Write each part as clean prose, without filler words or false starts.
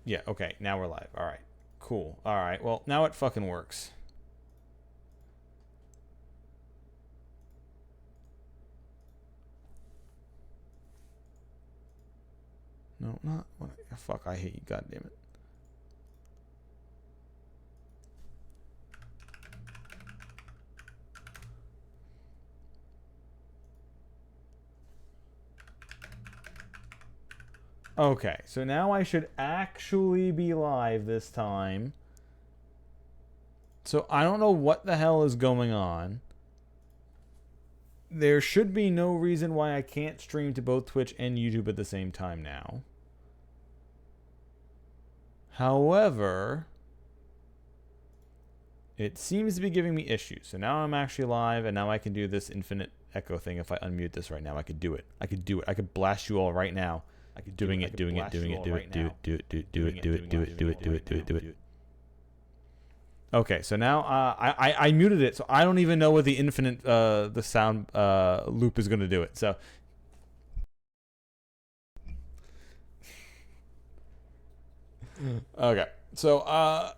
Yeah, okay, now we're live. All right, cool. All right, well, now it fucking works. No, not... What, fuck, I hate you, goddammit. Okay, so now I should actually be live this time. So I don't know what the hell is going on. There should be no reason why I can't stream to both Twitch and YouTube at the same time now. However, it seems to be giving me issues. So now I'm actually live, and now I can do this infinite echo thing. If I unmute this right now, I could do it. I could do it. I could blast you all right now. I could doing it. Okay, so now I muted it, so I don't even know what the infinite the sound loop is going to do it. So okay, so all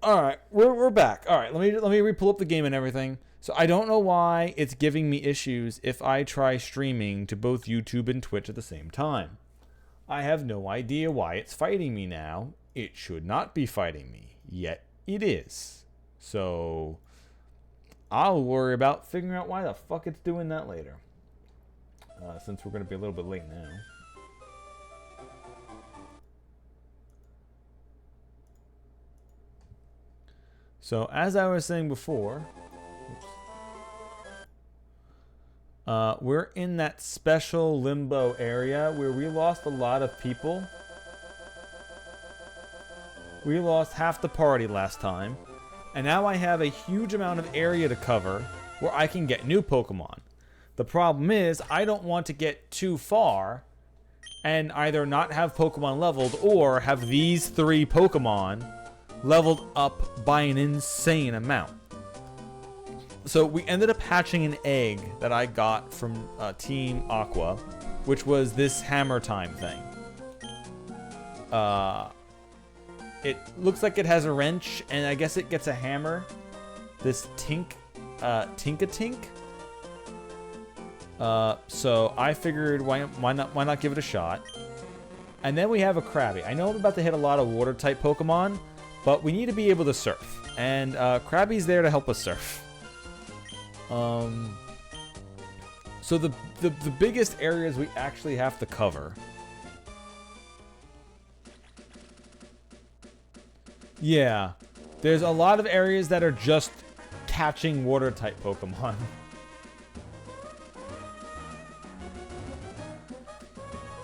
right, we're back. All right, let me re-pull up the game and everything. So I don't know why it's giving me issues if I try streaming to both YouTube and Twitch at the same time. I have no idea why it's fighting me now. It should not be fighting me, yet it is. So I'll worry about figuring out why the fuck it's doing that later. Since we're going to be a little bit late now. So as I was saying before, we're in that special limbo area where we lost a lot of people. We lost half the party last time. And now I have a huge amount of area to cover where I can get new Pokemon. The problem is I don't want to get too far and either not have Pokemon leveled or have these 3 Pokemon leveled up by an insane amount. So we ended up hatching an egg that I got from Team Aqua, which was this hammer time thing. It looks like it has a wrench, and I guess it gets a hammer. This Tink-a-Tink. So I figured why not give it a shot. And then we have a Krabby. I know I'm about to hit a lot of water type Pokemon, but we need to be able to surf. And Krabby's there to help us surf. So the biggest areas we actually have to cover. Yeah, there's a lot of areas that are just catching water type Pokemon.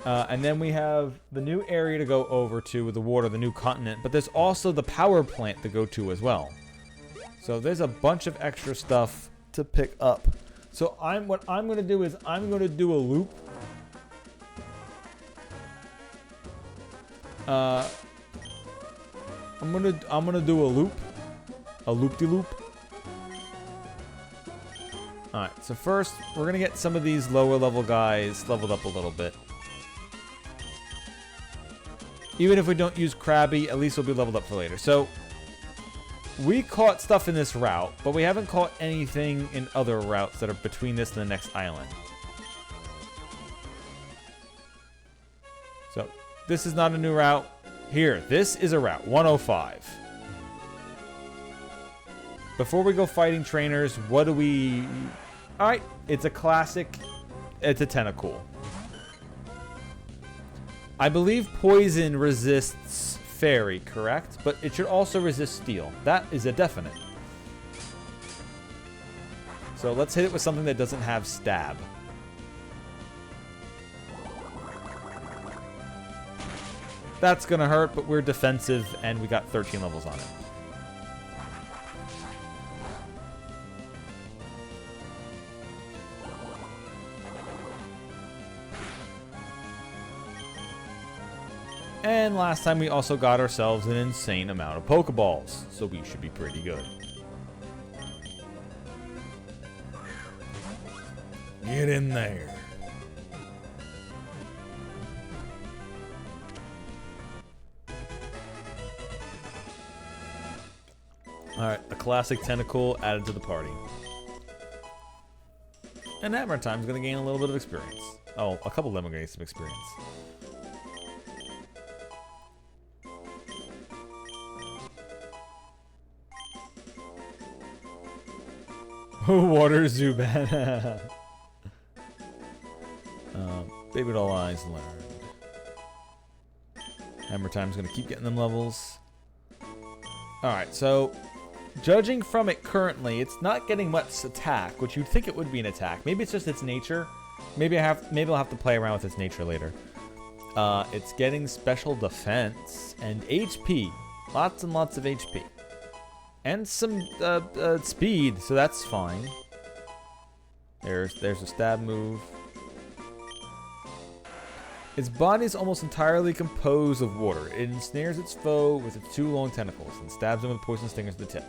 And then we have the new area to go over to with the water, the new continent, but there's also the power plant to go to as well. So there's a bunch of extra stuff to pick up. So what I'm going to do is I'm going to do a loop. I'm gonna do a loop-de-loop. All right. So first, we're gonna get some of these lower level guys leveled up a little bit. Even if we don't use Krabby, at least we'll be leveled up for later. So we caught stuff in this route, but we haven't caught anything in other routes that are between this and the next island. So this is not a new route. Here, this is a route, 105. Before we go fighting trainers, what do we... Alright, it's a classic. It's a Tentacool. I believe poison resists fairy, correct? But it should also resist steel. That is a definite. So let's hit it with something that doesn't have stab. That's gonna hurt, but we're defensive, and we got 13 levels on it. And last time we also got ourselves an insane amount of Pokeballs, so we should be pretty good. Get in there. Alright, a classic tentacle added to the party. And Hammer Time's gonna gain a little bit of experience. Oh, a couple of them are gonna get some experience. Water Zubat. Baby Doll Eyes learned. Hammer Time's gonna keep getting them levels. Alright, so judging from it currently, it's not getting much attack, which you'd think it would be an attack. Maybe it's just its nature. Maybe I'll have to play around with its nature later. It's getting special defense and HP. Lots and lots of HP. And some speed, so that's fine. There's a stab move. Its body is almost entirely composed of water. It ensnares its foe with its 2 long tentacles and stabs them with poison stingers at the tip.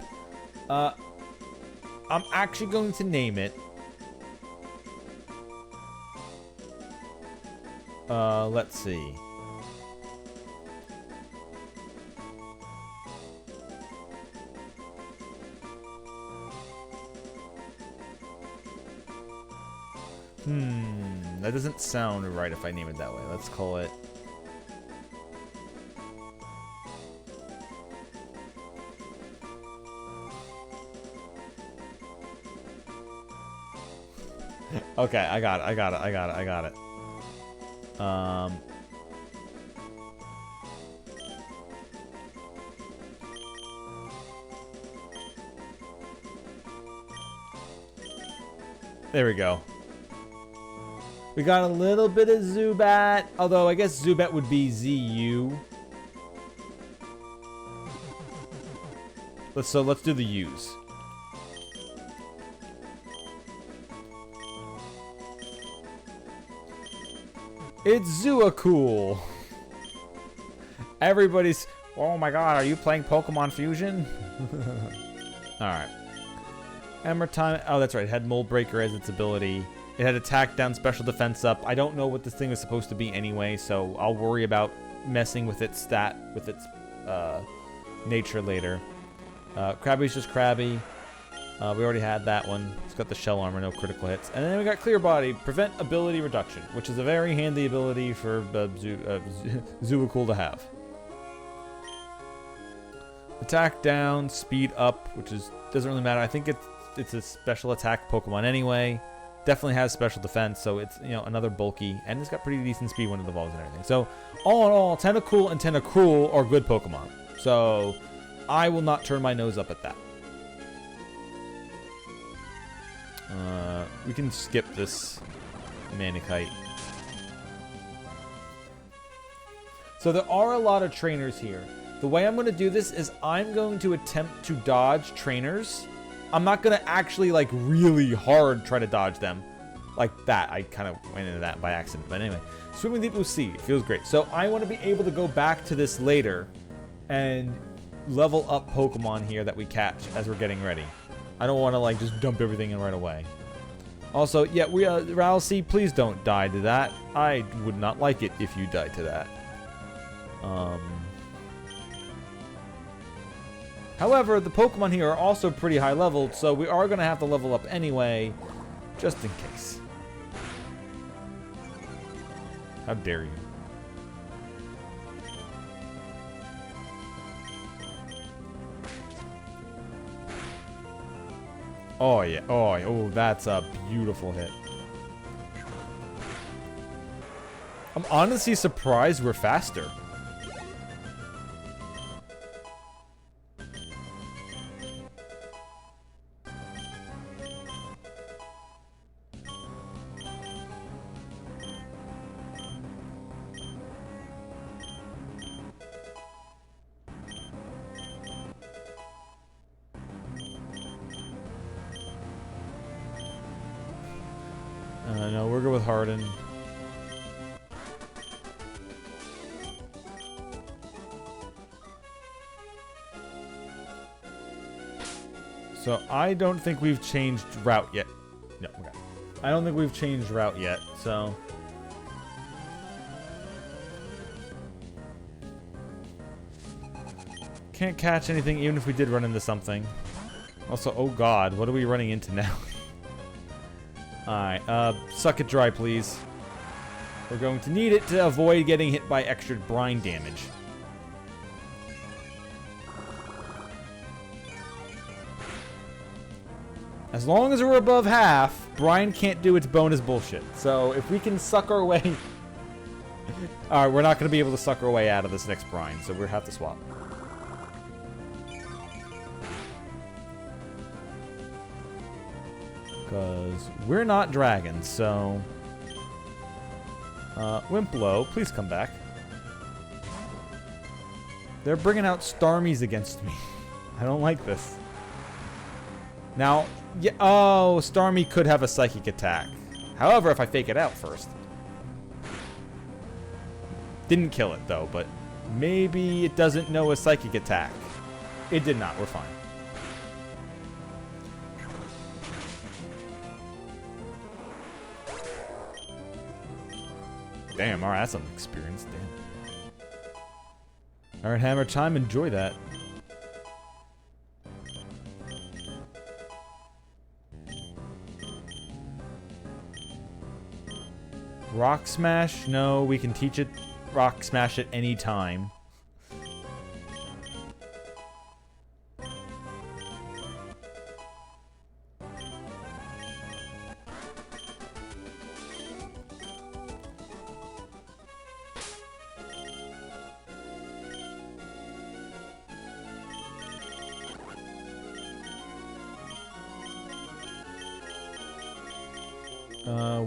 I'm actually going to name it. Let's see. That doesn't sound right if I name it that way. Let's call it... Okay, I got it. There we go. We got a little bit of Zubat, although I guess Zubat would be ZU. Let's do the U's. It's Zoocool. Everybody's, oh my god, are you playing Pokemon Fusion? Alright. Hammer Time, oh that's right, it had Mold Breaker as its ability. It had attack down, special defense up. I don't know what this thing was supposed to be anyway, so I'll worry about messing with its stat, with its nature later. Krabby's just Krabby. We already had that one. It's got the shell armor, no critical hits. And then we got Clear Body, prevent ability reduction, which is a very handy ability for Zoocool to have. Attack down, speed up, which doesn't really matter. I think it's a special attack Pokemon anyway. Definitely has special defense, so it's, you know, another bulky, and it's got pretty decent speed when it evolves and everything. So, all in all, Tentacool and Tentacruel are good Pokemon. So, I will not turn my nose up at that. We can skip this Manakite. So there are a lot of trainers here. The way I'm going to do this is I'm going to attempt to dodge trainers. I'm not going to actually, like, really hard try to dodge them. Like that. I kind of went into that by accident. But anyway. Swimming Deep Blue Sea. It feels great. So I want to be able to go back to this later and level up Pokemon here that we catch as we're getting ready. I don't want to, like, just dump everything in right away. Also, yeah, Ralsei, please don't die to that. I would not like it if you died to that. However, the Pokemon here are also pretty high leveled, so we are going to have to level up anyway, just in case. How dare you? Oh yeah, oh, that's a beautiful hit. I'm honestly surprised we're faster. No, we're good with Harden. So I don't think we've changed route yet. No, okay. I don't think we've changed route yet, so... Can't catch anything even if we did run into something. Also, oh god, what are we running into now? Alright, suck it dry, please. We're going to need it to avoid getting hit by extra brine damage. As long as we're above half, brine can't do its bonus bullshit. So if we can suck our way... Alright, we're not going to be able to suck our way out of this next brine, so we'll have to swap. Because we're not dragons, so... Wimplo, please come back. They're bringing out Starmies against me. I don't like this. Now, yeah, oh, Starmie could have a psychic attack. However, if I fake it out first. Didn't kill it, though, but maybe it doesn't know a psychic attack. It did not. We're fine. Damn, alright, that's some experience. Damn. Alright, Hammer Time, enjoy that. Rock Smash? No, we can teach it Rock Smash at any time.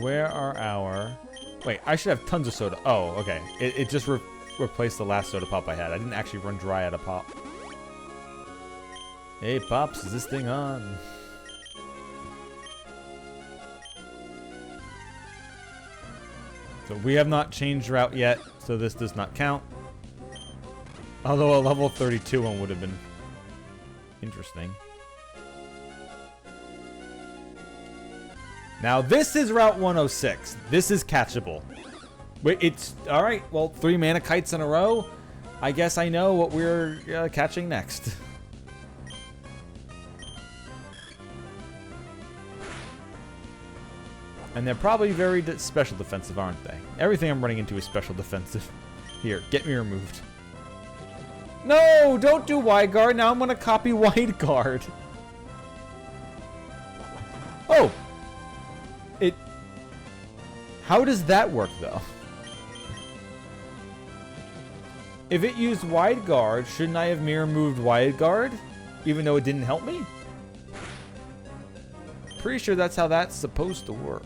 Where are our... Wait, I should have tons of soda. Oh, okay. It just replaced the last soda pop I had. I didn't actually run dry out of pop. Hey, Pops, is this thing on? So we have not changed route yet, so this does not count. Although a level 32 one would have been interesting. Now, this is Route 106. This is catchable. Wait, it's... Alright, well, 3 mana kites in a row. I guess I know what we're catching next. And they're probably very special defensive, aren't they? Everything I'm running into is special defensive. Here, get me removed. No! Don't do wide guard. Now I'm going to copy wide guard. Oh! How does that work, though? If it used wide guard, shouldn't I have mirror moved wide guard? Even though it didn't help me? Pretty sure that's how that's supposed to work.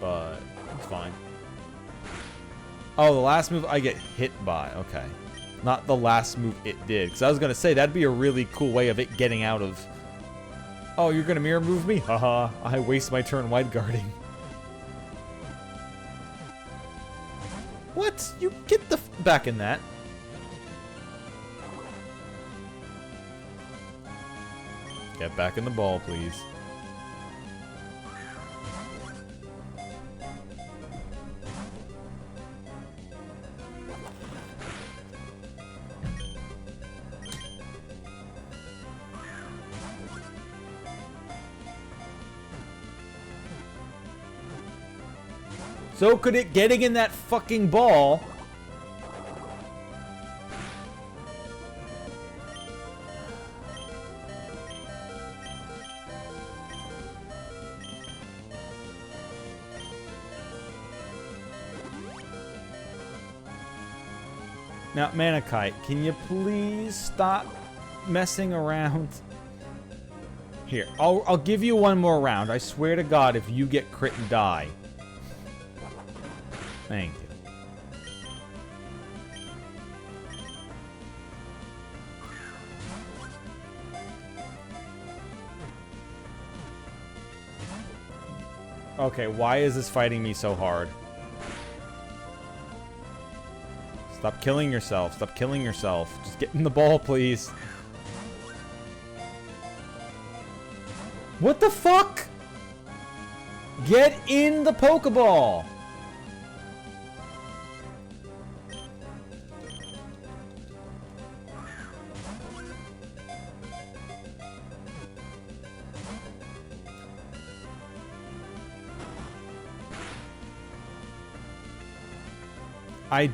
But it's fine. Oh, the last move I get hit by. Okay. Not the last move it did. Because I was going to say, that'd be a really cool way of it getting out of... Oh, you're going to mirror move me? Haha, I waste my turn wide guarding. What? You get the back in that. Get back in the ball, please. So could it getting in that fucking ball? Now, Manakite, can you please stop messing around? Here, I'll give you one more round. I swear to God, if you get crit and die. Thank you. Okay, why is this fighting me so hard? Stop killing yourself. Stop killing yourself. Just get in the ball, please. What the fuck? Get in the Pokeball! I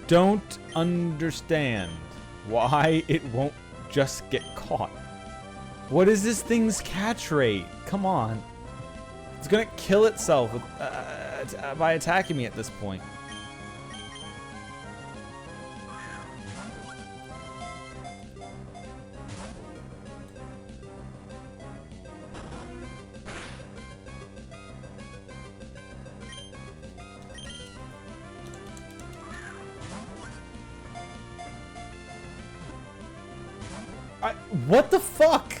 don't understand why it won't just get caught. What is this thing's catch rate? Come on. It's gonna kill itself with, by attacking me at this point. What the fuck?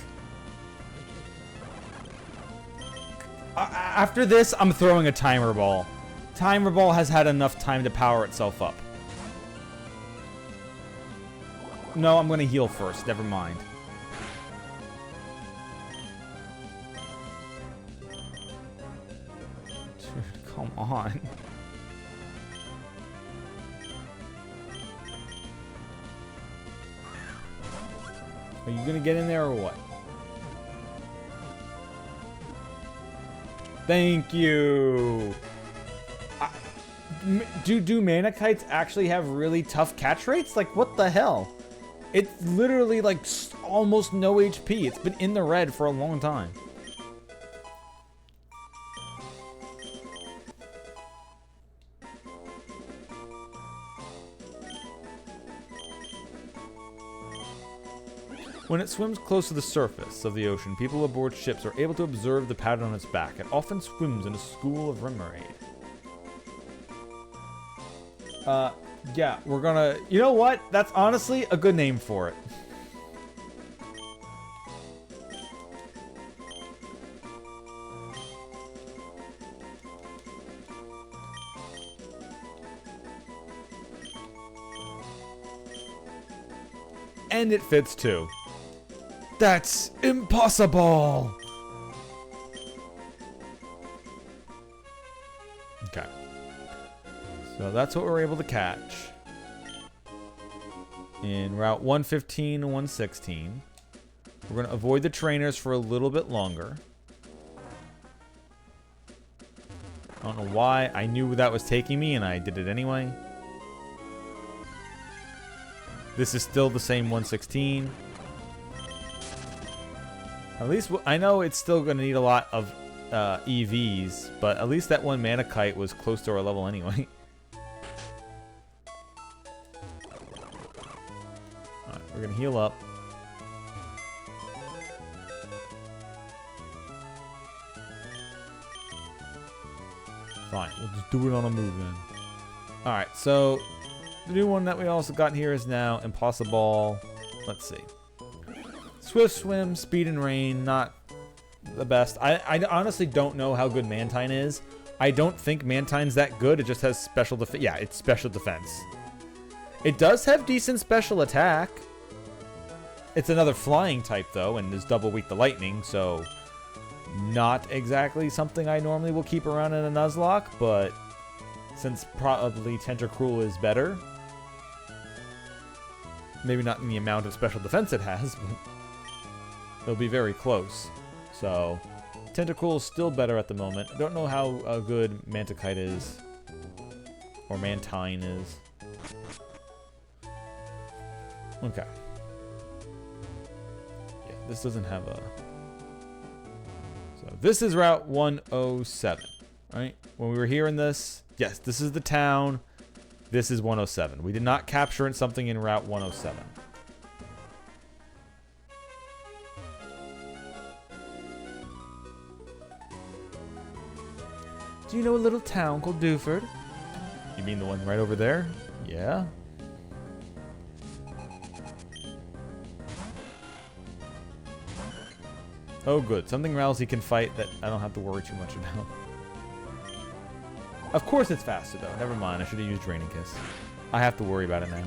After this, I'm throwing a timer ball. Timer ball has had enough time to power itself up. No, I'm gonna heal first. Never mind. Dude, come on. Are you gonna get in there or what? Thank you. Do Manikites actually have really tough catch rates? Like, what the hell? It's literally like almost no HP. It's been in the red for a long time. When it swims close to the surface of the ocean, people aboard ships are able to observe the pattern on its back. It often swims in a school of remoraid. Yeah, we're gonna... You know what? That's honestly a good name for it. And it fits too. That's impossible! Okay. So that's what we're able to catch in Route 115 and 116. We're going to avoid the trainers for a little bit longer. I don't know why. I knew that was taking me and I did it anyway. This is still the same 116. At least, I know it's still going to need a lot of EVs, but at least that one Manakite was close to our level anyway. Alright, we're going to heal up. Fine, we'll just do it on a move then. Alright, so the new one that we also got here is now Impossible. Let's see. Swift swim, speed and rain, not the best. I honestly don't know how good Mantine is. I don't think Mantine's that good. It just has special defense. Yeah, it's special defense. It does have decent special attack. It's another flying type, though, and is double weak to lightning, so not exactly something I normally will keep around in a nuzlocke, but since probably Tentacruel is better, maybe not in the amount of special defense it has, but it'll be very close. So, Tentacruel is still better at the moment. I don't know how good Mantikite is. Or Mantine is. Okay. Yeah, this doesn't have a... So, this is Route 107, right? When we were here in this, yes, this is the town. This is 107. We did not capture something in Route 107. Do you know a little town called Dewford? You mean the one right over there? Yeah. Oh, good. Something Rousey can fight that I don't have to worry too much about. Of course it's faster, though. Never mind. I should have used Draining Kiss. I have to worry about it now.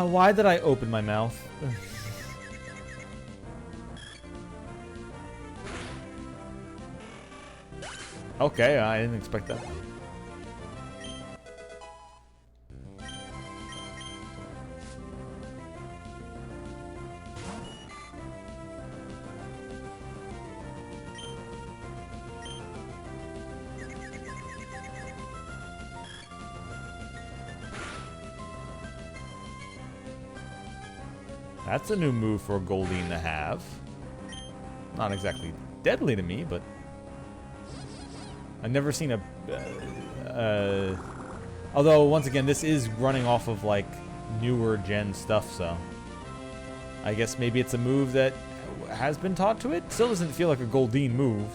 Why did I open my mouth? Okay, I didn't expect that. That's a new move for a Goldeen to have. Not exactly deadly to me, but I've never seen a... although, once again, this is running off of, like, newer gen stuff, so... I guess maybe it's a move that has been taught to it? Still doesn't feel like a Goldeen move.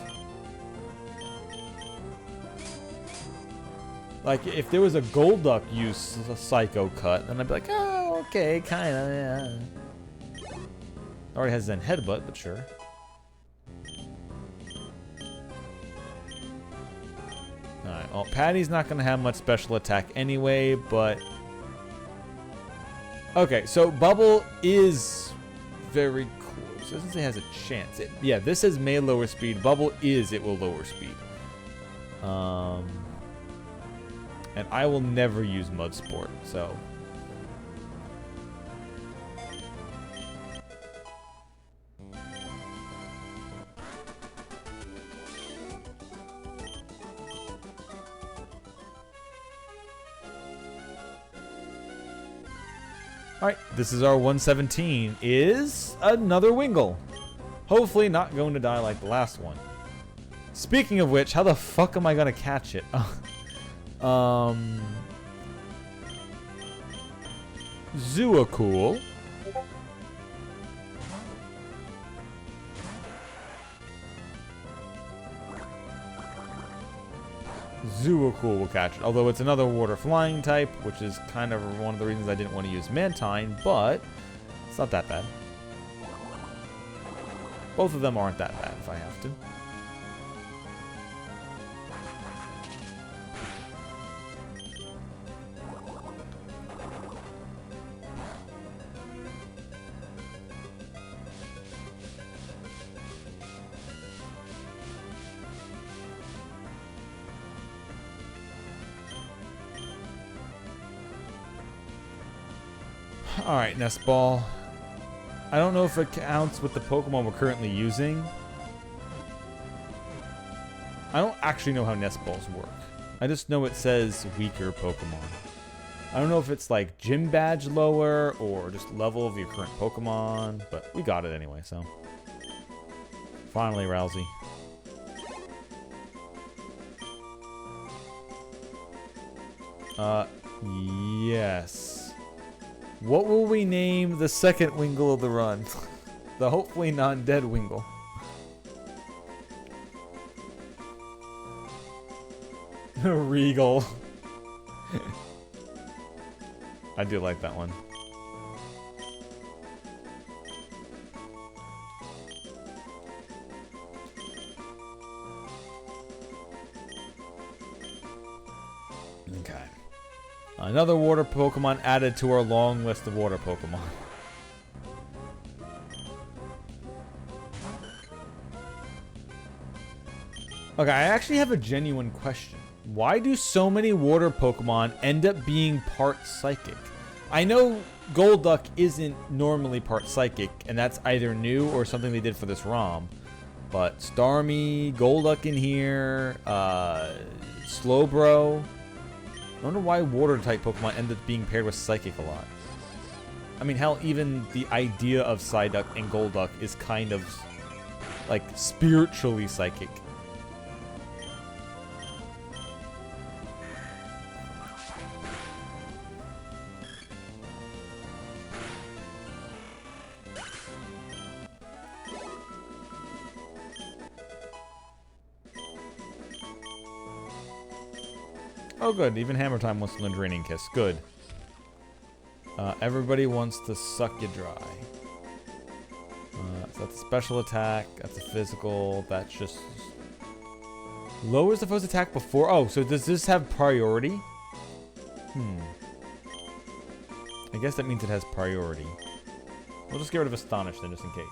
Like, if there was a Golduck use a Psycho Cut, then I'd be like, oh, okay, kinda, yeah. Already has Zen Headbutt, but sure. Alright, well, Patty's not gonna have much special attack anyway, but... Okay, so Bubble is very cool. So it doesn't say it has a chance. Yeah, this says may lower speed. Bubble is it will lower speed. And I will never use Mud Sport, so... Alright, this is our 117. Is another Wingull. Hopefully not going to die like the last one. Speaking of which, how the fuck am I gonna catch it? Zoocool. Zoocool will catch it. Although it's another water flying type, which is kind of one of the reasons I didn't want to use Mantine, but it's not that bad. Both of them aren't that bad if I have to. Alright, Nest Ball. I don't know if it counts with the Pokemon we're currently using. I don't actually know how Nest Balls work. I just know it says weaker Pokemon. I don't know if it's like gym badge lower or just level of your current Pokemon, but we got it anyway, so. Finally, Rousey. Yes. What will we name the second Wingull of the run? The hopefully non-dead Wingull. Regal. I do like that one. Okay. Another water Pokemon added to our long list of water Pokemon. Okay, I actually have a genuine question. Why do so many water Pokemon end up being part Psychic? I know Golduck isn't normally part Psychic, and that's either new or something they did for this ROM. But Starmie, Golduck in here, Slowbro. I wonder why water-type Pokemon end up being paired with Psychic a lot. I mean, hell, even the idea of Psyduck and Golduck is kind of, like, spiritually Psychic. Oh good, even Hammer Time wants to learn Draining Kiss. Good. Everybody wants to suck you dry. So that's a special attack, that's a physical, that's just... Lowers the foe's attack before... Oh, so does this have priority? I guess that means it has priority. We'll just get rid of Astonish then, just in case.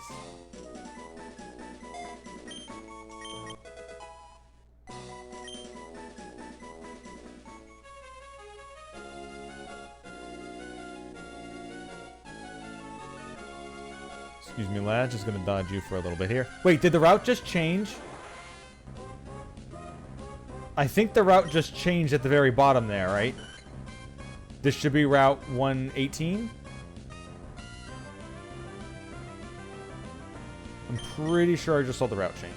Excuse me, lad. Just gonna dodge you for a little bit here. Wait, did the route just change? I think the route just changed at the very bottom there, right? This should be Route 118? I'm pretty sure I just saw the route change.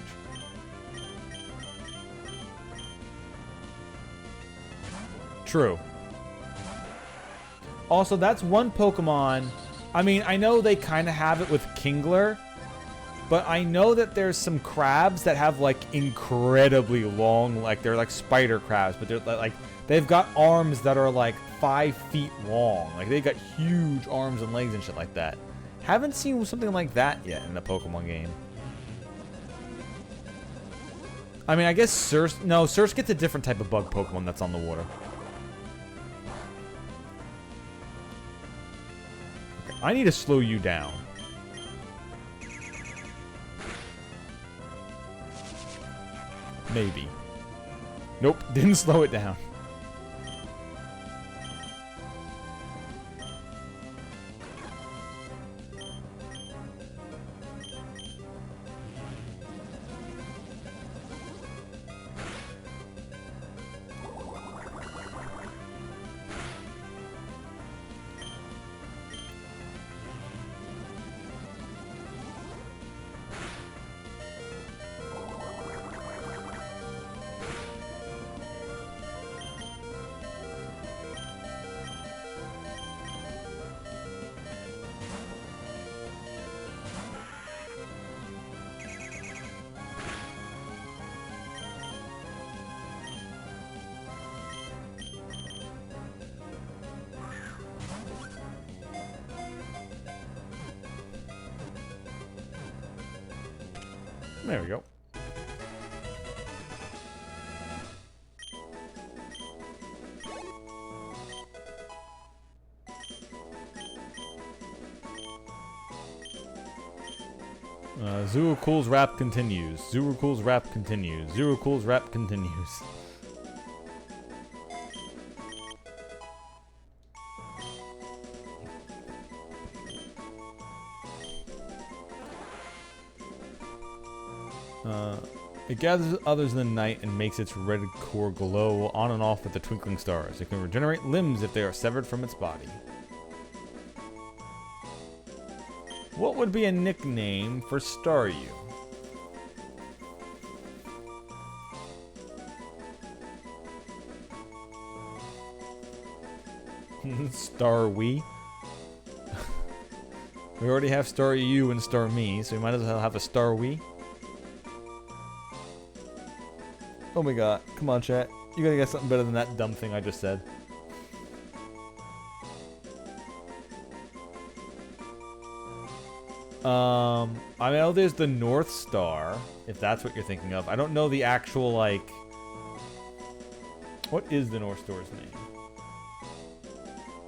True. Also, that's one Pokemon. I mean, I know they kind of have it with Kingler, but I know that there's some crabs that have like incredibly long, like they're like spider crabs, but they're like they've got arms that are like 5 feet long. Like they've got huge arms and legs and shit like that. Haven't seen something like that yet in a Pokemon game. I mean, I guess Surge gets a different type of bug Pokemon that's on the water. Okay, I need to slow you down. Maybe. Nope, didn't slow it down. There we go. Zoocool's rap continues. Zoocool's rap continues. Zoocool's rap continues. It gathers others in the night and makes its red core glow on and off with the twinkling stars. It can regenerate limbs if they are severed from its body. What would be a nickname for Staryu? Starwee? We already have Staryu and Starmie, so we might as well have a Starwee. Oh my god. Come on, chat. You gotta get something better than that dumb thing I just said. I know there's the North Star, if that's what you're thinking of. I don't know the actual, like... What is the North Star's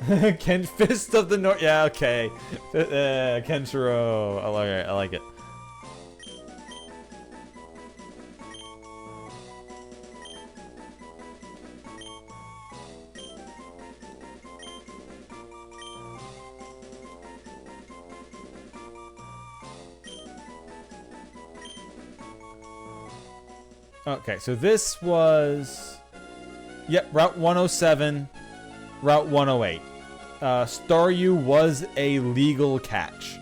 name? Ken Fist of the North... Yeah, okay. Kenshiro. I like it. Okay, so this was... Yep, Route 107, Route 108. Staryu was a legal catch.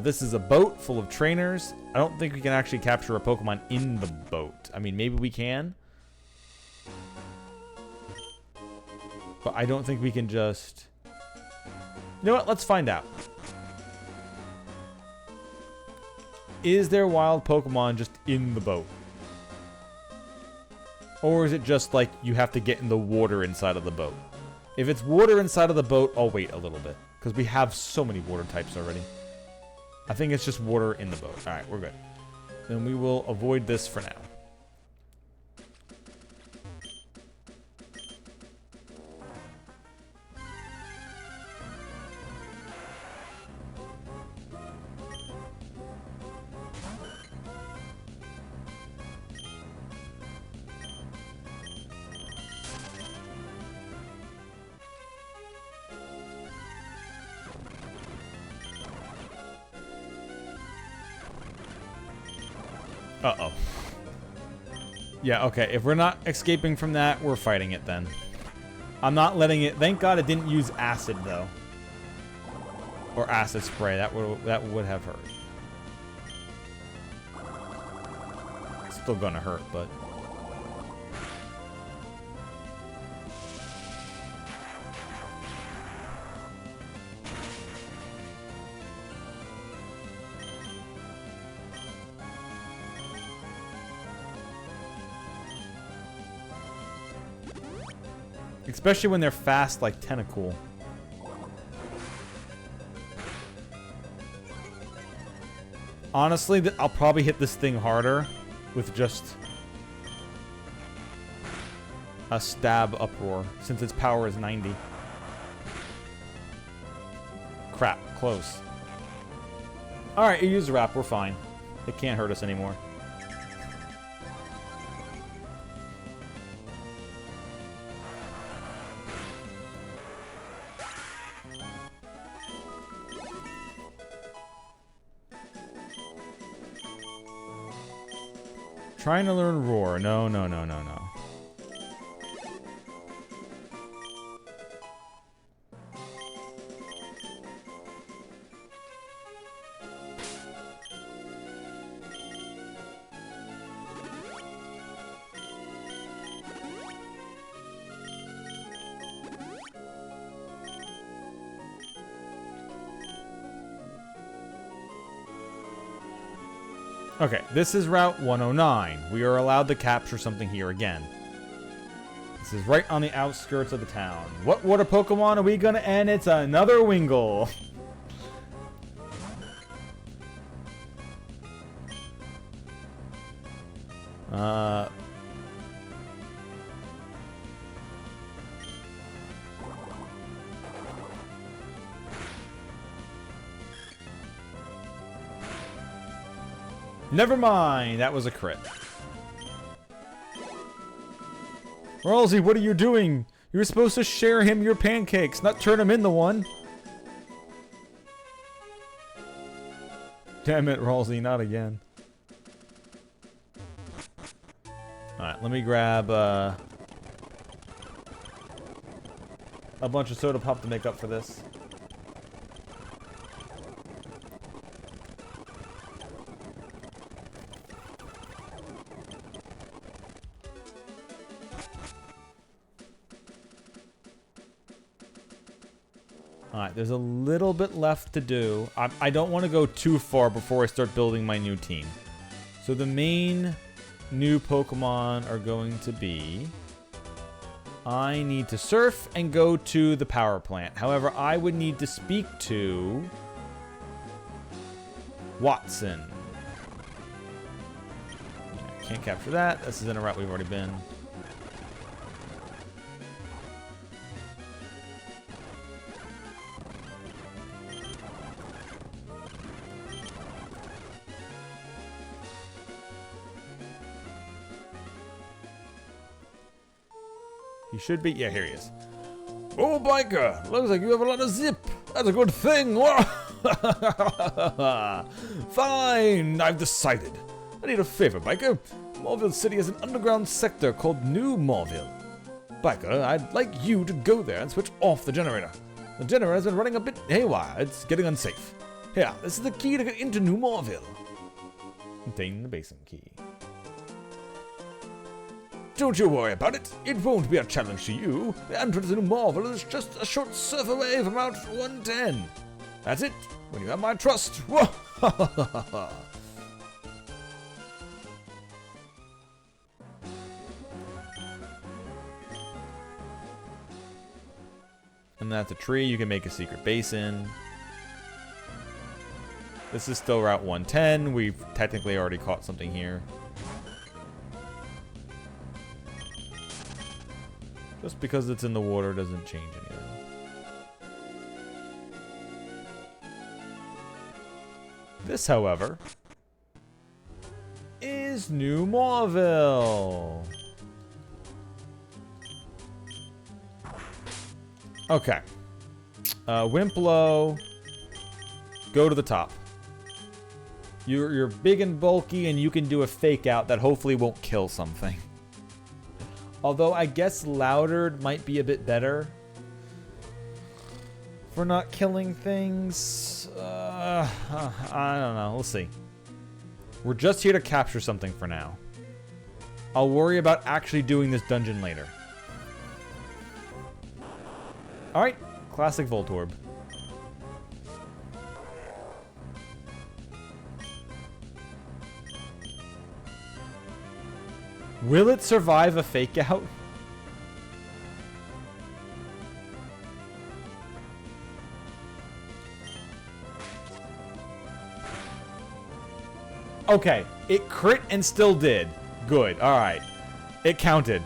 This is a boat full of trainers. I don't think we can actually capture a Pokemon in the boat. I mean, maybe we can. But I don't think we can just... You know what? Let's find out. Is there wild Pokemon just in the boat? Or is it just like you have to get in the water inside of the boat? If it's water inside of the boat, I'll wait a little bit. Because we have so many water types already. I think it's just water in the boat. Alright, we're good. Then we will avoid this for now. Uh-oh. Yeah, okay. If we're not escaping from that, we're fighting it then. I'm not letting it... Thank God it didn't use acid, though. Or acid spray. That would have hurt. Still gonna hurt, but... Especially when they're fast like Tentacool. Honestly, I'll probably hit this thing harder with just a stab uproar, since its power is 90. Crap, close. Alright, you use Wrap, we're fine. It can't hurt us anymore. Trying to learn Roar. No, no, no, no, no. Okay, this is Route 109. We are allowed to capture something here again. This is right on the outskirts of the town. What water Pokemon are we gonna end? It's another Wingull. Never mind, that was a crit. Ralsei, what are you doing? You were supposed to share him your pancakes, not turn him into one. Damn it, Ralsei, not again. Alright, let me grab a bunch of soda pop to make up for this. Alright, there's a little bit left to do. I don't want to go too far before I start building my new team. So the main new Pokemon are going to be... I need to surf and go to the power plant. However, I would need to speak to... Watson. Can't capture that. This is in a route we've already been. He should be. Yeah, here he is. Oh, biker! Looks like you have a lot of zip. That's a good thing. Fine, I've decided. I need a favor, biker. Mauville City has an underground sector called New Mauville. Biker, I'd like you to go there and switch off the generator. The generator has been running a bit haywire. It's getting unsafe. Here, this is the key to get into New Mauville. Contain the basin key. Don't you worry about it. It won't be a challenge to you. The entrance to New Mauville is just a short surf away from Route 110. That's it. When you have my trust. And that's a tree you can make a secret base in. This is still Route 110. We've technically already caught something here. Just because it's in the water doesn't change anything. This, however, is New Mauville. Okay. Wimplo, go to the top. You're big and bulky, and you can do a fake out that hopefully won't kill something. Although I guess Loudred might be a bit better for not killing things. I don't know. We'll see. We're just here to capture something for now. I'll worry about actually doing this dungeon later. Alright, classic Voltorb. Will it survive a fake out? Okay, it crit and still did. Good, alright. It counted.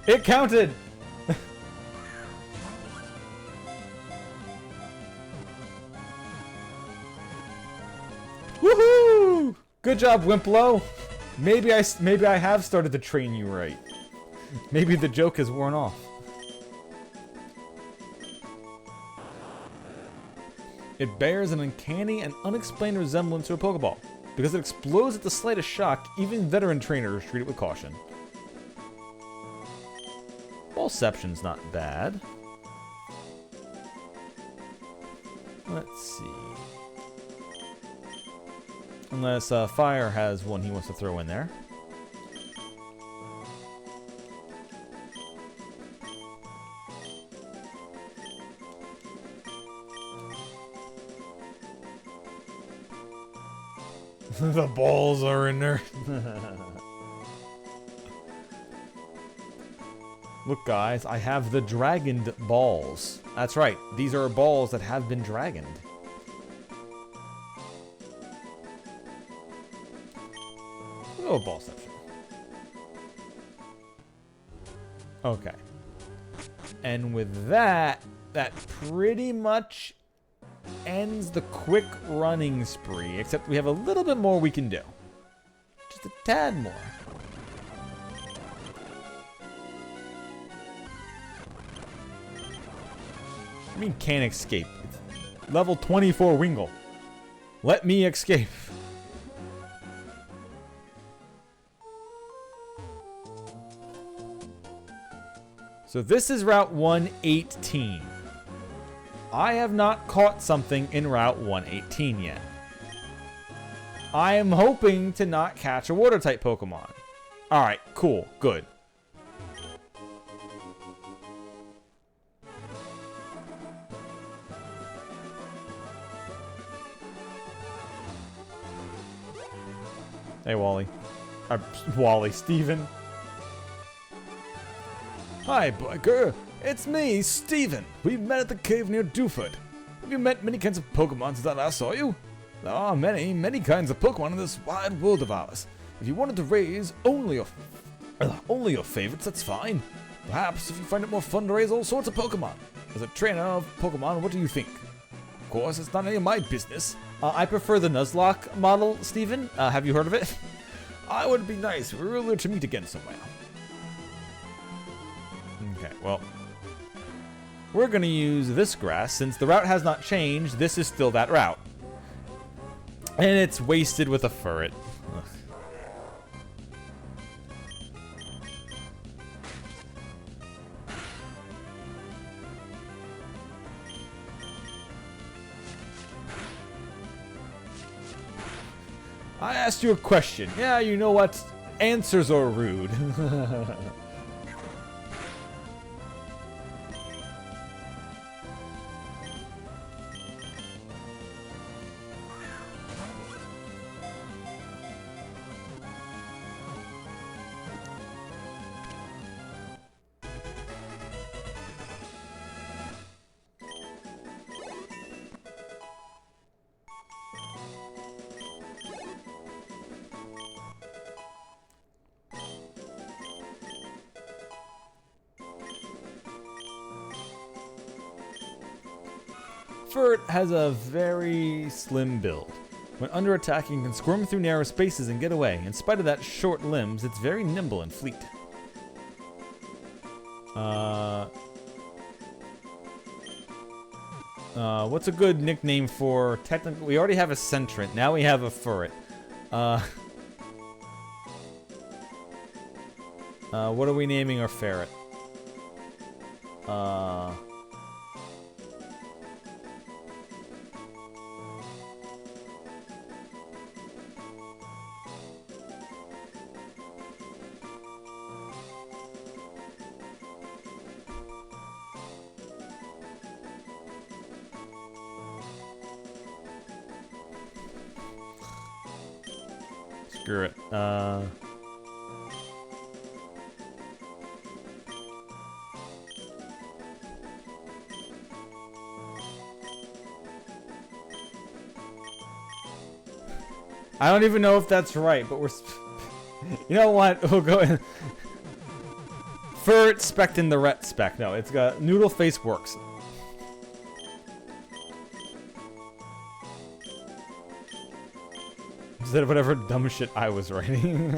It counted! Woohoo! Good job, Wimplo. Maybe I have started to train you right. Maybe the joke has worn off. It bears an uncanny and unexplained resemblance to a Pokeball. Because it explodes at the slightest shock, even veteran trainers treat it with caution. Ballception's not bad. Let's see. Unless Fire has one he wants to throw in there. The balls are in there. Look, guys, I have the dragoned balls. That's right. These are balls that have been dragoned. Oh, ballception. Okay. And with that, that pretty much ends the quick running spree, except we have a little bit more we can do. Just a tad more. I mean, can't escape. It's level 24 Wingull. Let me escape. So this is Route 118. I have not caught something in Route 118 yet. I am hoping to not catch a Water-type Pokemon. Alright, cool, good. Hey, Wally. Wally, Steven. Hi, biker. It's me, Steven. We met at the cave near Dewford. Have you met many kinds of Pokemon since I last saw you? There are many, many kinds of Pokemon in this wide world of ours. If you wanted to raise only your favorites, that's fine. Perhaps if you find it more fun to raise all sorts of Pokemon. As a trainer of Pokemon, what do you think? Of course, it's not any of my business. I prefer the Nuzlocke model, Steven. Have you heard of it? I would be nice if we were to meet again somewhere. Okay, well, we're going to use this grass. Since the route has not changed, this is still that route. And it's wasted with a Furret. Ugh. I asked you a question. Yeah, you know what? Answers are rude. Furret has a very slim build. When under attack, it can squirm through narrow spaces and get away. In spite of that short limbs, it's very nimble and fleet. What's a good nickname for... Technically, we already have a Sentrant. Now we have a Furret. What are we naming our ferret? screw it. I don't even know if that's right, but we're... You know what? We'll go in. Fur spec in the ret spec. No, it's got... Noodle face works. Instead of whatever dumb shit I was writing.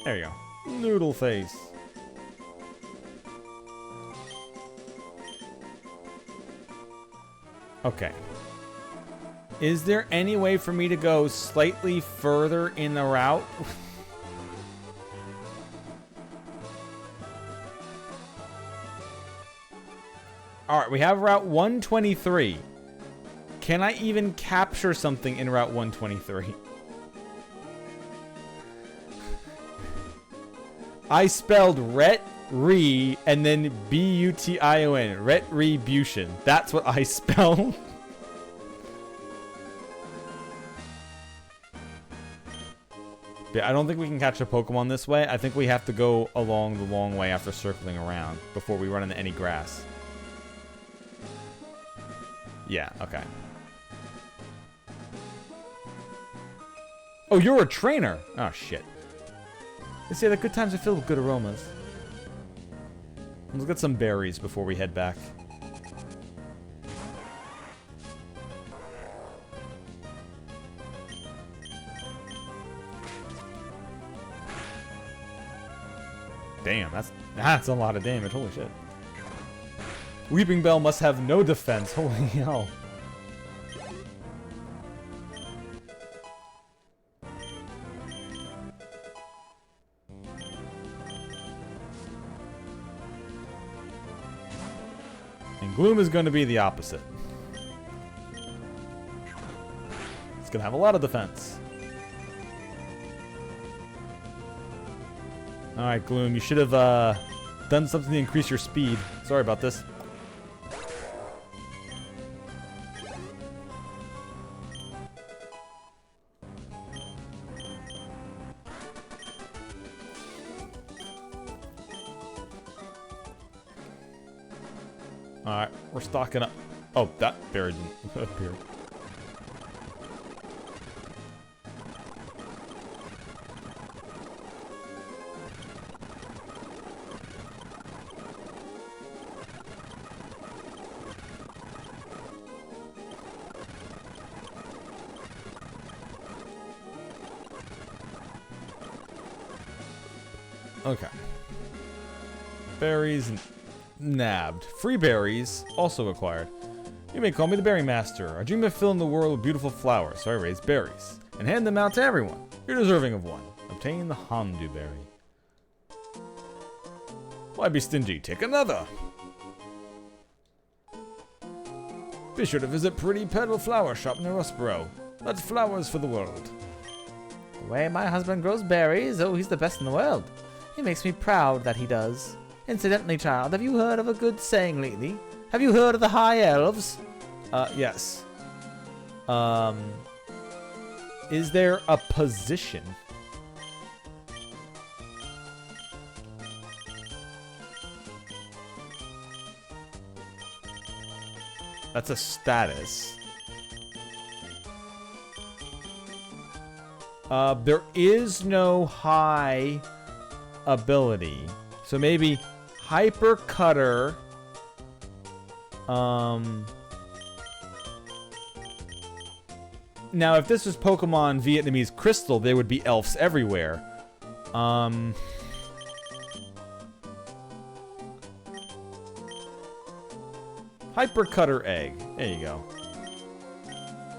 There you go. Noodle face. Okay. Is there any way for me to go slightly further in the route? Alright, we have Route 123. Can I even capture something in Route 123? I spelled Ret-Re and then B-U-T-I-O-N. Retribution. That's what I spelled. Yeah, I don't think we can catch a Pokemon this way. I think we have to go along the long way after circling around before we run into any grass. Yeah, okay. Oh, you're a trainer! Oh, shit. They say that good times are filled with good aromas. Let's get some berries before we head back. Damn, that's a lot of damage. Holy shit. Weeping Bell must have no defense. Holy hell. And Gloom is going to be the opposite. It's going to have a lot of defense. Alright, Gloom, you should have done something to increase your speed. Sorry about this. Alright, we're stocking up. Oh, that berry didn't appear. Okay. Berries nabbed. Free berries also acquired. You may call me the Berry Master. I dream of filling the world with beautiful flowers, so I raise berries and hand them out to everyone. You're deserving of one. Obtain the Hondu berry. Why be stingy? Take another. Be sure to visit Pretty Petal Flower Shop near Rustboro. That's flowers for the world. The way my husband grows berries, oh, he's the best in the world. He makes me proud that he does. Incidentally, child, have you heard of a good saying lately? Have you heard of the High Elves? Yes. Is there a position? That's a status. There is no high ability. So maybe Hyper Cutter. Now, if this was Pokemon Vietnamese Crystal, there would be elves everywhere. Hyper Cutter Egg. There you go.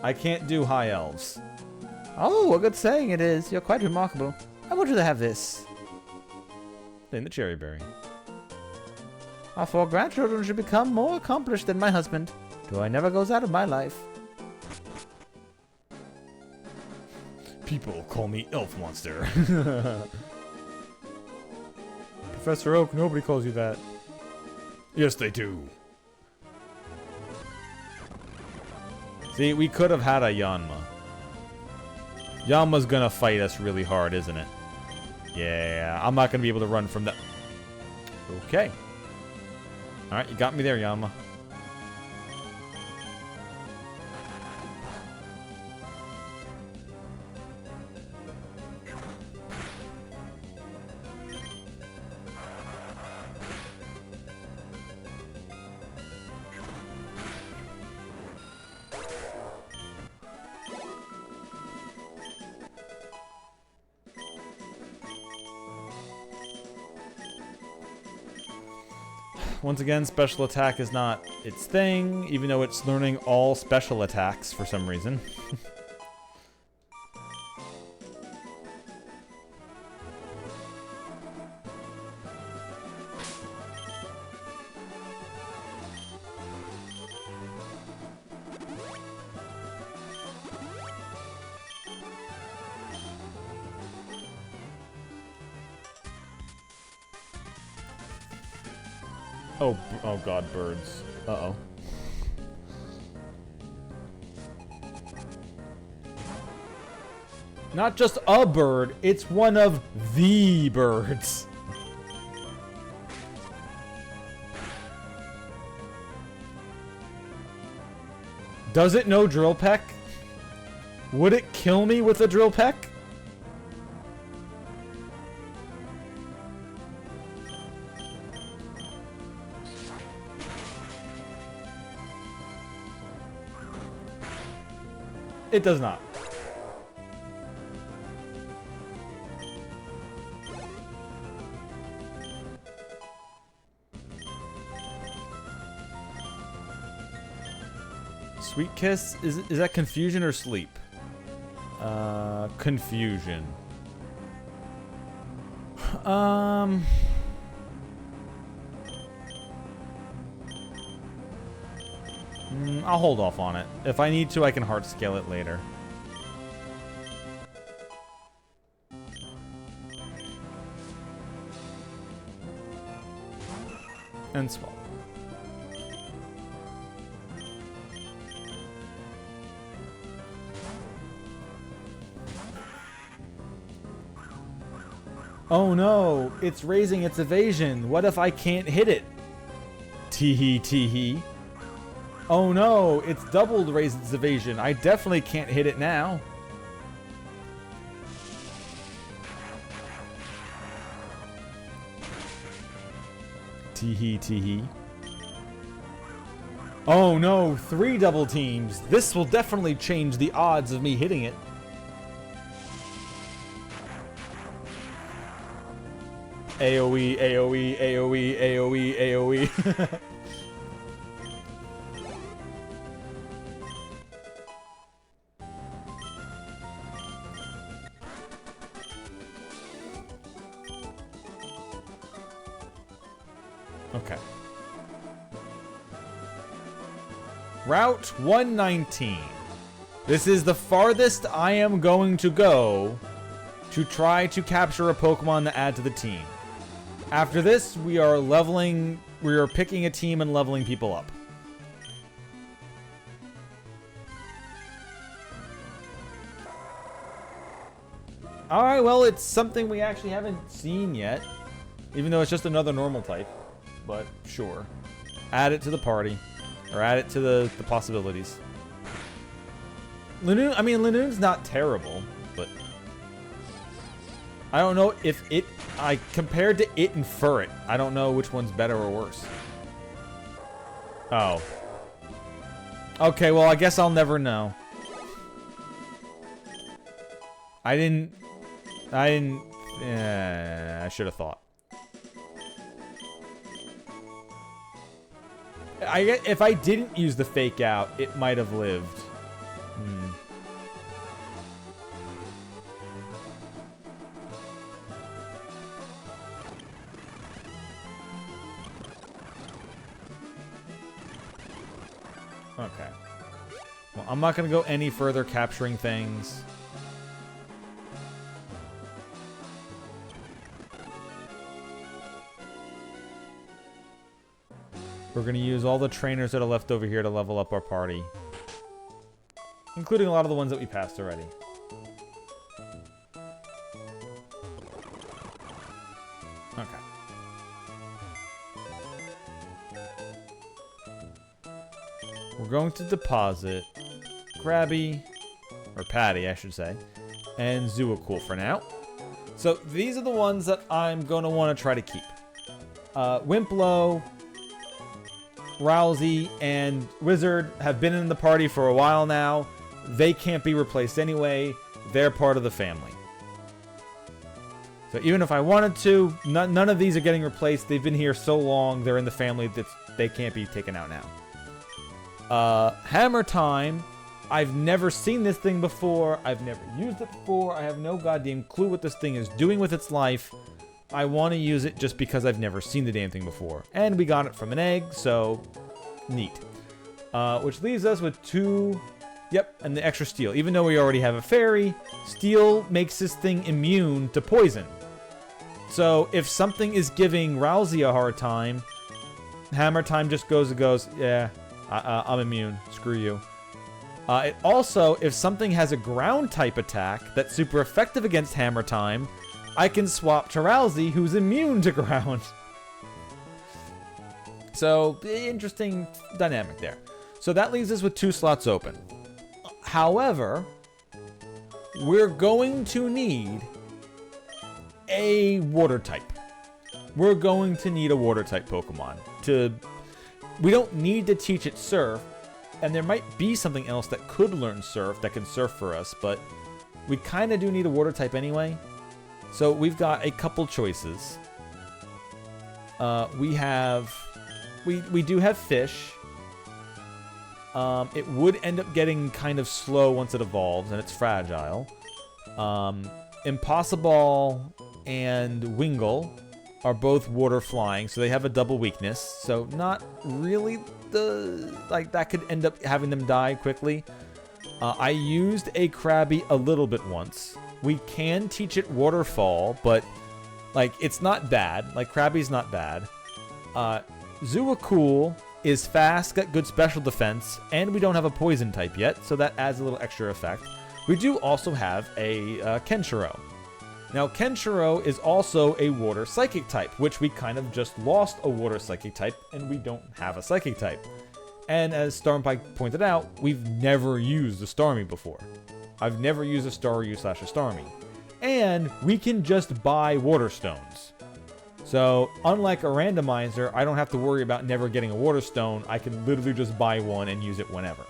I can't do high elves. Oh, a good saying it is. You're quite remarkable. I want you to have this. In the cherry berry. Our 4 grandchildren should become more accomplished than my husband. Joy never goes out of my life. People call me Elf Monster. Professor Oak, nobody calls you that. Yes, they do. See, we could have had a Yanma. Yanma's gonna fight us really hard, isn't it? Yeah, I'm not gonna be able to run from that. Okay. Alright, you got me there, Yanma. Once again, special attack is not its thing, even though it's learning all special attacks for some reason. Oh god, birds. Uh-oh. Not just a bird, it's one of the birds. Does it know drill peck? Would it kill me with a drill peck? It does not. Sweet kiss? Is that confusion or sleep? Confusion. I'll hold off on it. If I need to, I can hard scale it later. And swallow. Oh no, it's raising its evasion. What if I can't hit it? Tee-hee, tee-hee. Oh no, it's doubled raised its evasion. I definitely can't hit it now. Tee-hee, tee-hee. Oh no, 3 double teams. This will definitely change the odds of me hitting it. AoE, AoE, AoE, AoE, AoE. Okay. Route 119. This is the farthest I am going to go to try to capture a Pokemon to add to the team. After this, we are picking a team and leveling people up. Alright, well, it's something we actually haven't seen yet. Even though it's just another normal type. But, sure. Add it to the party. Or add it to the possibilities. Linoon's not terrible, but... I don't know if it... compared to it and Furret, I don't know which one's better or worse. Oh. Okay, well, I guess I'll never know. I should have thought. If I didn't use the fake out, it might have lived. Okay. Well, I'm not going to go any further capturing things. We're going to use all the trainers that are left over here to level up our party. including a lot of the ones that we passed already. Okay. We're going to deposit Krabby, or Patty, I should say, and Zoocool for now. So these are the ones that I'm going to want to try to keep. Wimplo, Rousey, and Wizard have been in the party for a while now. They can't be replaced anyway. They're part of the family. So even if I wanted to, none of these are getting replaced. They've been here so long, they're in the family that they can't be taken out now. Hammer Time. I've never seen this thing before. I've never used it before. I have no goddamn clue what this thing is doing with its life. I want to use it just because I've never seen the damn thing before. And we got it from an egg, so neat. Which leaves us with 2... Yep, and the extra steel. Even though we already have a fairy, steel makes this thing immune to poison. So if something is giving Rousey a hard time, Hammer Time just goes, yeah, I'm immune. Screw you. It also, if something has a ground type attack that's super effective against Hammer Time, I can swap to Rousey, who's immune to ground. So, interesting dynamic there. So that leaves us with 2 slots open. However, we're going to need a water type. We're going to need a water type Pokemon. We don't need to teach it Surf, and there might be something else that could learn Surf, that can surf for us, but we kind of do need a water type anyway. So we've got a couple choices. We do have Fish. It would end up getting kind of slow once it evolves, and it's fragile. Impossible and Wingull are both water flying, so they have a double weakness. So not really that could end up having them die quickly. I used a Krabby a little bit once. We can teach it Waterfall, but it's not bad. Krabby's not bad. Zoocool is fast, got good special defense, and we don't have a poison type yet, so that adds a little extra effect. We do also have a Kenshiro. Now, Kenshiro is also a water psychic type, which we kind of just lost a water psychic type, and we don't have a psychic type. And as Stormpike pointed out, we've never used a Starmie before. I've never used a Staryu/a Starmie. And we can just buy water stones. So, unlike a randomizer, I don't have to worry about never getting a water stone. I can literally just buy one and use it whenever.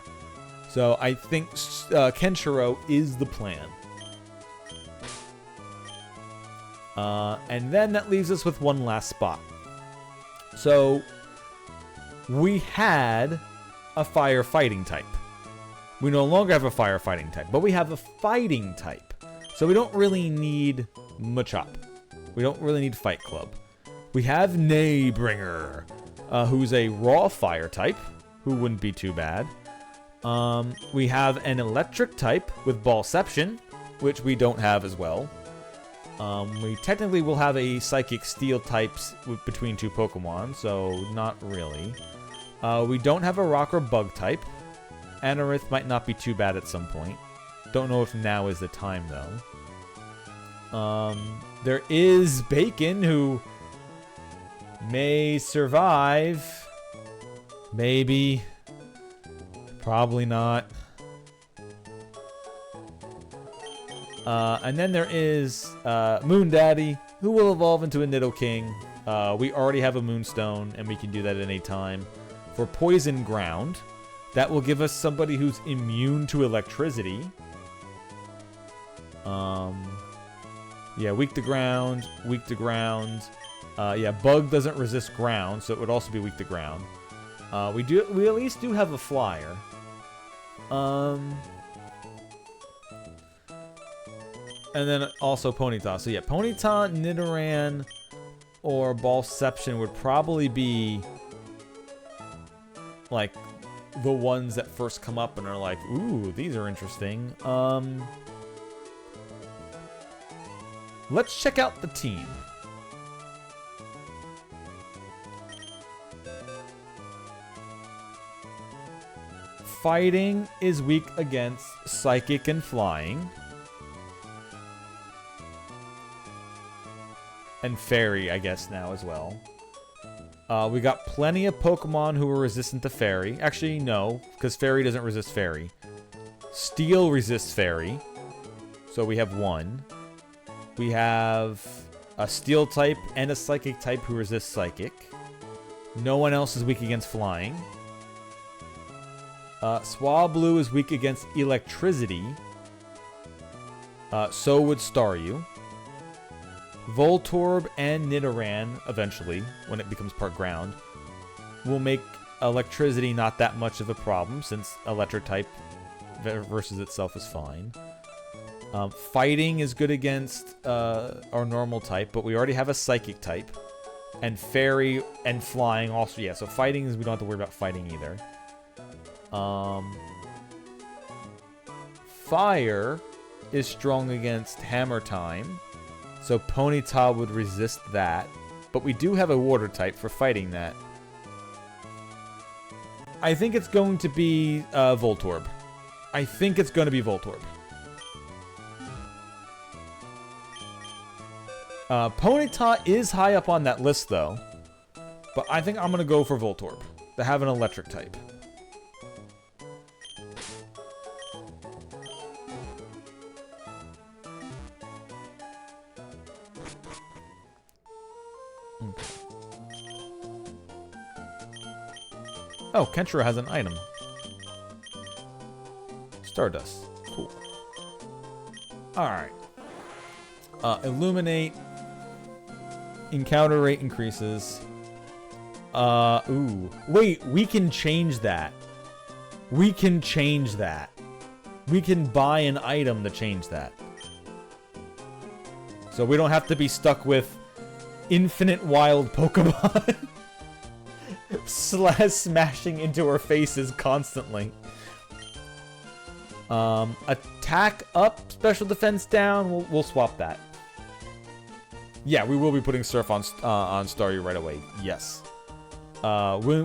So, I think Kenshiro is the plan. And then that leaves us with one last spot. So, we had a firefighting type. We no longer have a firefighting type, but we have a fighting type. So we don't really need Machop. We don't really need Fight Club. We have Naybringer, who's a raw fire type, who wouldn't be too bad. We have an electric type with Ballception, which we don't have as well. We technically will have a psychic steel types between 2 Pokemon, so not really. We don't have a rock or bug type. Anorith might not be too bad at some point. Don't know if now is the time, though. There is Bacon, who may survive. Maybe. Probably not. And then there is Moon Daddy, who will evolve into a Nidoking. We already have a Moonstone, and we can do that at any time. For Poison Ground, that will give us somebody who's immune to electricity. Yeah, weak to ground, weak to ground. Yeah, Bug doesn't resist ground, so it would also be weak to ground. We at least do have a flyer. And then also Ponyta. So yeah, Ponyta, Nidoran, or Ballception would probably be the ones that first come up and are like, ooh, these are interesting. Let's check out the team. Fighting is weak against psychic and flying. And fairy, I guess, now as well. We got plenty of Pokemon who are resistant to fairy. Actually, no, because fairy doesn't resist fairy. Steel resists fairy. So we have one. We have a steel type and a psychic type who resists psychic. No one else is weak against flying. Swablu is weak against electricity. So would Staryu. Voltorb and Nidoran, eventually, when it becomes part ground, will make electricity not that much of a problem, since electric type versus itself is fine. Fighting is good against our normal type, but we already have a psychic type. And fairy and flying also, yeah, so fighting is, we don't have to worry about fighting either. Fire is strong against hammer time. So Ponyta would resist that. But we do have a water type for fighting that. I think it's going to be Voltorb. I think it's going to be Voltorb. Ponyta is high up on that list, though. But I think I'm going to go for Voltorb. To have an electric type. Oh, Kenshiro has an item. Stardust. Cool. Alright. Illuminate. Encounter rate increases. Ooh. Wait, we can change that. We can change that. We can buy an item to change that. So we don't have to be stuck with infinite wild Pokemon. Smashing into our faces constantly. Attack up, special defense down. We'll swap that. Yeah, we will be putting Surf on Staryu right away. Yes.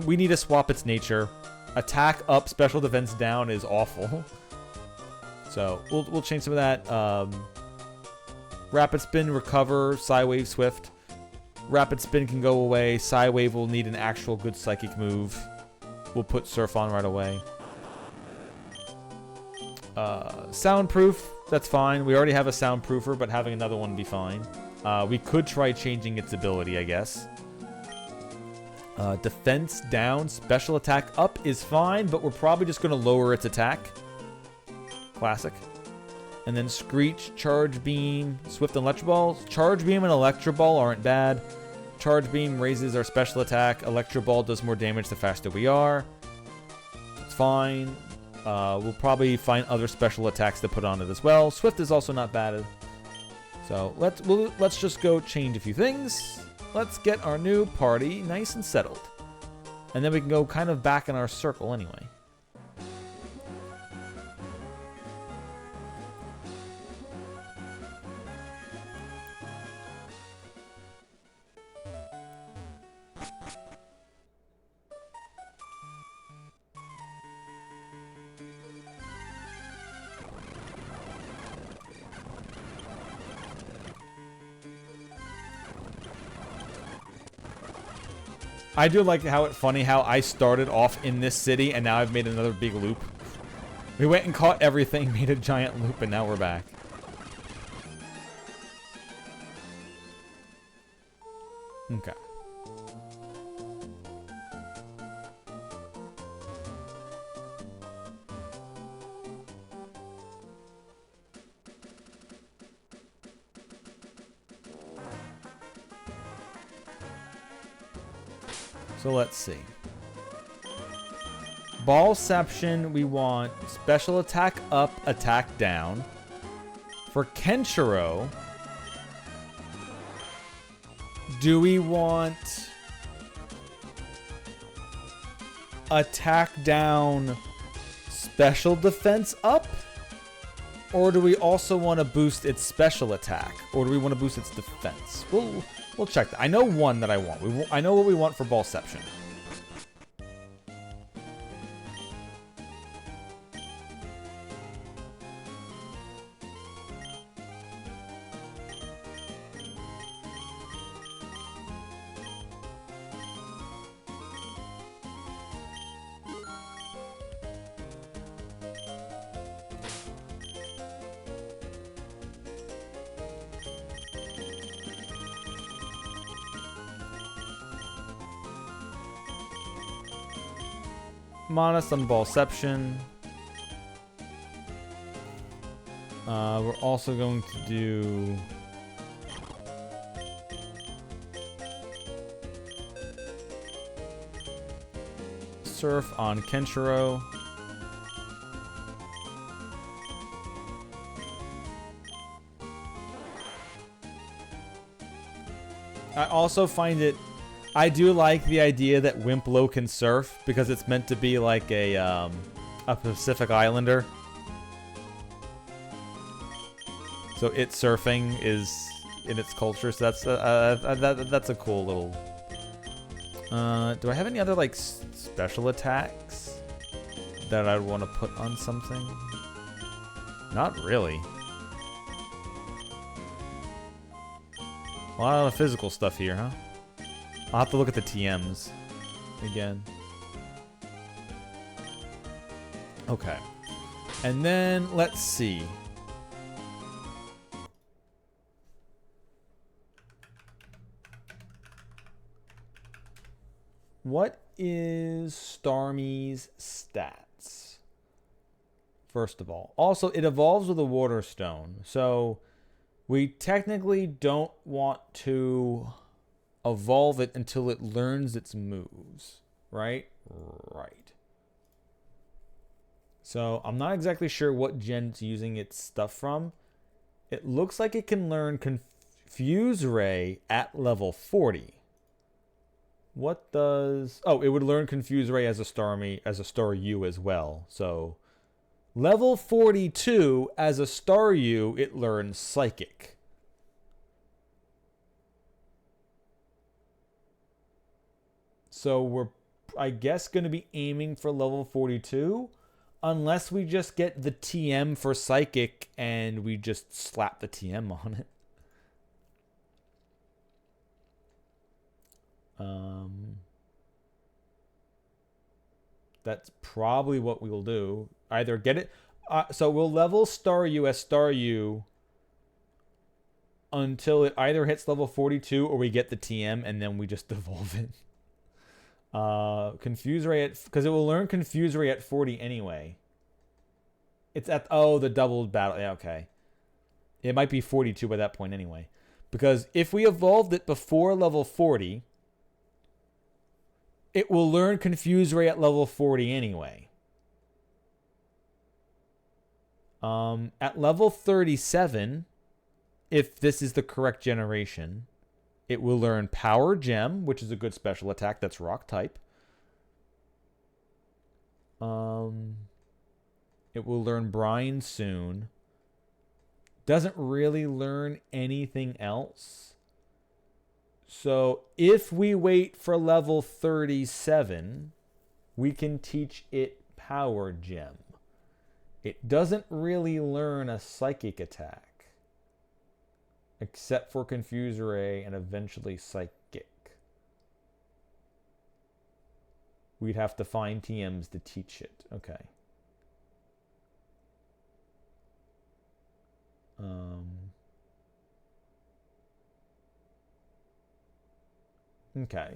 We need to swap its nature. Attack up, special defense down is awful. So we'll change some of that. Rapid Spin, Recover, Psywave, Swift. Rapid Spin can go away. Psywave will need an actual good Psychic move. We'll put Surf on right away. Soundproof, that's fine. We already have a Soundproofer, but having another one would be fine. We could try changing its ability, I guess. Defense down, special attack up is fine, but we're probably just going to lower its attack. Classic. And then Screech, Charge Beam, Swift and Electro Ball. Charge Beam and Electro Ball aren't bad. Charge Beam raises our special attack. Electro Ball does more damage the faster we are. It's fine. We'll probably find other special attacks to put on it as well. Swift is also not bad. So let's just go change a few things. Let's get our new party nice and settled. And then we can go kind of back in our circle anyway. I do like funny how I started off in this city and now I've made another big loop. We went and caught everything, made a giant loop, and now we're back. Okay. So let's see. Ballception, we want special attack up, attack down. For Kenshiro, do we want attack down, special defense up? Or do we also want to boost its special attack? Or do we want to boost its defense? We'll check that. I know one that I want. I know what we want for Ballception. Modest on Ballception. We're also going to do... Surf on Kenshiro. I also find it... I do like the idea that Wimplo can surf because it's meant to be like a Pacific Islander. So it surfing is in its culture, so that's a cool little... do I have any other like special attacks that I'd want to put on something? Not really. A lot of physical stuff here, huh? I'll have to look at the TMs again. Okay. And then, let's see. What is Starmie's stats? First of all. Also, it evolves with a water stone. So, we technically don't want to evolve it until it learns its moves. Right? Right. So, I'm not exactly sure what gen it's using its stuff from. It looks like it can learn Confuse Ray at level 40. What does... Oh, it would learn Confuse Ray as a Starmie, as a Staryu as well. So, level 42, as a Staryu, it learns Psychic. So, we're, I guess, going to be aiming for level 42. Unless we just get the TM for Psychic and we just slap the TM on it. That's probably what we will do. Either get it... so we'll level Staryu as Staryu until it either hits level 42 or we get the TM and then we just evolve it. Confuse Ray at... Because it will learn Confuse Ray at 40 anyway. It's at... Oh, the doubled battle. Yeah, okay. It might be 42 by that point anyway. Because if we evolved it before level 40... It will learn Confuse Ray at level 40 anyway. At level 37, if this is the correct generation, it will learn Power Gem, which is a good special attack that's rock type. It will learn Brine soon. Doesn't really learn anything else. So if we wait for level 37, we can teach it Power Gem. It doesn't really learn a Psychic attack. Except for Confuse Ray and eventually Psychic. We'd have to find TMs to teach it. Okay. Okay.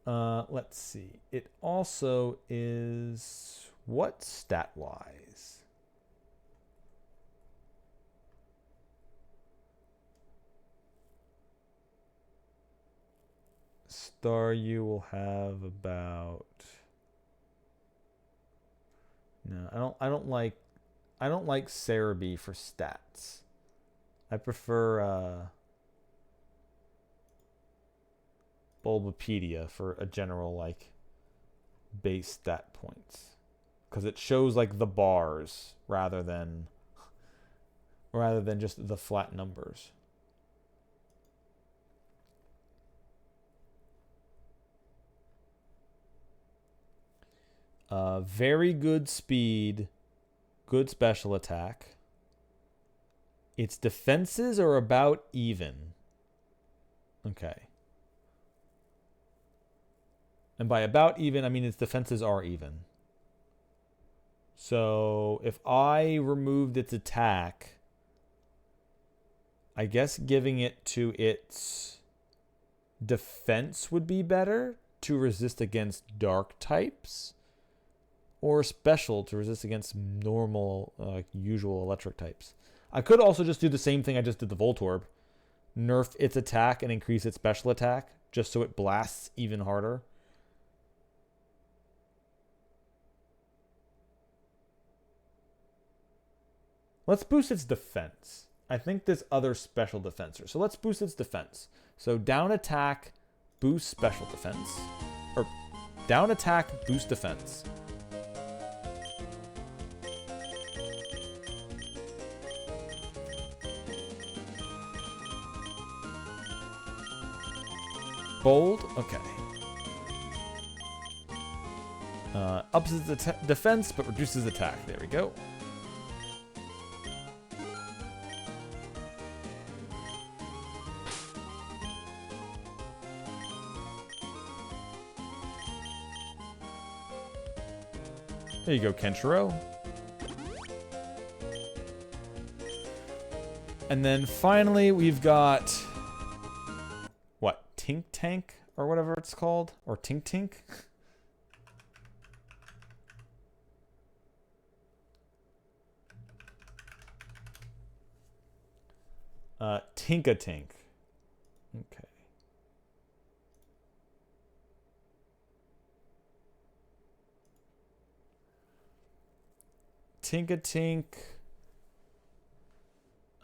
Let's see. It also is... What stat-wise? Staryu will have about... No, I don't like Cerebi for stats. I prefer Bulbapedia for a general like base stat points, because it shows like the bars rather than just the flat numbers. Very good speed, good special attack. Its defenses are about even. Okay. And by about even, I mean its defenses are even. So if I removed its attack, I guess giving it to its defense would be better. to resist against dark types, or special to resist against normal, usual electric types. I could also just do the same thing I just did the Voltorb. Nerf its attack and increase its special attack, just so it blasts even harder. Let's boost its defense. I think there's other special defensors. So let's boost its defense. So down attack, boost special defense. Or down attack, boost defense. Bold, okay. Ups its defense, but reduces attack. There we go. There you go, Kenshiro. And then finally, we've got... what? Tink Tank? Or whatever it's called? Or Tink Tink? Tinka-Tink. Okay. Tinka-Tink.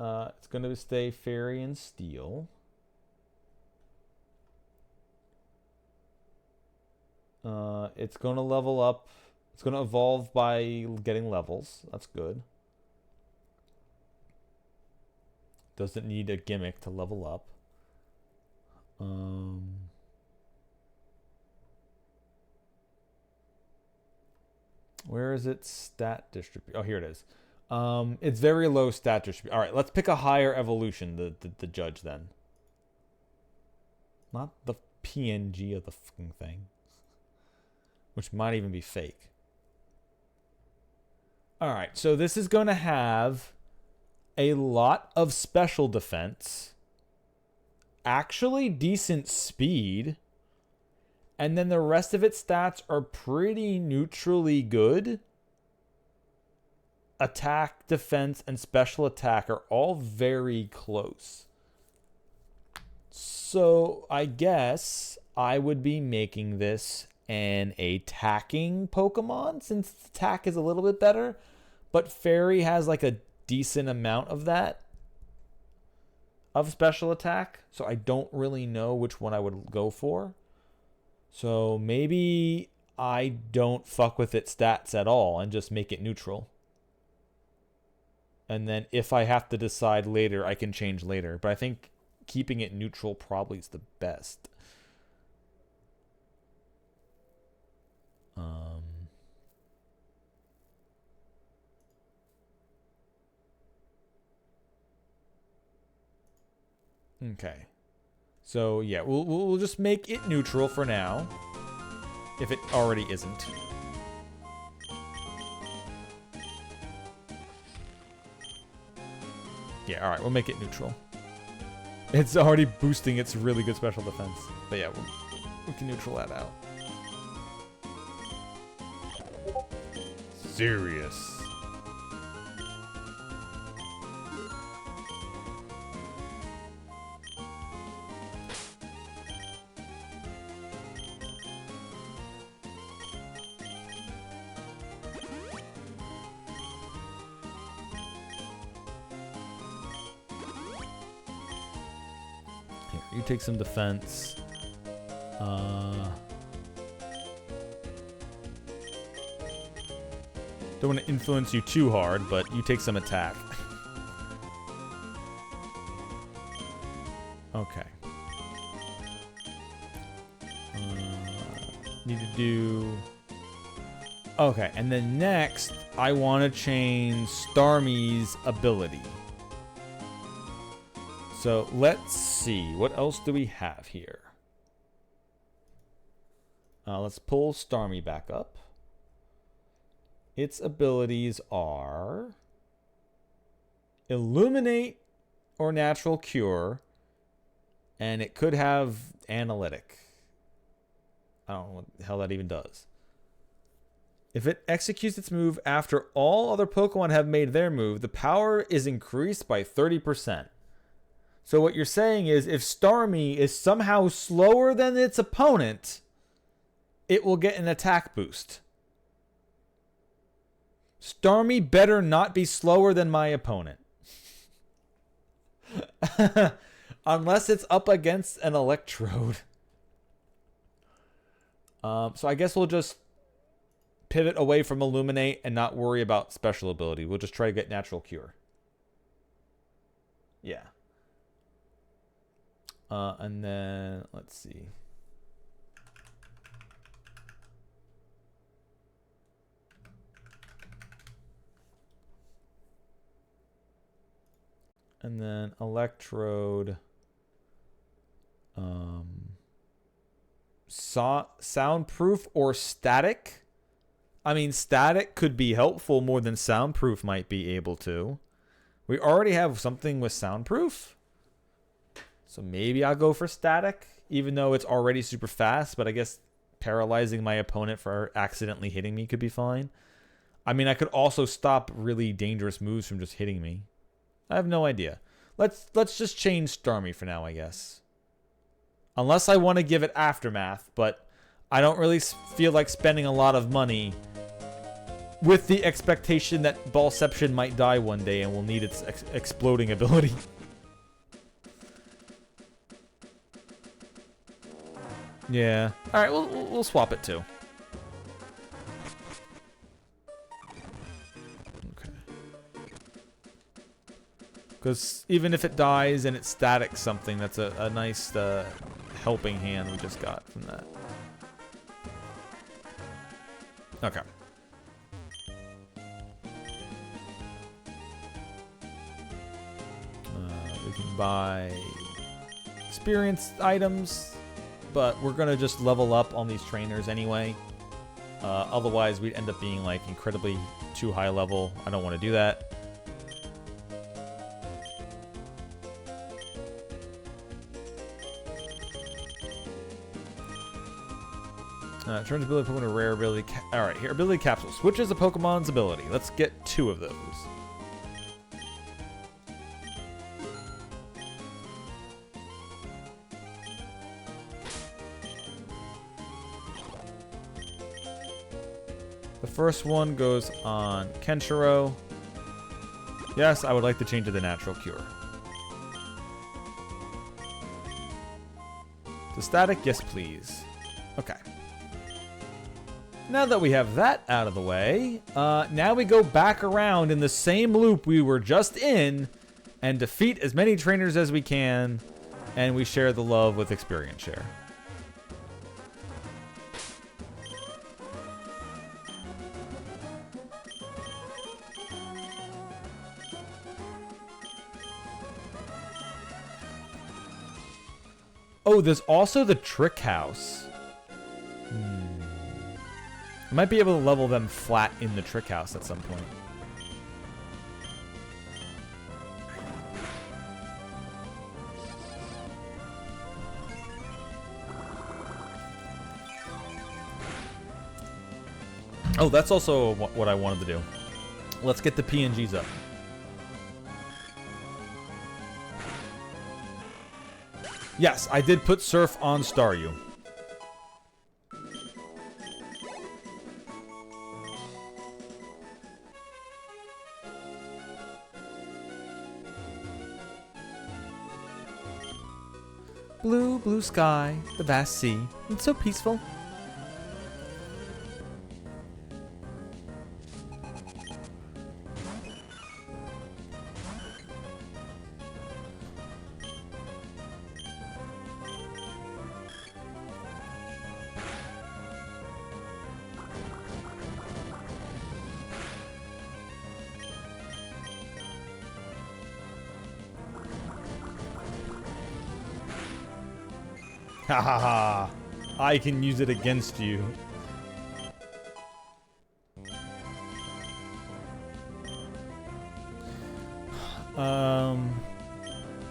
It's going to stay Fairy and Steel. It's going to level up. It's going to evolve by getting levels. That's good. Doesn't need a gimmick to level up. Where is its stat distribution? Oh, here it is. It's very low stat distribution. All right, let's pick a higher evolution, the judge then. Not the PNG of the fucking thing. Which might even be fake. All right, so this is going to have a lot of special defense. Actually decent speed. And then the rest of its stats are pretty neutrally good. Attack, defense, and special attack are all very close. So I guess I would be making this an attacking Pokemon, since attack is a little bit better. But Fairy has like a decent amount of that. Of special attack. So I don't really know which one I would go for. So maybe I don't fuck with its stats at all and just make it neutral. And then if I have to decide later, I can change later. But I think keeping it neutral probably is the best. Okay. So yeah, we'll just make it neutral for now, if it already isn't. Yeah, all right, we'll make it neutral. It's already boosting its really good special defense, but yeah, we can neutral that out. Serious. You take some defense. Don't want to influence you too hard, but you take some attack. Okay. Need to do... Okay, and then next, I want to change Starmie's ability. So let's see. What else do we have here? Let's pull Starmie back up. Its abilities are Illuminate or Natural Cure. And it could have Analytic. I don't know what the hell that even does. If it executes its move after all other Pokemon have made their move, the power is increased by 30%. So what you're saying is if Starmie is somehow slower than its opponent, it will get an attack boost. Starmie better not be slower than my opponent. Unless it's up against an Electrode. So I guess we'll just pivot away from Illuminate and not worry about special ability. We'll just try to get Natural Cure. Yeah. And then, let's see. And then Electrode. Soundproof or static? I mean, static could be helpful more than soundproof might be able to. We already have something with soundproof. So maybe I'll go for static, even though it's already super fast. But I guess paralyzing my opponent for accidentally hitting me could be fine. I mean, I could also stop really dangerous moves from just hitting me. I have no idea. Let's just change Starmie for now, I guess. Unless I want to give it Aftermath, but I don't really feel like spending a lot of money with the expectation that Ballception might die one day and will need its exploding ability. Yeah. All right, we'll swap it too. Okay. Because even if it dies and it's static something, that's a nice helping hand we just got from that. Okay. We can buy experience items, but we're gonna just level up on these trainers anyway. Otherwise, we'd end up being like incredibly too high level. I don't want to do that. Turns ability Pokemon to rare ability. Alright, here. Ability Capsule. Switches a Pokemon's ability. Let's get 2 of those. The first one goes on Kenshiro. Yes, I would like to change to the Natural Cure. To static, yes please. Okay. Now that we have that out of the way, now we go back around in the same loop we were just in and defeat as many trainers as we can, and we share the love with Experience Share. Oh, there's also the Trick House. I might be able to level them flat in the Trick House at some point. Oh, that's also what I wanted to do. Let's get the PNGs up. Yes, I did put Surf on Staryu. Blue, blue sky, the vast sea. It's so peaceful. Ha ha ha. I can use it against you.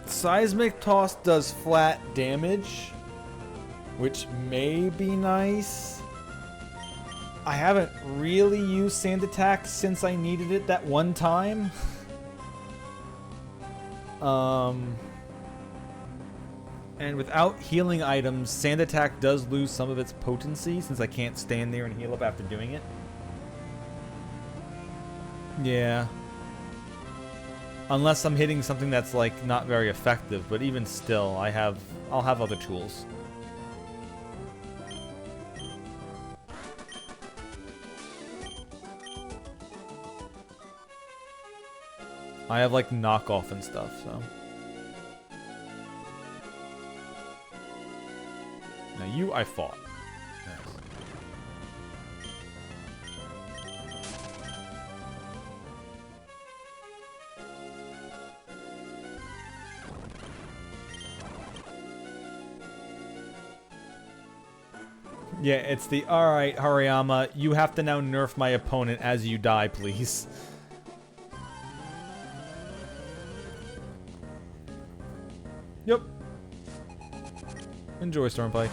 Seismic Toss does flat damage. which may be nice. I haven't really used Sand Attack since I needed it that one time. And without healing items, Sand Attack does lose some of its potency since I can't stand there and heal up after doing it. Yeah. Unless I'm hitting something that's like not very effective, but even still, I'll have other tools. I have like knockoff and stuff, so. Now you I fought. Nice. Yeah, it's the alright, Hariyama, you have to now nerf my opponent as you die, please. Yep. Enjoy, Stormpike.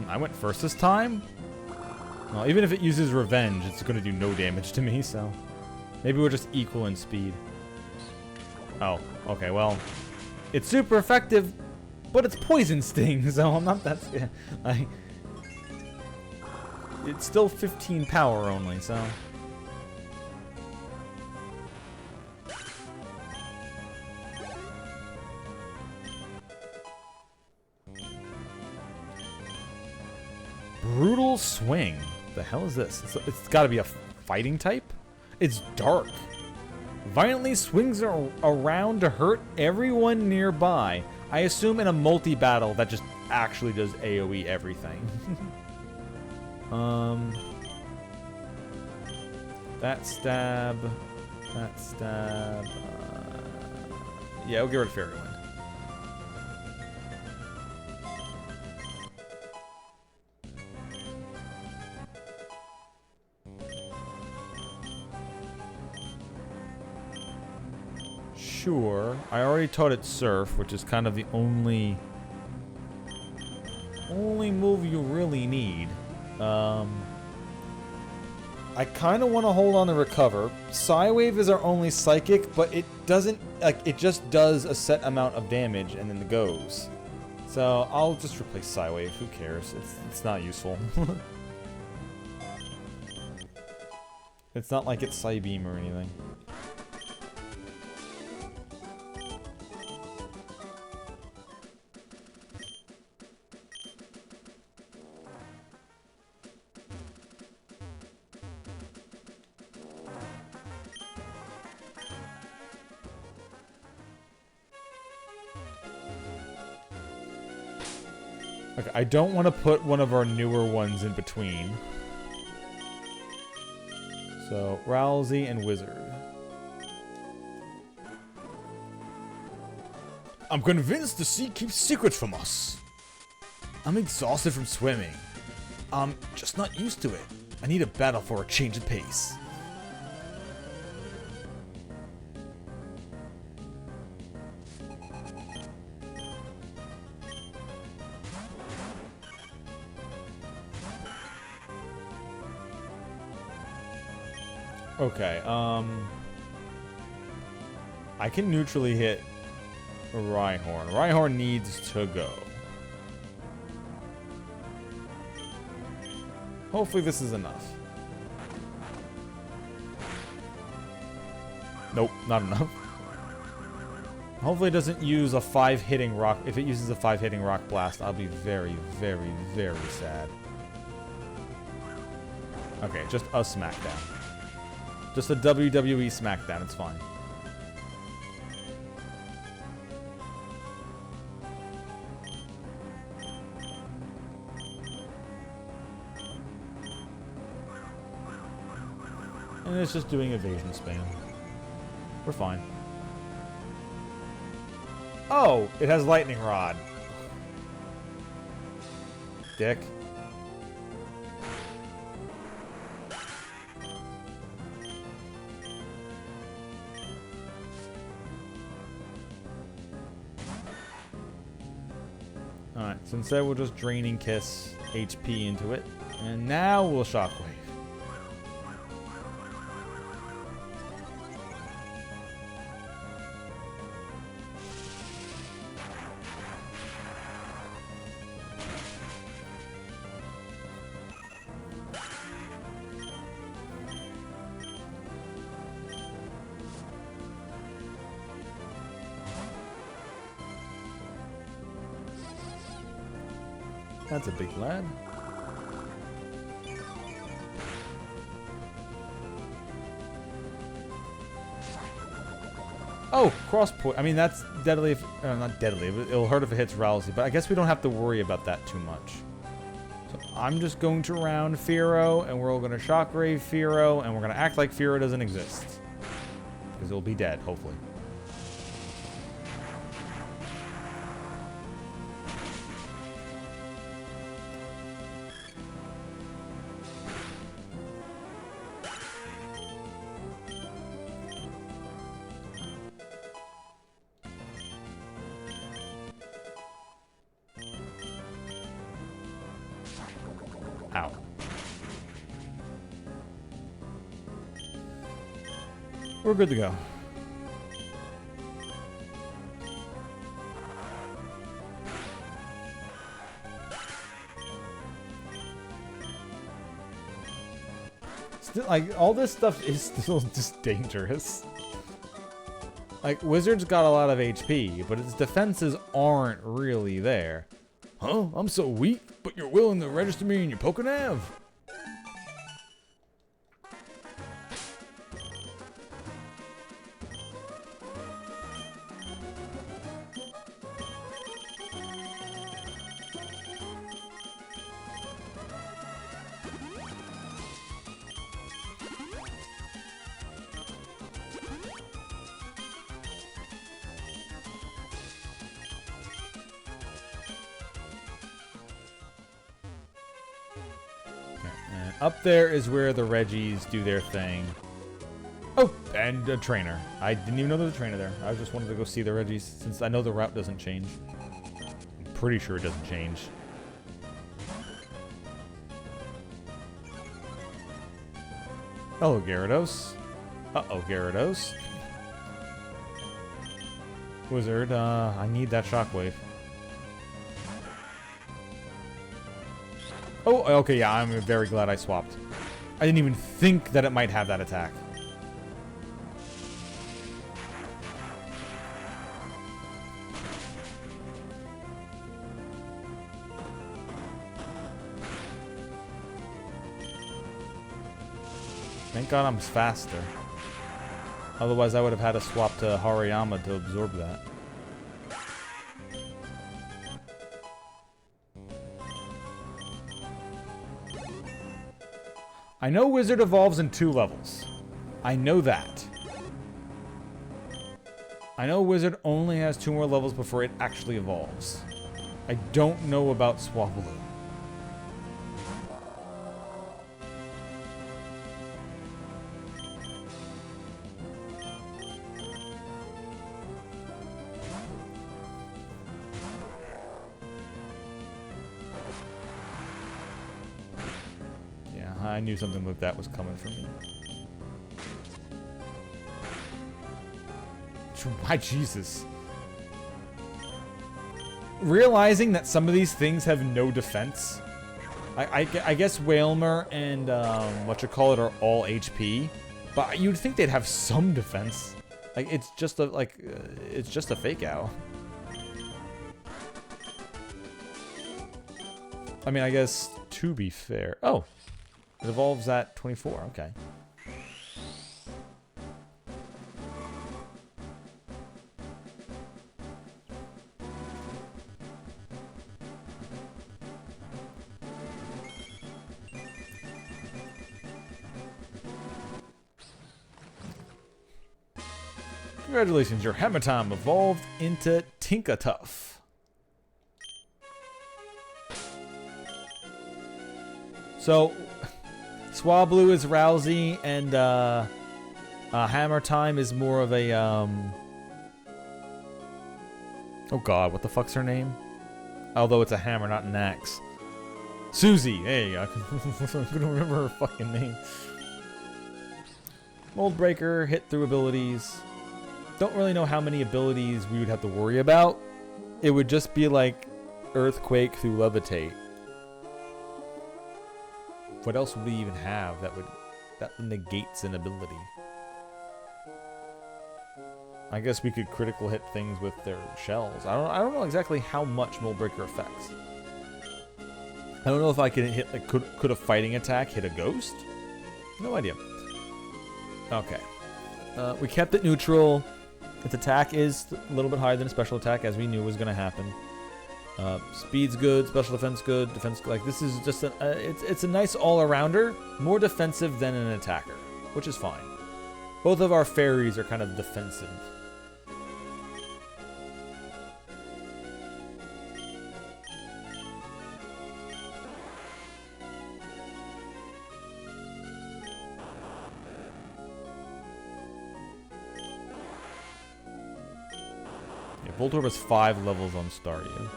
I went first this time? Well, even if it uses revenge, it's going to do no damage to me, so... Maybe we're just equal in speed. Oh, okay, well... It's super effective, but it's poison sting, so I'm not that scared. It's still 15 power only, so... Brutal Swing. The hell is this? It's got to be a fighting type? It's dark. Violently swings around to hurt everyone nearby. I assume in a multi-battle that just actually does AoE everything. That stab. That stab. Yeah, we'll get rid of Fairy Wind. Sure. I already taught it Surf, which is kind of the only move you really need. I kind of want to hold on to Recover. Psywave is our only Psychic, but it doesn't, like, it just does a set amount of damage and then it goes. So I'll just replace Psywave. Who cares? It's not useful. It's not like it's Psybeam or anything. Okay, I don't want to put one of our newer ones in between. So, Rousey and Wizard. I'm convinced the sea keeps secrets from us. I'm exhausted from swimming. I'm just not used to it. I need a battle for a change of pace. Okay, I can neutrally hit Rhyhorn. Rhyhorn needs to go. Hopefully this is enough. Nope, not enough. Hopefully it doesn't use a 5-hitting rock. If it uses a 5-hitting rock blast, I'll be very, very, very sad. Okay, just a smackdown. Just a WWE smackdown, it's fine. And it's just doing evasion spam. We're fine. Oh, it has lightning rod. Dick. Alright, so instead we'll just Draining Kiss HP into it. And now we'll Shockwave. That's a big lad. Oh, cross point. I mean, that's deadly. If, not deadly. It'll hurt if it hits Rousey, but I guess we don't have to worry about that too much. So I'm just going to round Firo, and we're all going to Shockwave Firo, and we're going to act like Firo doesn't exist. Because it'll be dead, hopefully. Ow. We're good to go. Still, like, all this stuff is still just dangerous. Like, Wizard's got a lot of HP, but its defenses aren't really there. Huh? I'm so weak, but you're willing to register me in your Pokenav? Up there is where the Reggies do their thing. Oh, and a trainer. I didn't even know there was a trainer there. I just wanted to go see the Reggies since I know the route doesn't change. I'm pretty sure it doesn't change. Hello, Gyarados. Uh-oh, Gyarados. Wizard, I need that Shockwave. Oh, okay, yeah, I'm very glad I swapped. I didn't even think that it might have that attack. Thank God I'm faster. Otherwise, I would have had to swap to Hariyama to absorb that. I know Wizard evolves in 2 levels. I know that. I know Wizard only has 2 more levels before it actually evolves. I don't know about Swablu. I knew something like that was coming for me. My Jesus. Realizing that some of these things have no defense I guess Whalmer and whatchamacallit are all HP, but you'd think they'd have some defense. Like it's just a fake out. I mean, I guess to be fair. Oh, it evolves at 24. Okay. Congratulations, your Hammer Time evolved into Tinkatuff. So, Swablu is Rousey, and Hammer Time is more of a, oh god, what the fuck's her name? Although it's a hammer, not an axe. Susie, hey, I couldn't remember her fucking name. Mold Breaker, hit through abilities. Don't really know how many abilities we would have to worry about. It would just be like Earthquake through Levitate. What else would we even have that negates an ability? I guess we could critical hit things with their shells. I don't know exactly how much Mold Breaker affects. I don't know if I could hit like could a fighting attack hit a ghost? No idea. Okay. We kept it neutral. Its attack is a little bit higher than a special attack, as we knew was going to happen. Speed's good, special defense good, defense like this is just it's a nice all-arounder, more defensive than an attacker, which is fine. Both of our fairies are kind of defensive. Voltorb has 5 levels on Staryu.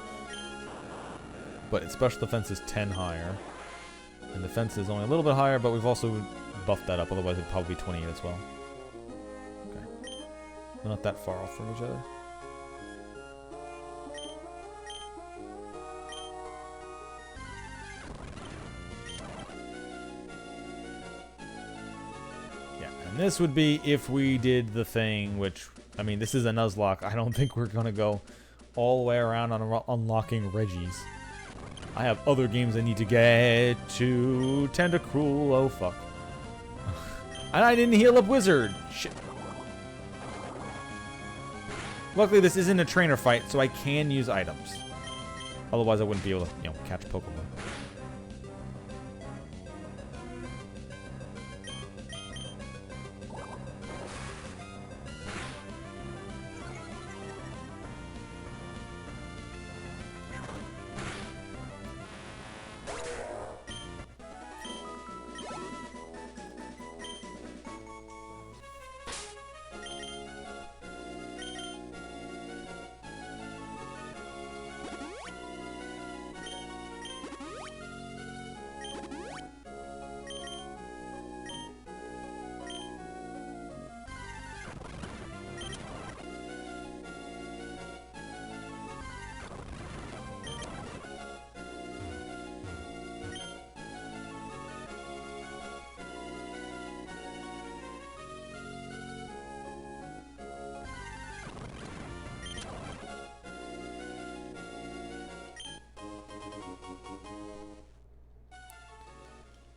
But its special defense is 10 higher. And defense is only a little bit higher, but we've also buffed that up, otherwise it'd probably be 28 as well. Okay. We're not that far off from each other. Yeah, and this would be if we did the thing which... I mean, this is a nuzlocke. I don't think we're going to go all the way around on unlocking Reggies. I have other games I need to get to. Tentacruel, oh fuck. And I didn't heal up Wizard. Shit. Luckily, this isn't a trainer fight, so I can use items. Otherwise, I wouldn't be able to, catch Pokemon.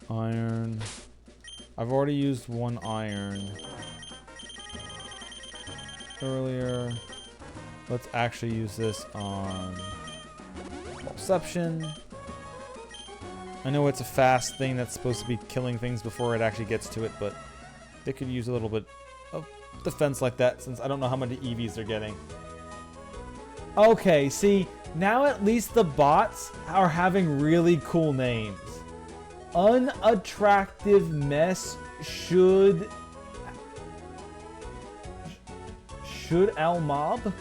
Iron. I've already used 1 iron earlier. Let's actually use this on Perception. I know it's a fast thing that's supposed to be killing things before it actually gets to it, but they could use a little bit of defense like that since I don't know how many EVs they're getting. Okay, see, now at least the bots are having really cool names. Unattractive Mess should Almob?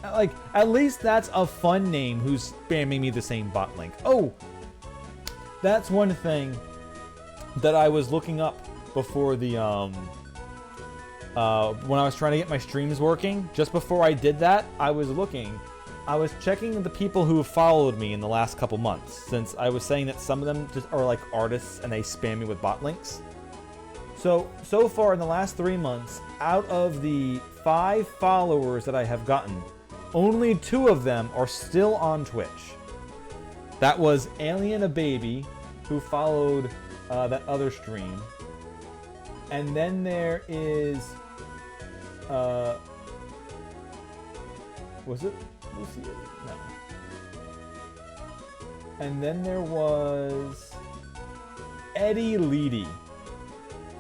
Like, at least that's a fun name who's spamming me the same bot link. Oh! That's one thing that I was looking up before the, when I was trying to get my streams working. Just before I did that, I was looking. I was checking the people who have followed me in the last couple months, since I was saying that some of them just are like artists and they spam me with bot links. So far in the last 3 months, out of the 5 followers that I have gotten, only 2 of them are still on Twitch. That was Alien a Baby, who followed that other stream. And then there is... was it Lucia? No. And then there was Eddie Leedy.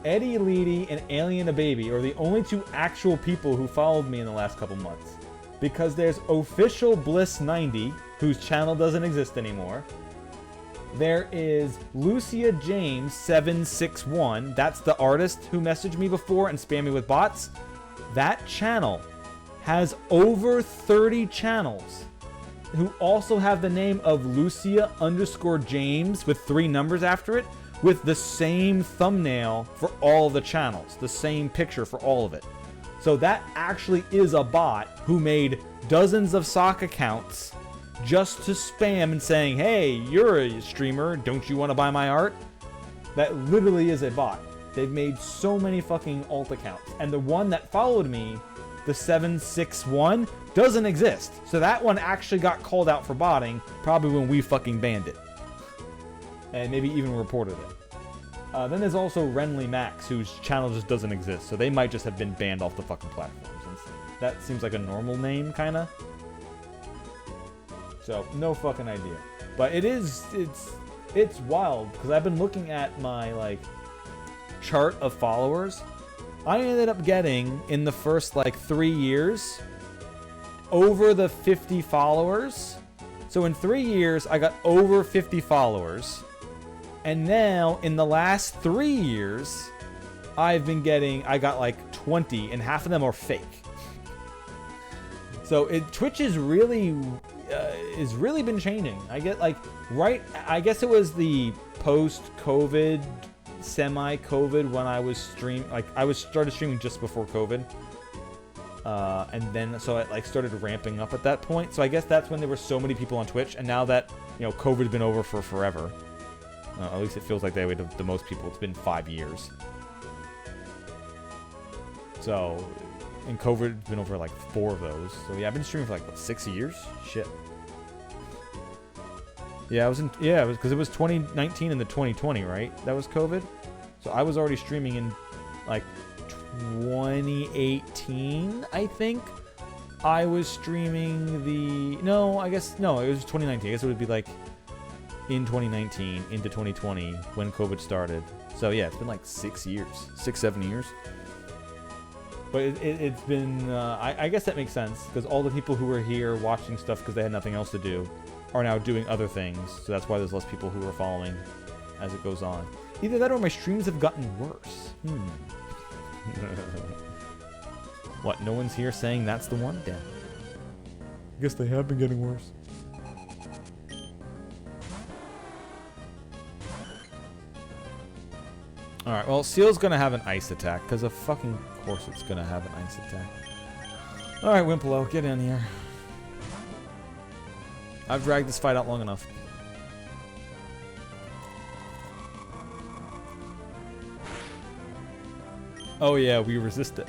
Eddie Leedy and Alien a Baby are the only 2 actual people who followed me in the last couple months. Because there's Official Bliss 90, whose channel doesn't exist anymore. There is Lucia James 761. That's the artist who messaged me before and spammed me with bots. That channel has over 30 channels who also have the name of Lucia_James with 3 numbers after it, with the same thumbnail for all of the channels, the same picture for all of it. So that actually is a bot who made dozens of sock accounts just to spam and saying, hey, you're a streamer, don't you want to buy my art? That literally is a bot. They've made so many fucking alt accounts. And the one that followed me, the 761, doesn't exist. So that one actually got called out for botting, probably when we fucking banned it. And maybe even reported it. Then there's also Renly Max, whose channel just doesn't exist, so they might just have been banned off the fucking platform, since that seems like a normal name, kinda. So, no fucking idea. But it's wild, because I've been looking at my, like, chart of followers. I ended up getting, in the first, like, 3 years, over the 50 followers. So in 3 years, I got over 50 followers. And now, in the last 3 years, I got like 20, and half of them are fake. So Twitch is really been changing. I guess it was the post-COVID, semi-COVID when I was started streaming just before COVID. And then, so it like started ramping up at that point. So I guess that's when there were so many people on Twitch, and now that, COVID's been over for forever. At least it feels like they would the most people. It's been 5 years. So, and COVID's been over like 4 of those. So yeah, I've been streaming for like, 6 years? Shit. Yeah, it was because it was 2019 and the 2020, right? That was COVID. So I was already streaming in like 2018, I think. I was streaming it was 2019. I guess it would be like in 2019 into 2020 when COVID started. So yeah, it's been like 6 years, 7 years. But it's been, I guess that makes sense, because all the people who were here watching stuff because they had nothing else to do are now doing other things. So that's why there's less people who are following as it goes on. Either that or my streams have gotten worse. What, no one's here saying that's the one? Damn. I guess they have been getting worse. Alright, well, Seal's gonna have an ice attack, because of fucking course it's gonna have an ice attack. Alright, Wimpelo, get in here. I've dragged this fight out long enough. Oh yeah, we resist it.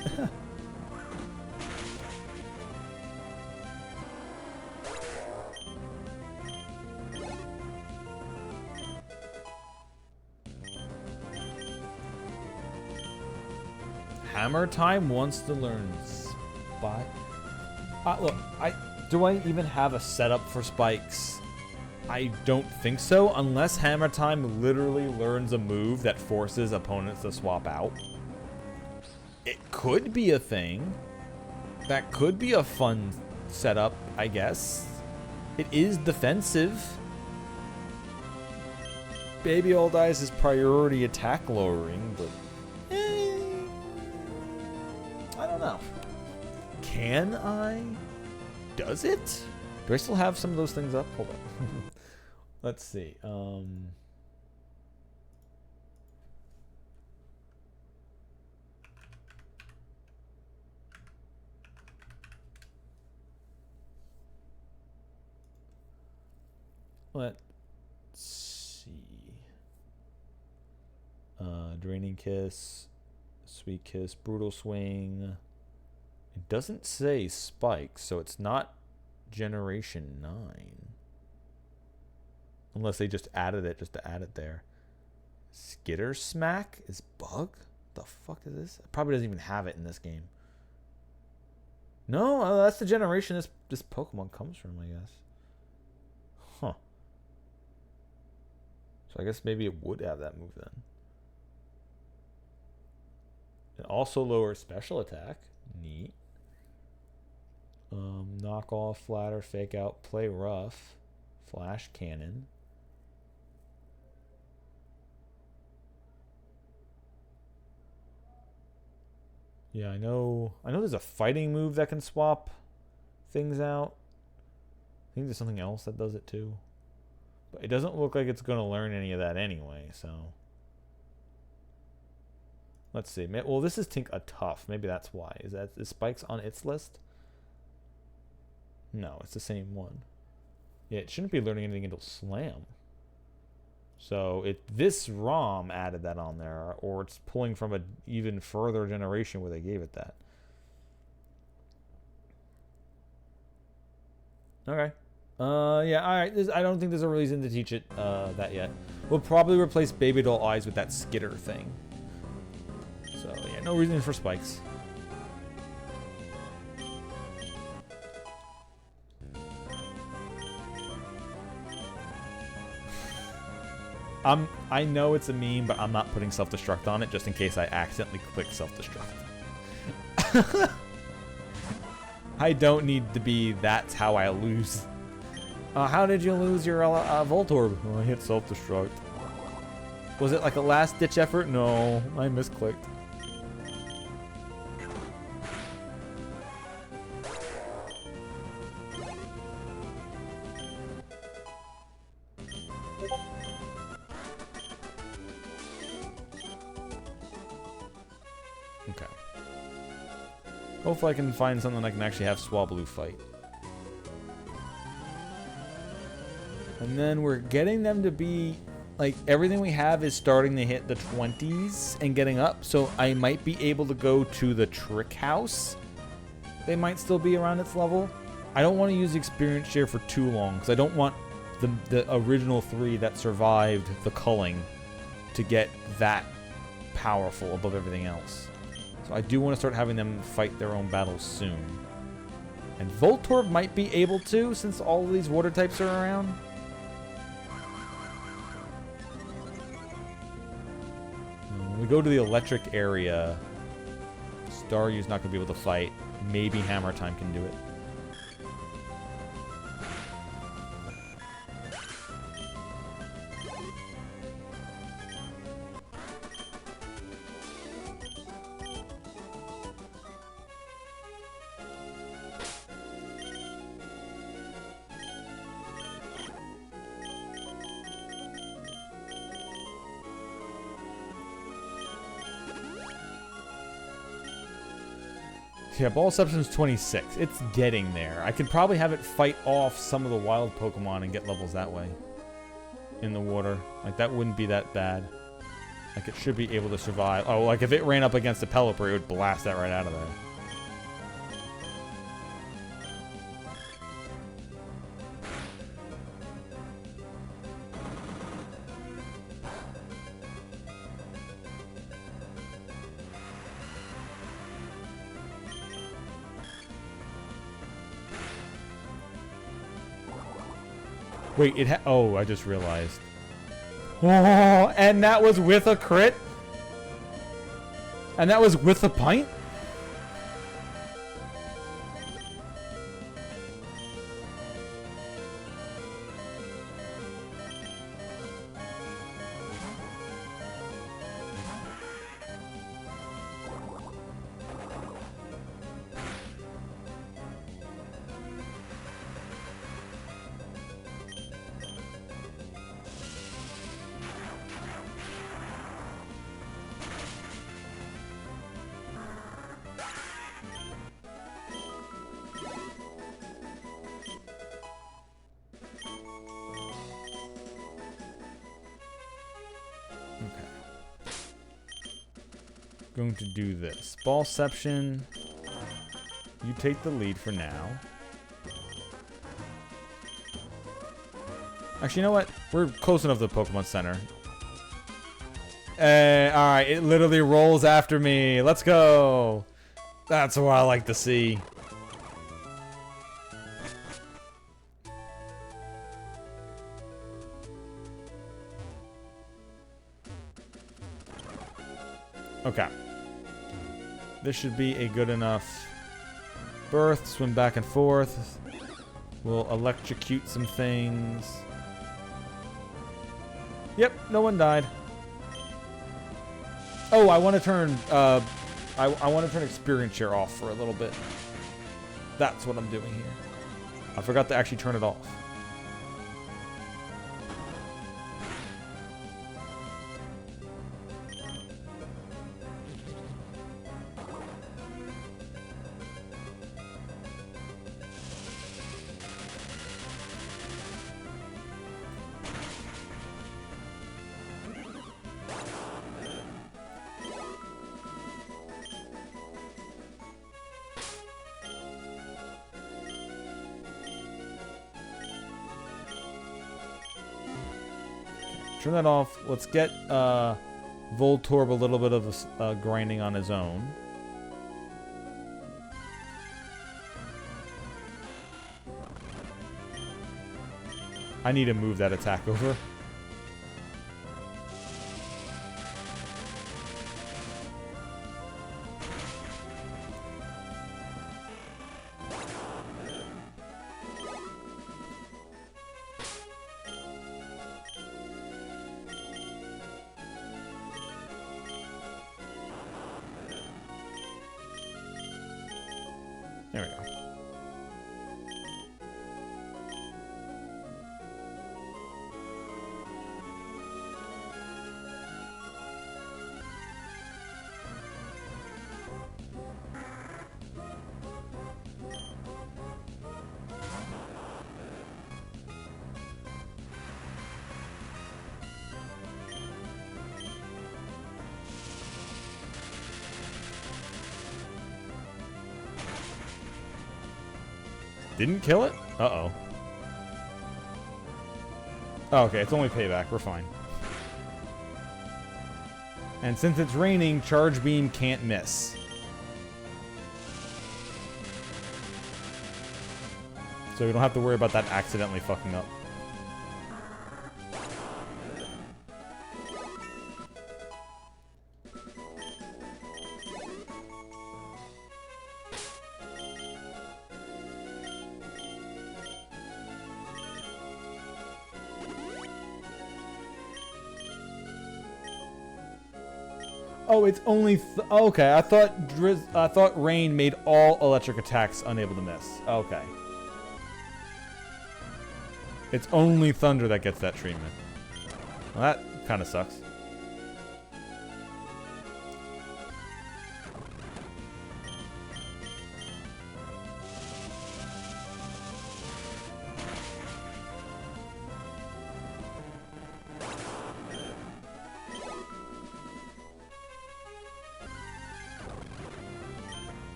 Hammer Time wants to learn Spike. Look, do I even have a setup for spikes? I don't think so, unless Hammer Time literally learns a move that forces opponents to swap out. It could be a thing. That could be a fun setup, I guess. It is defensive. Baby Old Eyes is priority attack lowering, but I don't know. Can I? Does it? Do I still have some of those things up? Hold on. Let's see. Let's see. Draining Kiss, Sweet Kiss, Brutal Swing. It doesn't say Spike, so it's not Generation 9. Unless they just added it just to add it there. Skitter Smack is Bug? The fuck is this? It probably doesn't even have it in this game. No, that's the generation this Pokemon comes from, I guess. Huh. So I guess maybe it would have that move then. It also lowers special attack. Neat. Knock off, flatter, fake out, play rough, flash cannon. Yeah, I know there's a fighting move that can swap things out. I think there's something else that does it too. But it doesn't look like it's going to learn any of that anyway, so. Let's see. Well, this is a tough. Maybe that's why. Is Spike's on its list? No, it's the same one. Yeah, it shouldn't be learning anything until Slam. So this ROM added that on there, or it's pulling from an even further generation where they gave it that. Okay. Yeah, alright. I don't think there's a reason to teach it that yet. We'll probably replace Baby Doll Eyes with that Skitter thing. So, yeah, no reason for Spikes. I know it's a meme, but I'm not putting self-destruct on it just in case I accidentally click self-destruct. I don't need to be that's how I lose. How did you lose your Voltorb? Oh, I hit self-destruct. Was it like a last-ditch effort? No, I misclicked. Okay. Hopefully I can find something I can actually have Swablu fight. And then we're getting them to be, like, everything we have is starting to hit the 20s and getting up. So I might be able to go to the Trick House. They might still be around its level. I don't want to use the experience share for too long because I don't want the original 3 that survived the culling to get that powerful above everything else. So I do want to start having them fight their own battles soon. And Voltorb might be able to, since all of these water types are around. When we go to the electric area, Staryu's not going to be able to fight. Maybe Hammer Time can do it. Yeah, Ball Reception's 26. It's getting there. I could probably have it fight off some of the wild Pokemon and get levels that way. In the water. Like, that wouldn't be that bad. Like, it should be able to survive. Oh, like, if it ran up against a Pelipper, it would blast that right out of there. Wait, oh, I just realized. Oh, and that was with a crit? And that was with a pint? going to do this. Ballception. You take the lead for now. Actually, you know what? We're close enough to the Pokemon Center. Alright, it literally rolls after me. Let's go. That's what I like to see. Okay. This should be a good enough berth. Swim back and forth. We'll electrocute some things. Yep, no one died. Oh, I want to turn I want to turn experience share off for a little bit. That's what I'm doing here. I forgot to actually turn it off. Turn that off. Let's get Voltorb a little bit of grinding on his own. I need to move that attack over. There we go. Didn't kill it? Uh-oh. Oh, okay, it's only payback. We're fine. And since it's raining, Charge Beam can't miss. So we don't have to worry about that accidentally fucking up. Oh, it's only okay. I thought rain made all electric attacks unable to miss. Okay. It's only thunder that gets that treatment. Well, that kind of sucks.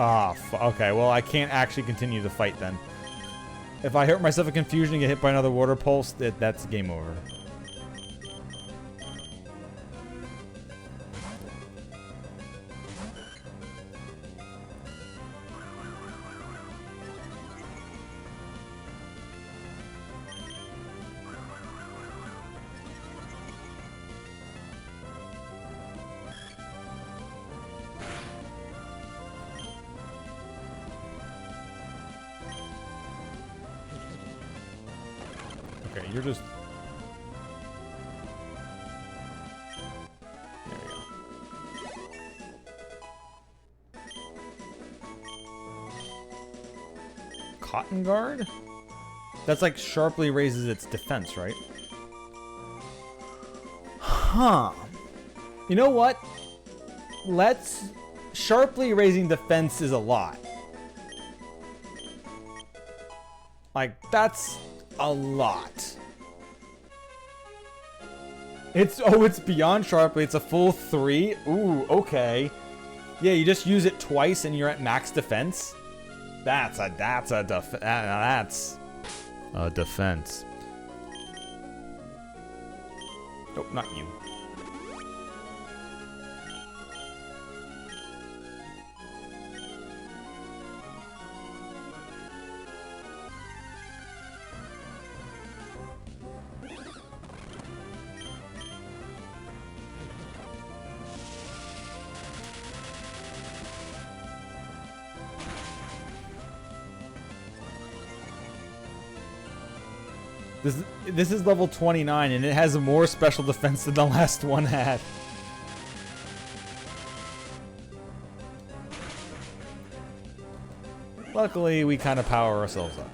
Ah, okay. Well, I can't actually continue the fight then. If I hurt myself in confusion and get hit by another water pulse, that's game over. Okay, you're just... There we go. Cotton Guard? That's like sharply raises its defense, right? Huh. You know what? Let's... Sharply raising defense is a lot. Like, that's a lot. It's beyond sharply. It's a full 3. Ooh, okay. Yeah, you just use it twice and you're at max defense. That's a defense. Nope, not you. This is level 29 and it has more special defense than the last one had. Luckily, we kind of power ourselves up.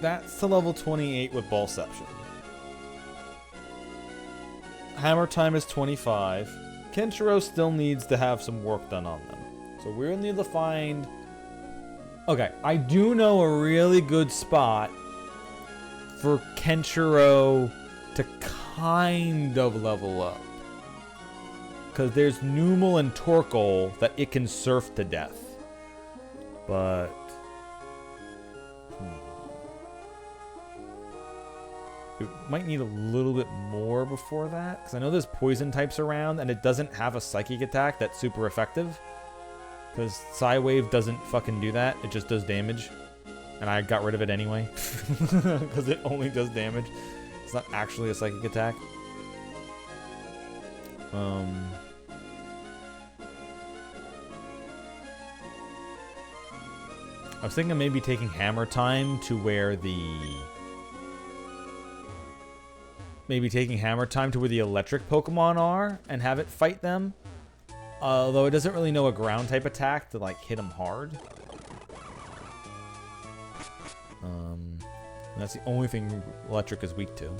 That's to level 28 with Ballception. Hammer time is 25. Kenshiro still needs to have some work done on them. So we'll need to find... Okay, I do know a really good spot for Kenshiro to kind of level up. Because there's Numel and Torkoal that it can surf to death. But... it might need a little bit more before that, because I know there's poison types around, and it doesn't have a psychic attack that's super effective. Because Psywave doesn't fucking do that, it just does damage. And I got rid of it anyway, because it only does damage. It's not actually a psychic attack. I was thinking maybe taking Hammer Time to where the... Maybe taking Hammer Time to where the electric Pokemon are and have it fight them. Although it doesn't really know a ground type attack to like hit them hard. That's the only thing electric is weak to.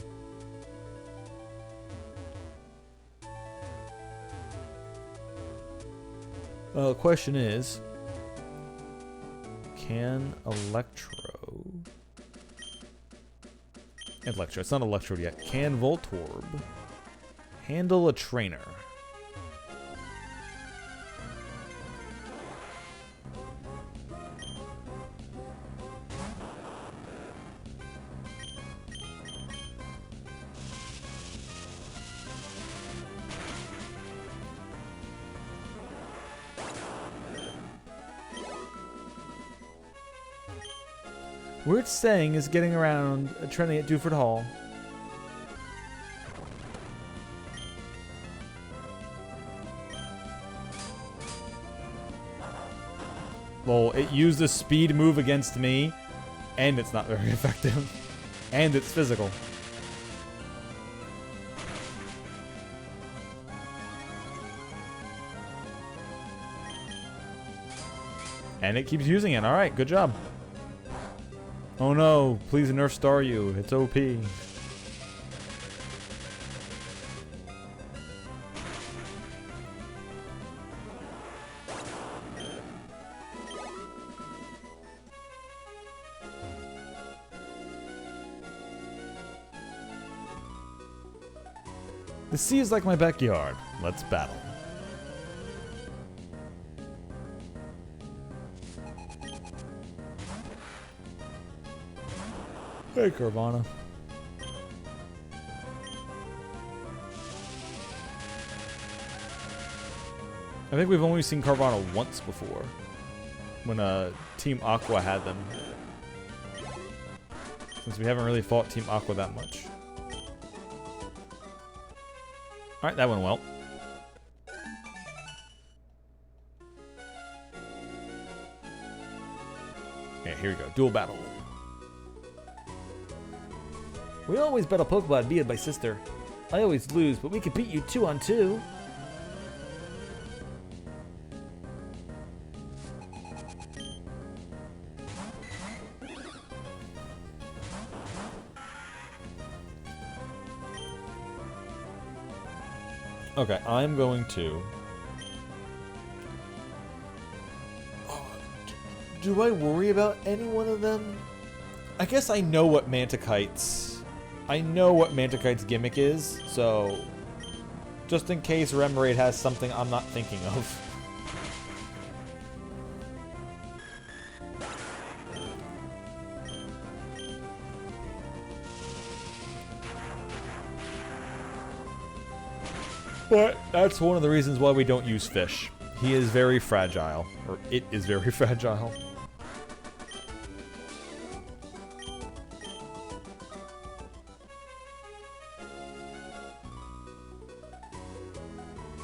Well, the question is, can Electro, it's not Electrode yet. Can Voltorb handle a trainer? Where it's saying is getting around, trending at Dewford Hall. Lol, it used a speed move against me, and it's not very effective. And it's physical. And it keeps using it. Alright, good job. Oh no, please nerf star you. It's OP. The sea is like my backyard. Let's battle. Hey, Carvana. I think we've only seen Carvana once before. When Team Aqua had them. Since we haven't really fought Team Aqua that much. Alright, that went well. Yeah, here we go. Dual battle. We always battle Pokemon, me and my sister. I always lose, but we can beat you 2-on-2. Okay, I'm going to... Do I worry about any one of them? I guess I know what Manticite's... I know what Manticite's gimmick is, so... Just in case Remoraid has something I'm not thinking of. But that's one of the reasons why we don't use Fish. He is very fragile. Or it is very fragile.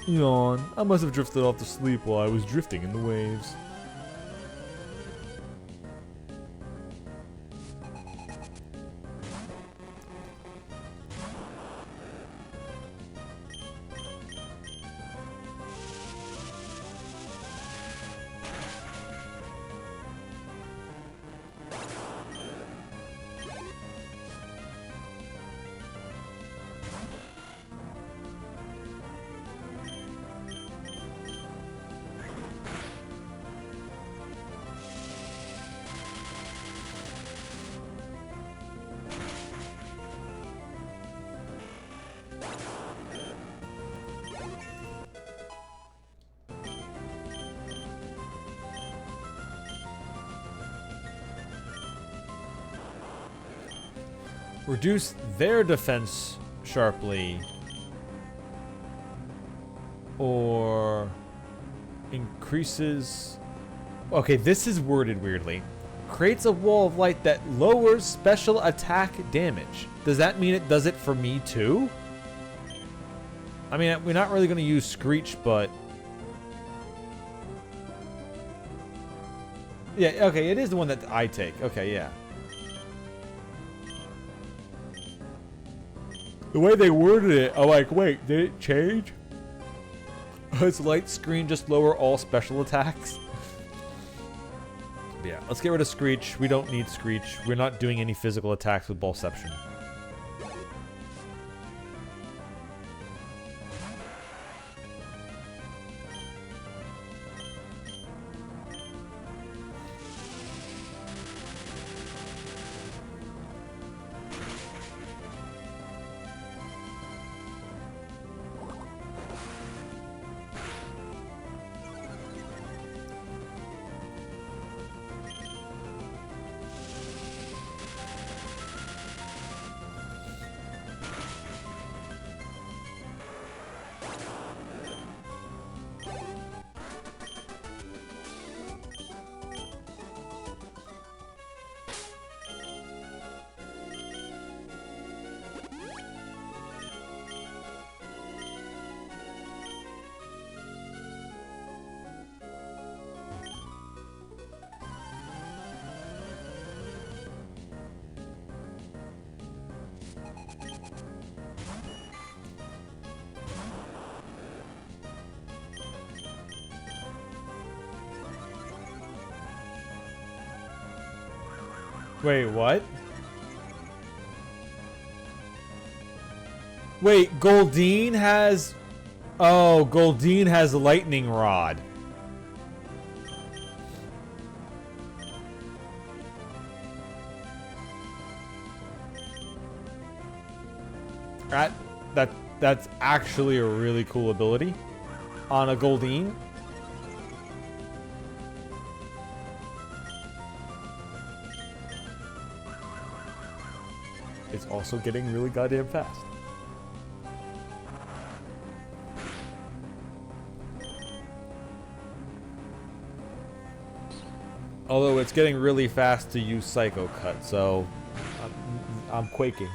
Yawn. I must have drifted off to sleep while I was drifting in the waves. Reduce their defense sharply. Or increases... Okay, this is worded weirdly. Creates a wall of light that lowers special attack damage. Does that mean it does it for me too? I mean, we're not really going to use Screech, but... Yeah, okay, it is the one that I take. Okay, yeah. The way they worded it, I'm like, wait, did it change? Does light screen just lower all special attacks? Yeah, let's get rid of Screech. We don't need Screech. We're not doing any physical attacks with Ballception. Wait, what? Wait, Goldeen has... Oh, Goldeen has Lightning Rod. That That's actually a really cool ability on a Goldeen. It's also getting really goddamn fast. Although it's getting really fast to use Psycho Cut, so I'm quaking.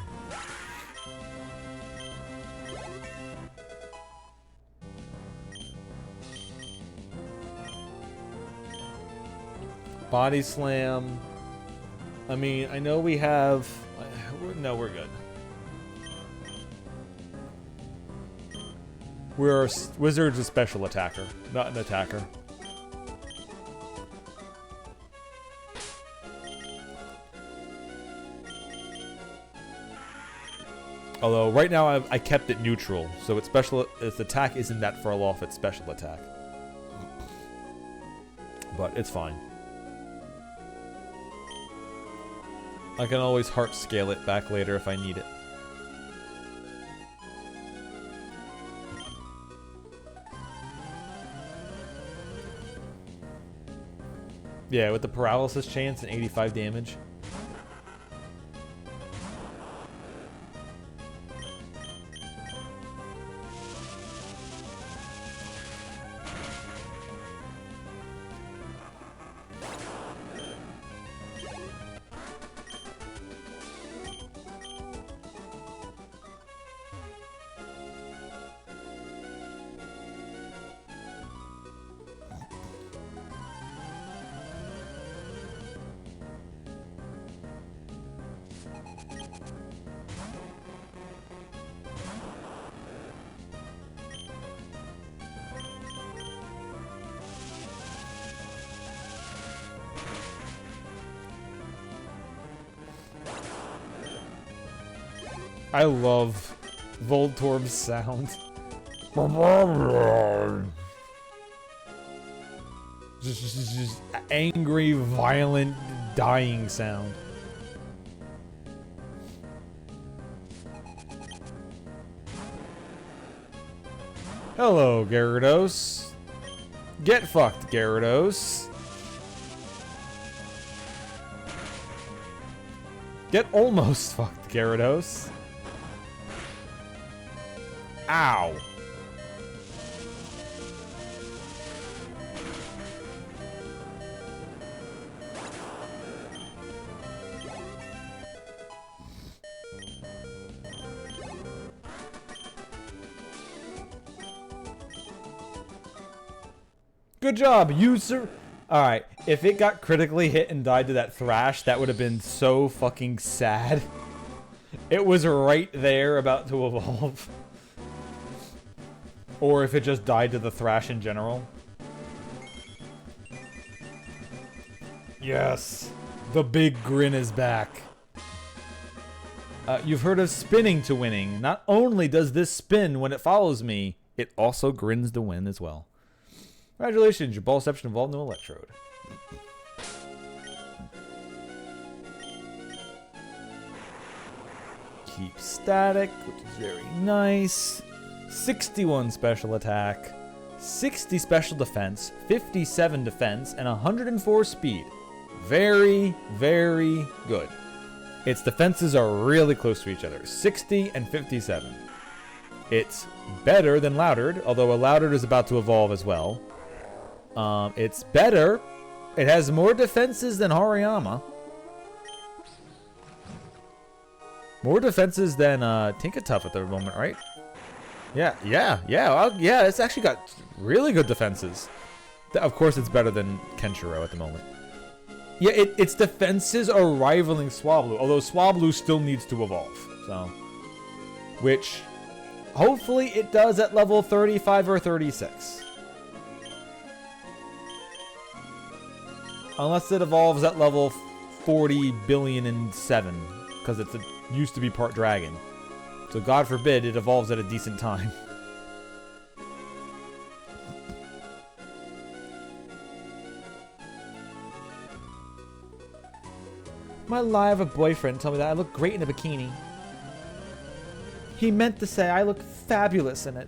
Body Slam. I mean, I know we have... No, we're good. Wizard's a special attacker, not an attacker. Although right now I kept it neutral, so its attack isn't that far off its special attack. But it's fine. I can always heart scale it back later if I need it. Yeah, with the paralysis chance and 85 damage. I love Voltorb's sound. Just angry, violent, dying sound. Hello, Gyarados. Get fucked, Gyarados. Get almost fucked, Gyarados. Ow. Good job, user. Alright, if it got critically hit and died to that Thrash, that would have been so fucking sad. It was right there about to evolve. Or if it just died to the Thrash in general. Yes! The big grin is back. You've heard of spinning to winning. Not only does this spin when it follows me, it also grins to win as well. Congratulations, your Ballception evolved into Electrode. Keep static, which is very nice. 61 special attack, 60 special defense, 57 defense, and 104 speed. Very, very good. Its defenses are really close to each other, 60 and 57. It's better than Loudred, although a Loudred is about to evolve as well. It's better. It has more defenses than Hariyama. More defenses than Tinkatuff at the moment, right? Yeah. It's actually got really good defenses. Of course, it's better than Kenshiro at the moment. Yeah, its defenses are rivaling Swablu, although Swablu still needs to evolve. So, which hopefully it does at level 35 or 36. Unless it evolves at level 40 billion and 7, because it used to be part dragon. So God forbid it evolves at a decent time. My live boyfriend told me that I look great in a bikini. He meant to say I look fabulous in it.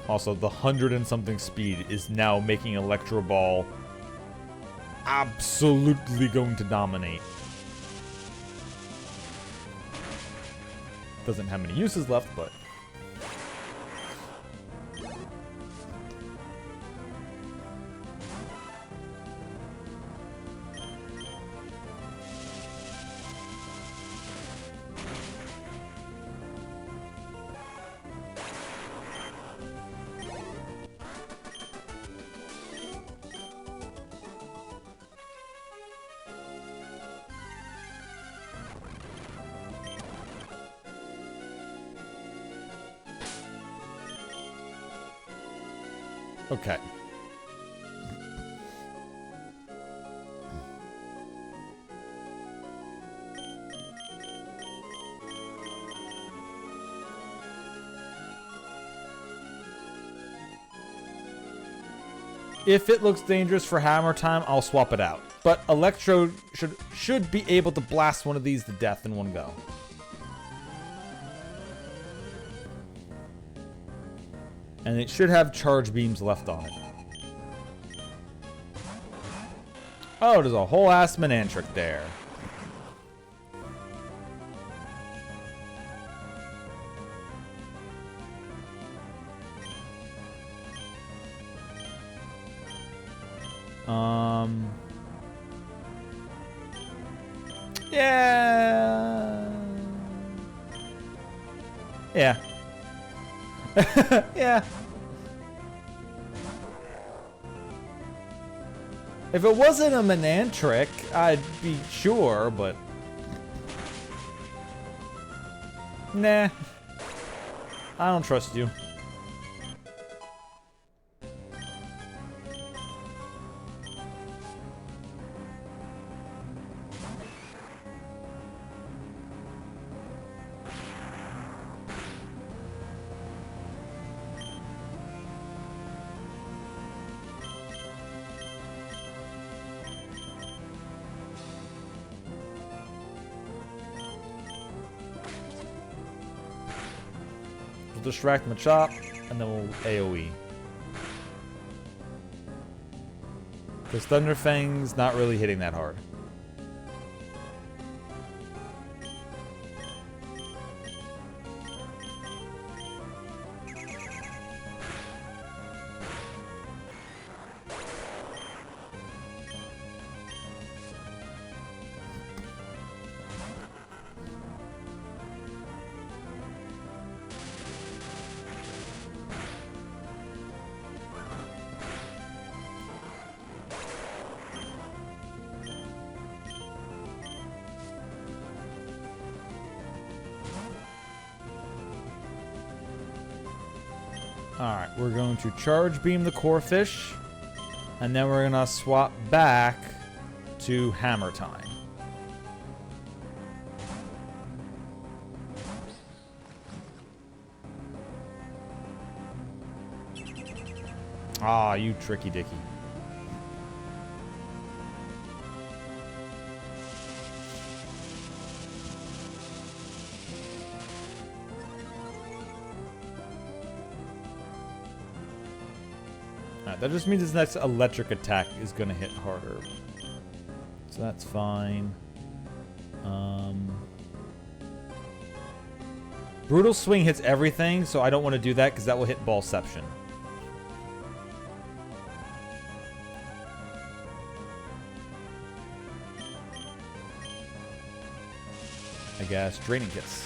Also, the 100 and something speed is now making Electro Ball absolutely going to dominate. Doesn't have many uses left, but... Okay. If it looks dangerous for hammer time, I'll swap it out. But Electro should be able to blast one of these to death in one go. And it should have charge beams left on it. Oh, there's a whole ass Manantric there. Yeah. Yeah. Yeah. If it wasn't a Manantric, I'd be sure, but... Nah. I don't trust you. We'll distract Machop, and then we'll AoE. Because Thunder Fang's not really hitting that hard. Alright, we're going to charge beam the core fish, and then we're gonna swap back to hammer time. Ah, you tricky dicky. That just means his next electric attack is going to hit harder. So that's fine. Brutal Swing hits everything, so I don't want to do that because that will hit Ballception. I guess. Draining Kiss.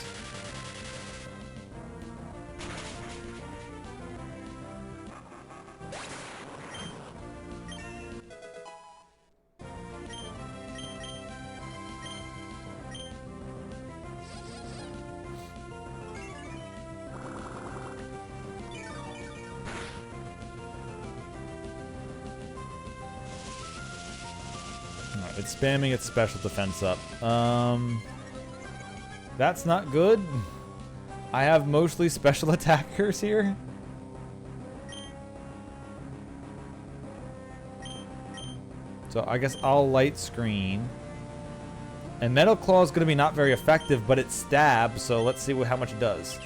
It's spamming its special defense up. That's not good. I have mostly special attackers here. So I guess I'll light screen. And Metal Claw is going to be not very effective, but it stabs, so let's see how much it does.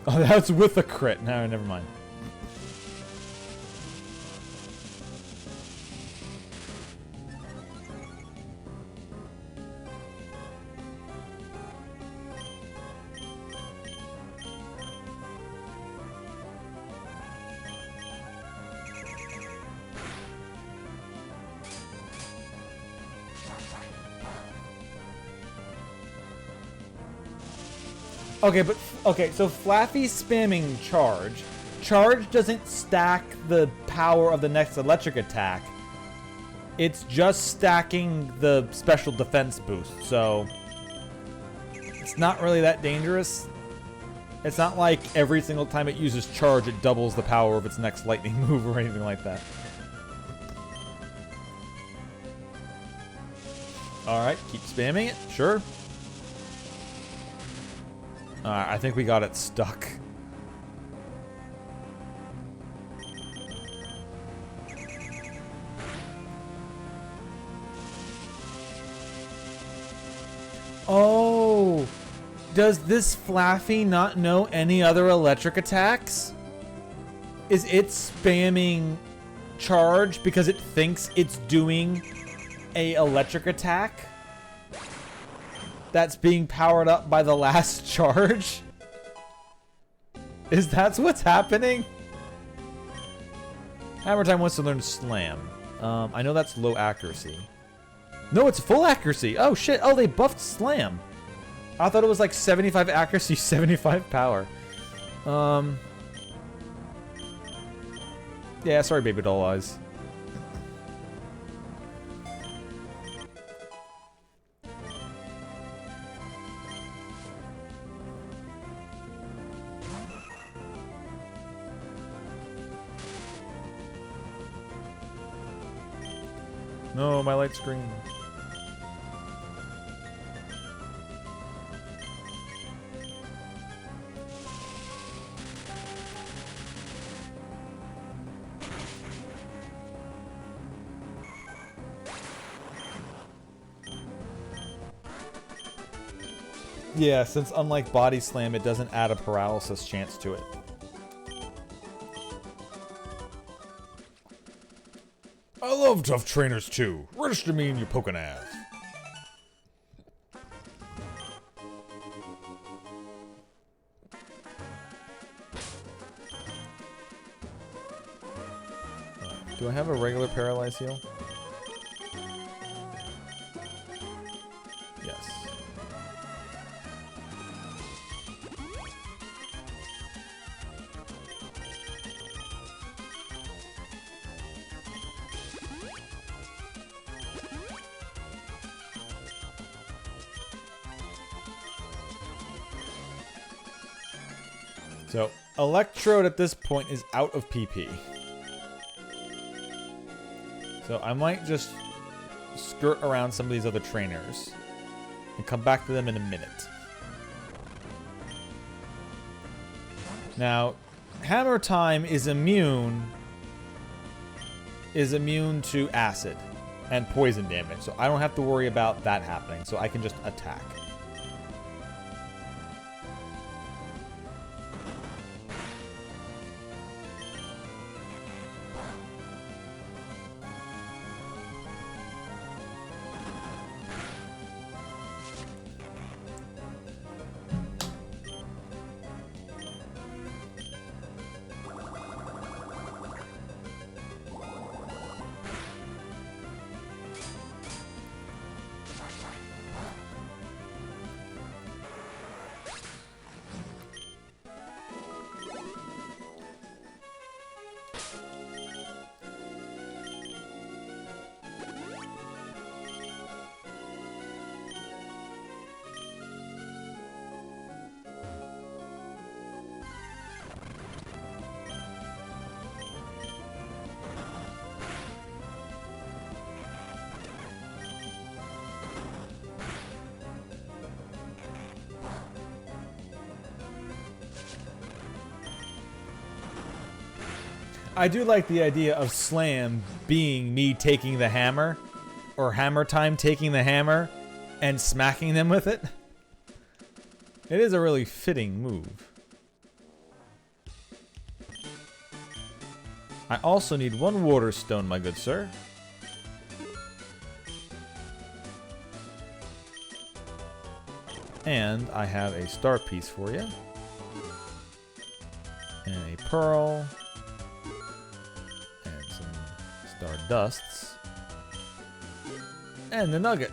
Oh, that's with a crit. No, never mind. Okay, but okay, so Flaffy's spamming charge. Charge doesn't stack the power of the next electric attack. It's just stacking the special defense boost, so it's not really that dangerous. It's not like every single time it uses charge, it doubles the power of its next lightning move or anything like that. Alright, keep spamming it, sure. I think we got it stuck. Oh! Does this Flaffy not know any other electric attacks? Is it spamming charge because it thinks it's doing a electric attack that's being powered up by the last charge? Is that what's happening? Hammer Time wants to learn Slam. I know that's low accuracy. No, it's full accuracy. Oh shit. Oh, they buffed Slam. I thought it was like 75 accuracy, 75 power. Yeah, sorry, baby doll eyes. No, my light's green. Yeah, since unlike Body Slam, it doesn't add a paralysis chance to it. I love tough trainers too. Register me and you poke an ass. Do I have a regular paralyze heal? Yes. So, Electrode at this point is out of PP. So I might just skirt around some of these other trainers and come back to them in a minute. Now, Hammer Time is immune to acid and poison damage, so I don't have to worry about that happening, so I can just attack. I do like the idea of slam being me taking the hammer, or hammer time taking the hammer and smacking them with it. It is a really fitting move. I also need one water stone, my good sir. And I have a star piece for you. And a pearl. And some star dusts. And the nugget.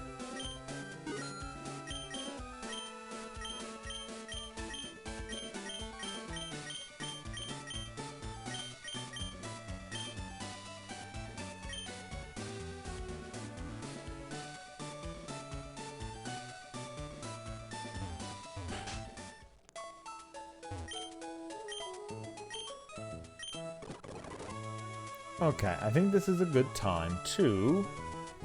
Okay, I think this is a good time to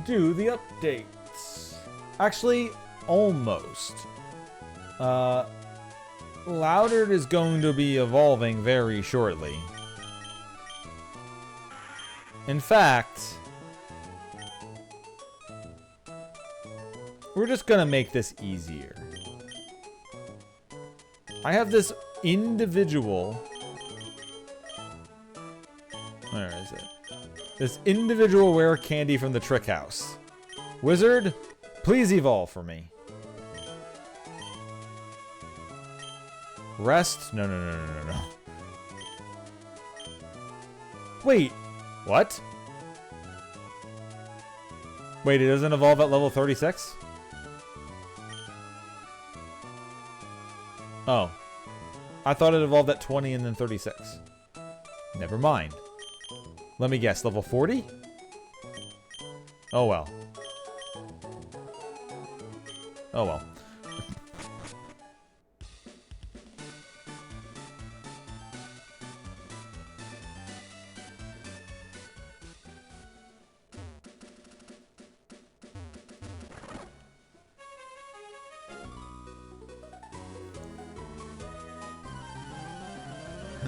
do the updates. Actually, almost. Loudred is going to be evolving very shortly. In fact, we're just gonna make this easier. I have this individual... Where is it? This individual rare candy from the Trick House. Wizard, please evolve for me. Rest? No. Wait, what? Wait, it doesn't evolve at level 36? Oh. I thought it evolved at 20 and then 36. Never mind. Let me guess, level 40? Oh well. Oh well.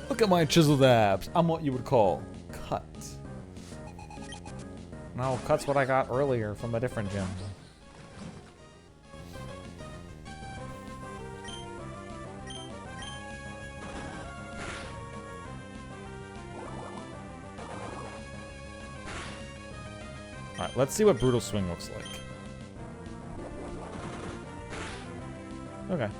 Look at my chiseled abs. I'm what you would call cut. No, cut's what I got earlier from a different gym. Alright, let's see what Brutal Swing looks like. Okay.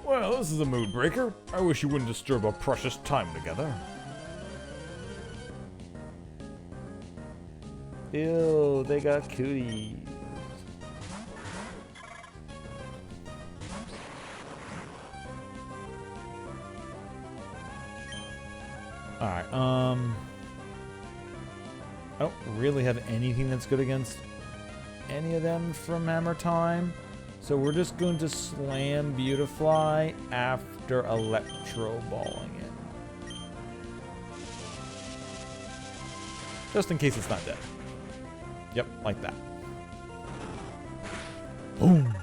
Well, this is a mood breaker. I wish you wouldn't disturb our precious time together. Ew, they got cooties. Alright, I don't really have anything that's good against any of them from Hammer Time. So we're just going to slam Beautifly after Electro Balling it. Just in case it's not dead. Yep, like that. Boom.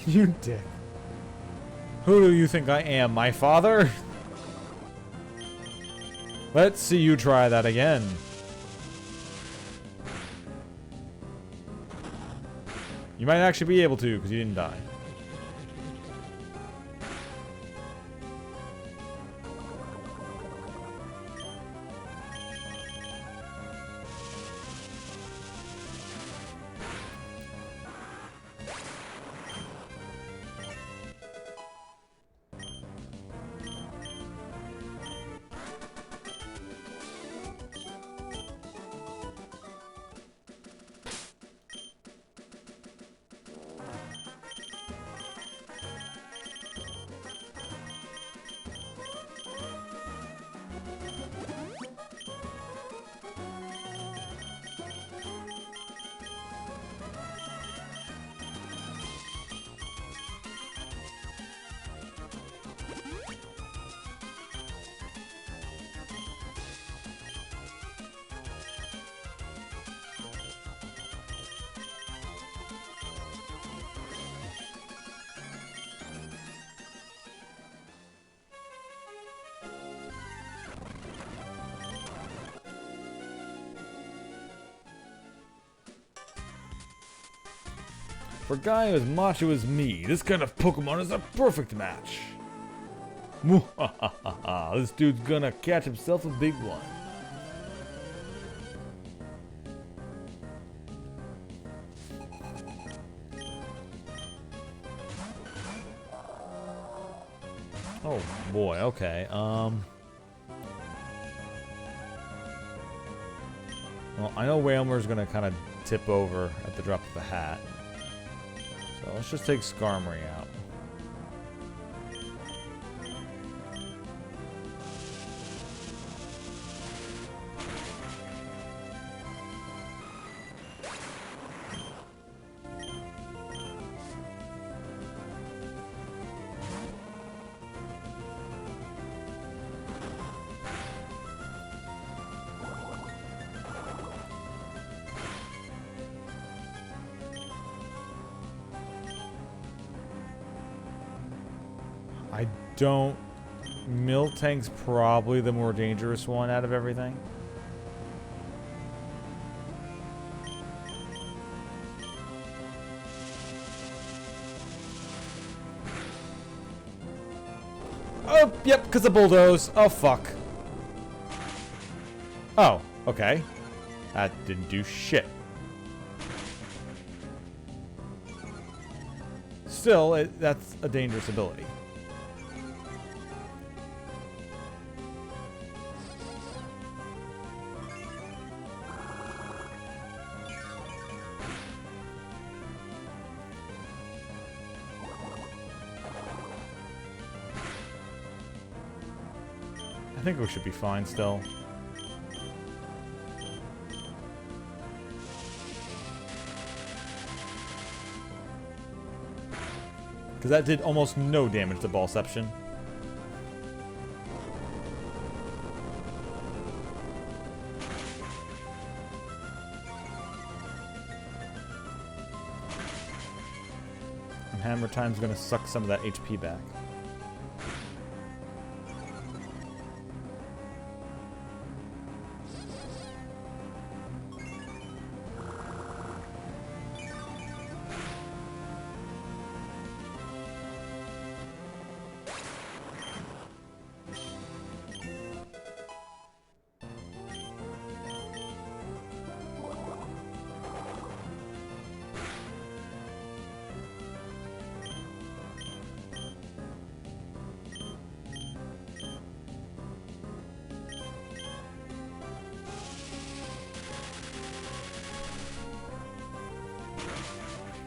You dick. Who do you think I am, my father? Let's see you try that again. You might actually be able to, because you didn't die. For a guy as macho as me, this kind of Pokemon is a perfect match. Muhahaha, this dude's gonna catch himself a big one. Oh boy, okay, well, I know Whalmer's gonna kind of tip over at the drop of a hat. So let's just take Skarmory out. I don't... Miltank's probably the more dangerous one out of everything. Oh, yep, because of bulldoze. Oh, fuck. Oh, okay. That didn't do shit. Still, that's a dangerous ability. I think we should be fine still. Because that did almost no damage to Ballception. And Hammer Time's gonna suck some of that HP back.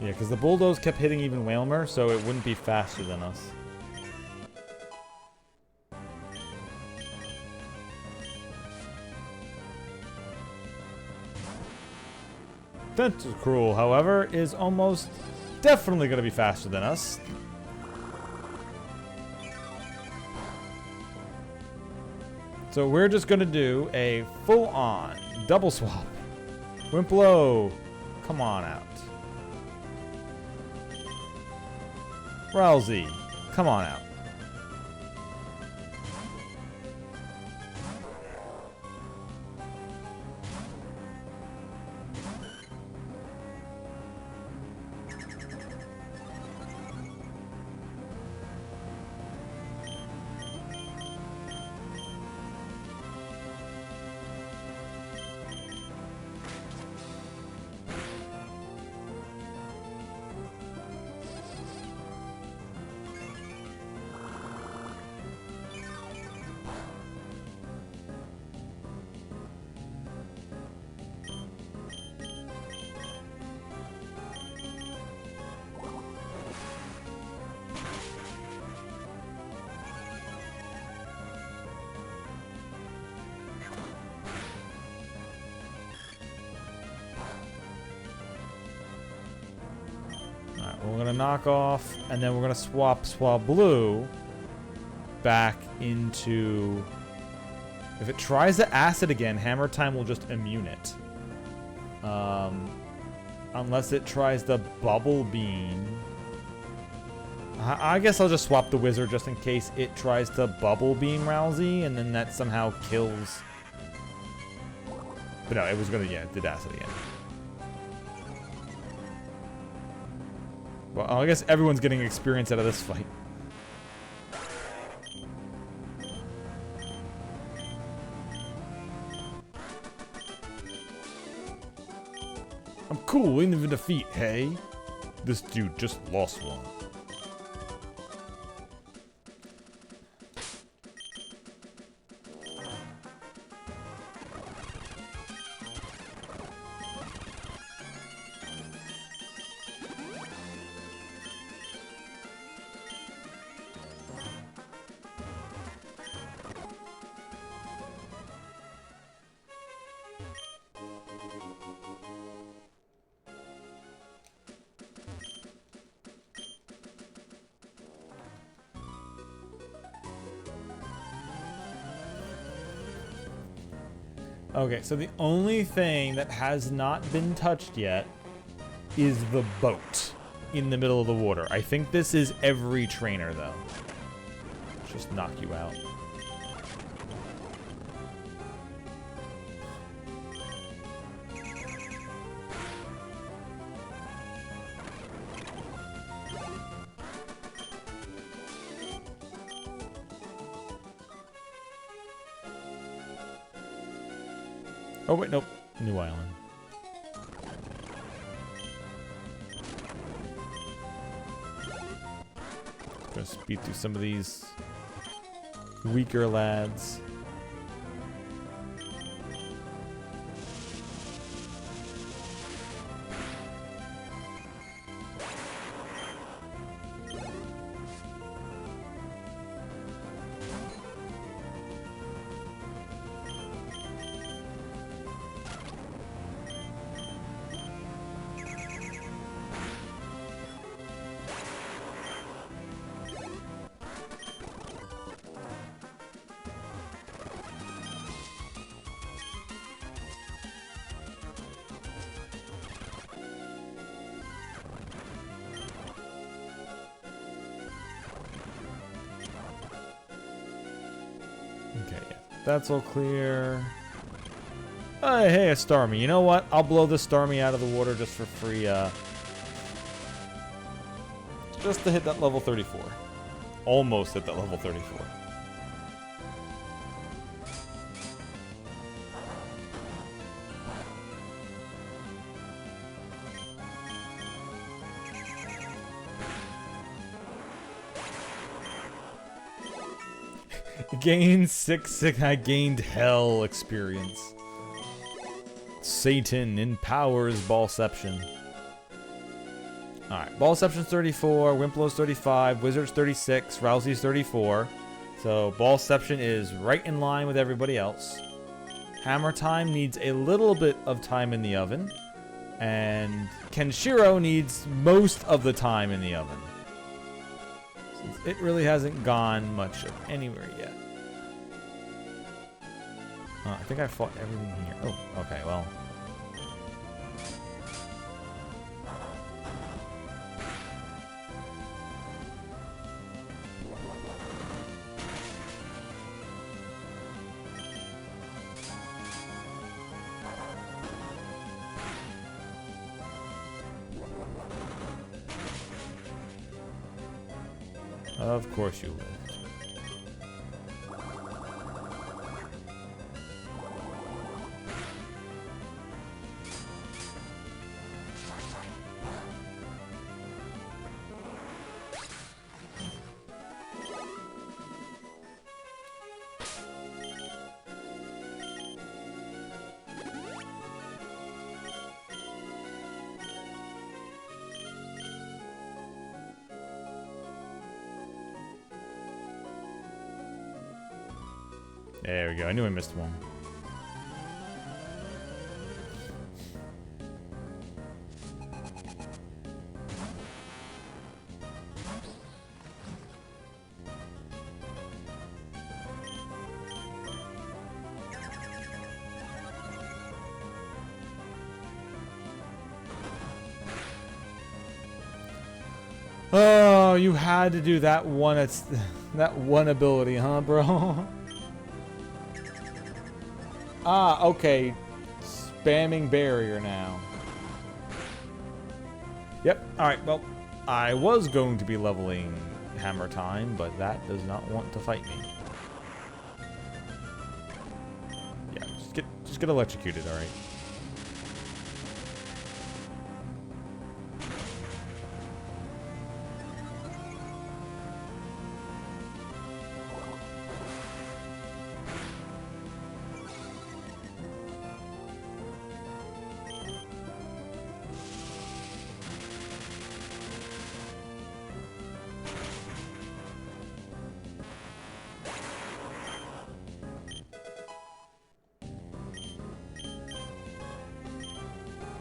Yeah, because the Bulldoze kept hitting even Whalmer, so it wouldn't be faster than us. Tentacruel, however, is almost definitely going to be faster than us. So we're just going to do a full-on double swap. Wimplo, come on out. Rousey, come on out. We're gonna knock off, and then we're gonna swap Swablu back into... If it tries the acid again, Hammer Time will just immune it. Unless it tries the Bubble Beam. I guess I'll just swap the Wizard just in case it tries to Bubble Beam Rousey, and then that somehow kills... But no, it was gonna, yeah, it did acid again. Well, I guess everyone's getting experience out of this fight. I'm cool, even defeat, hey? This dude just lost one. Okay, so the only thing that has not been touched yet is the boat in the middle of the water. I think this is every trainer, though. Just knock you out. Oh, wait, nope. New island. Gonna speed through some of these weaker lads. Okay, yeah. That's all clear. Hey, a Starmie. You know what? I'll blow this Starmie out of the water just for free, just to hit that level 34. Almost hit that level 34. Gained 6. I gained hell experience. Satan empowers Ballception. Alright, Ballception's 34, Wimplow's 35, Wizard's 36, Rousey's 34. So Ballception is right in line with everybody else. Hammer Time needs a little bit of time in the oven. And Kenshiro needs most of the time in the oven. Since it really hasn't gone much anywhere yet. I think I fought everything here. Oh, okay, well. Of course you lived. There we go. I knew I missed one. Oh, you had to do that one. It's that one ability, huh, bro? Ah, okay. Spamming barrier now. Yep. Alright, well, I was going to be leveling Hammer Time, but that does not want to fight me. Yeah, just get electrocuted, alright.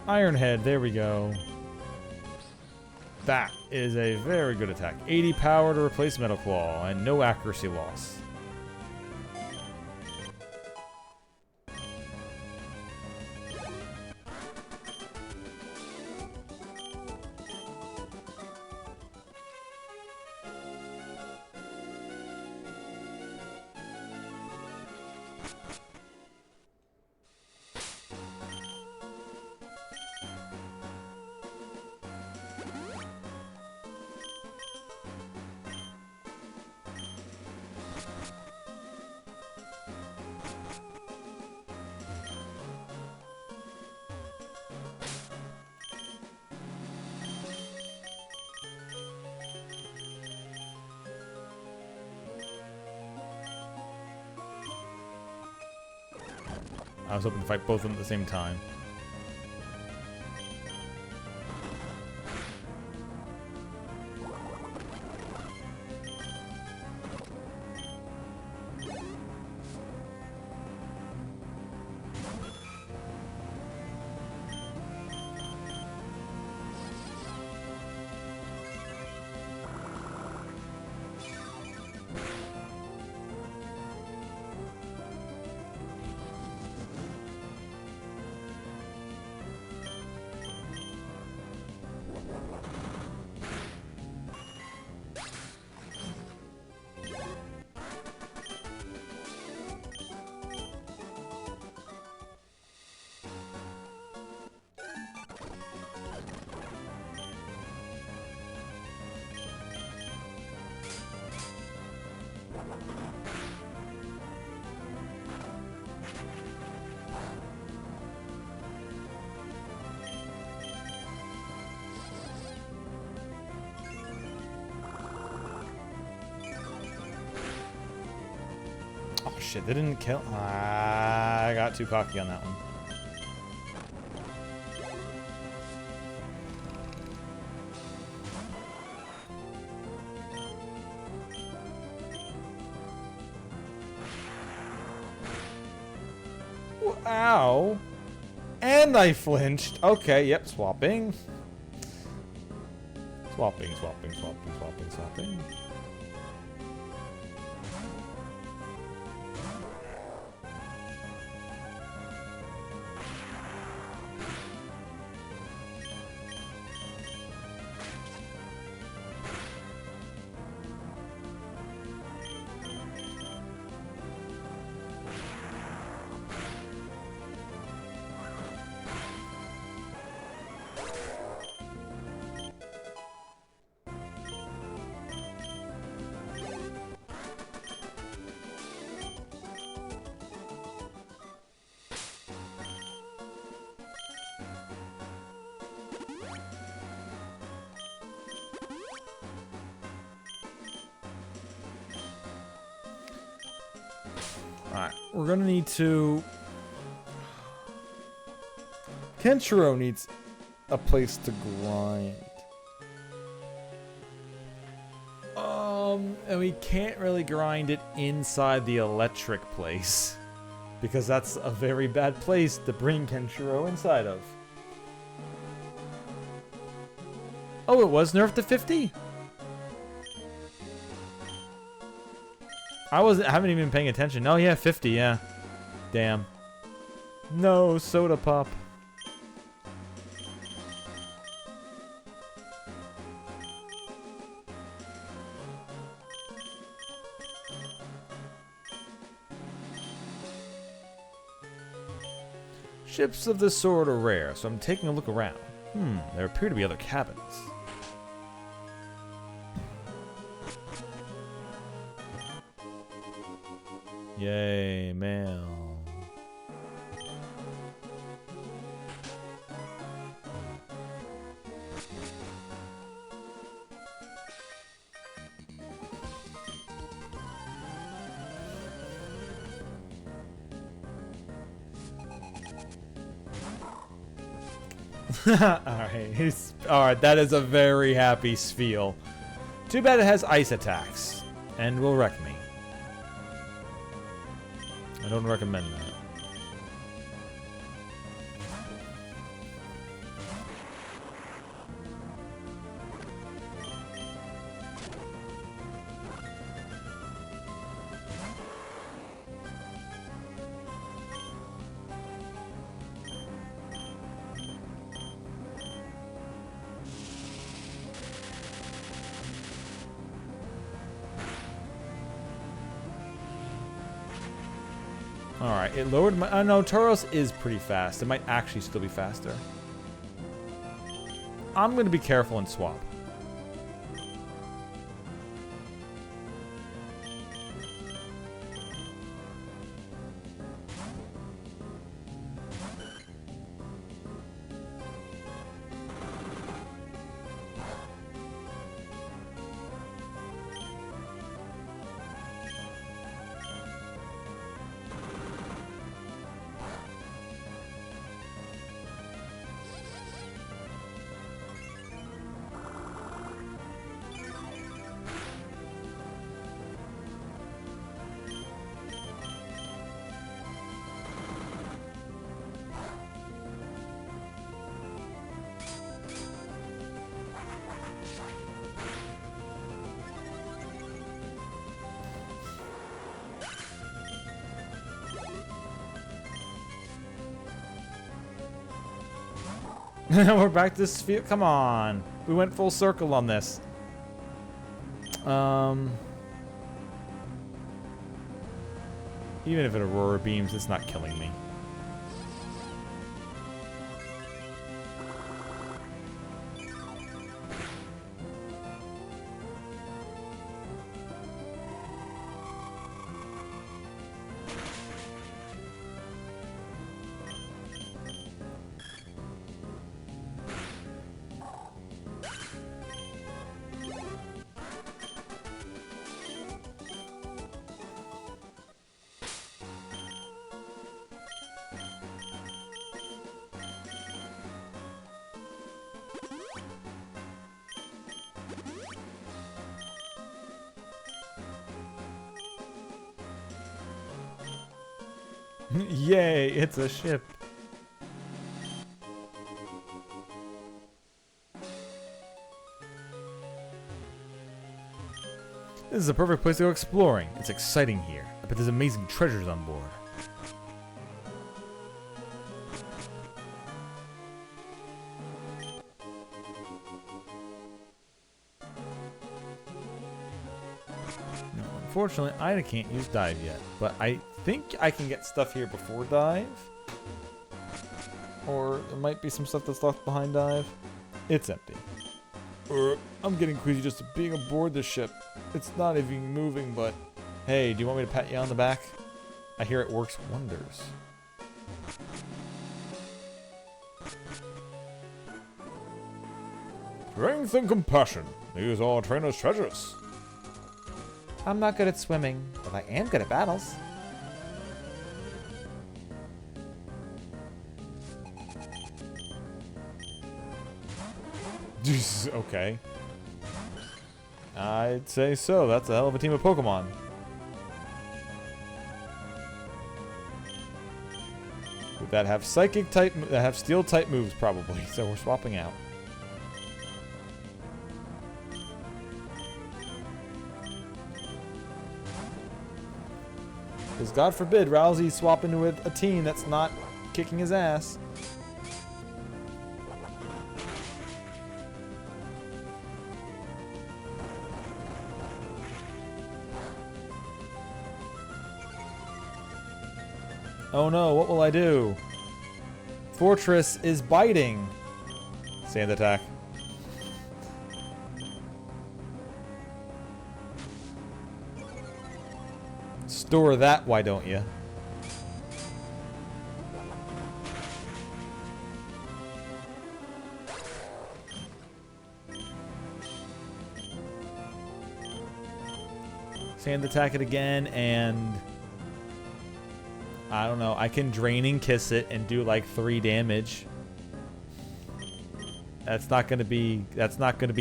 Iron Head, there we go. That is a very good attack. 80 power to replace Metal Claw, and no accuracy loss. I was hoping to fight both of them at the same time. Oh shit, they didn't kill. I got too cocky on that one. Ow. And I flinched. Okay, yep, swapping. Swapping. Alright, we're gonna need to... Kenshiro needs a place to grind. And we can't really grind it inside the electric place. Because that's a very bad place to bring Kenshiro inside of. Oh, it was nerfed to 50? I haven't even been paying attention. Oh yeah, 50, yeah. Damn. No, soda pop. Ships of this sort are rare, so I'm taking a look around. There appear to be other cabins. Yay, mail. Alright, that is a very happy Spheal. Too bad it has ice attacks, and will wreck me. I don't recommend that. Alright, it lowered my... no, Tauros is pretty fast. It might actually still be faster. I'm going to be careful and swap. We're back to this field. Come on. We went full circle on this. Even if it Aurora beams, it's not killing me. Yay, it's a ship. This is a perfect place to go exploring. It's exciting here. I bet there's amazing treasures on board. No, unfortunately, I can't use dive yet, but I think I can get stuff here before dive. Or there might be some stuff that's left behind dive. It's empty. I'm getting queasy just being aboard this ship. It's not even moving, but hey, do you want me to pat you on the back? I hear it works wonders. Strength and compassion. These are trainer's treasures. I'm not good at swimming, but I am good at battles. Okay. I'd say so. That's a hell of a team of Pokemon. That have psychic type, that have steel type moves probably. So we're swapping out. Because God forbid Rousey's swapping with a team that's not kicking his ass. Oh no, what will I do? Fortress is biting. Sand attack. Store that, why don't you? Sand attack it again, and I don't know. I can Draining Kiss it and do like 3 damage. That's not gonna be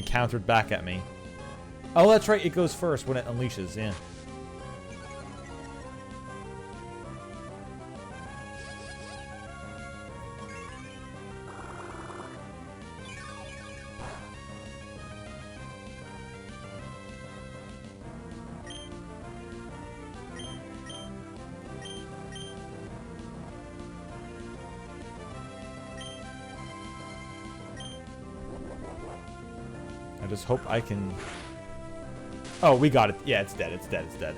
countered back at me. Oh, that's right. It goes first when it unleashes. Yeah. I just hope I can... Oh, we got it. Yeah, it's dead. It's dead. It's dead.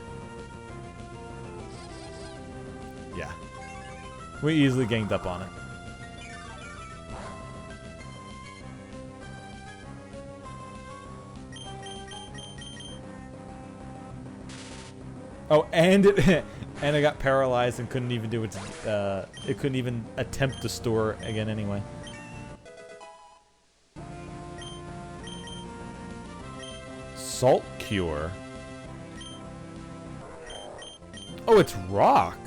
Yeah. We easily ganged up on it. Oh, and it... and I got paralyzed and couldn't even do it. It couldn't even attempt to store again anyway. Salt Cure. Oh, it's rock.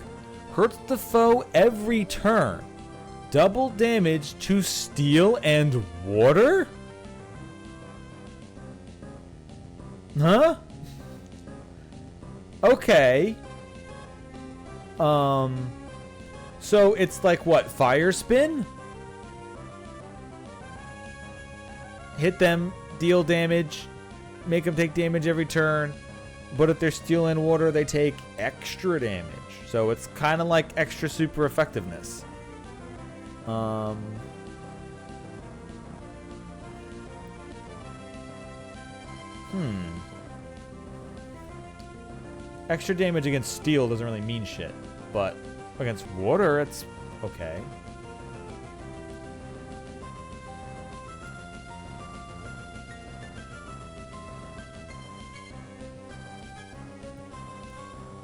Hurts the foe every turn. Double damage to steel and water? Huh? Okay. So it's like what? Fire spin? Hit them, deal damage. Make them take damage every turn, but if they're steel and water, they take extra damage. So it's kind of like extra super effectiveness. Extra damage against steel doesn't really mean shit, but against water, it's okay.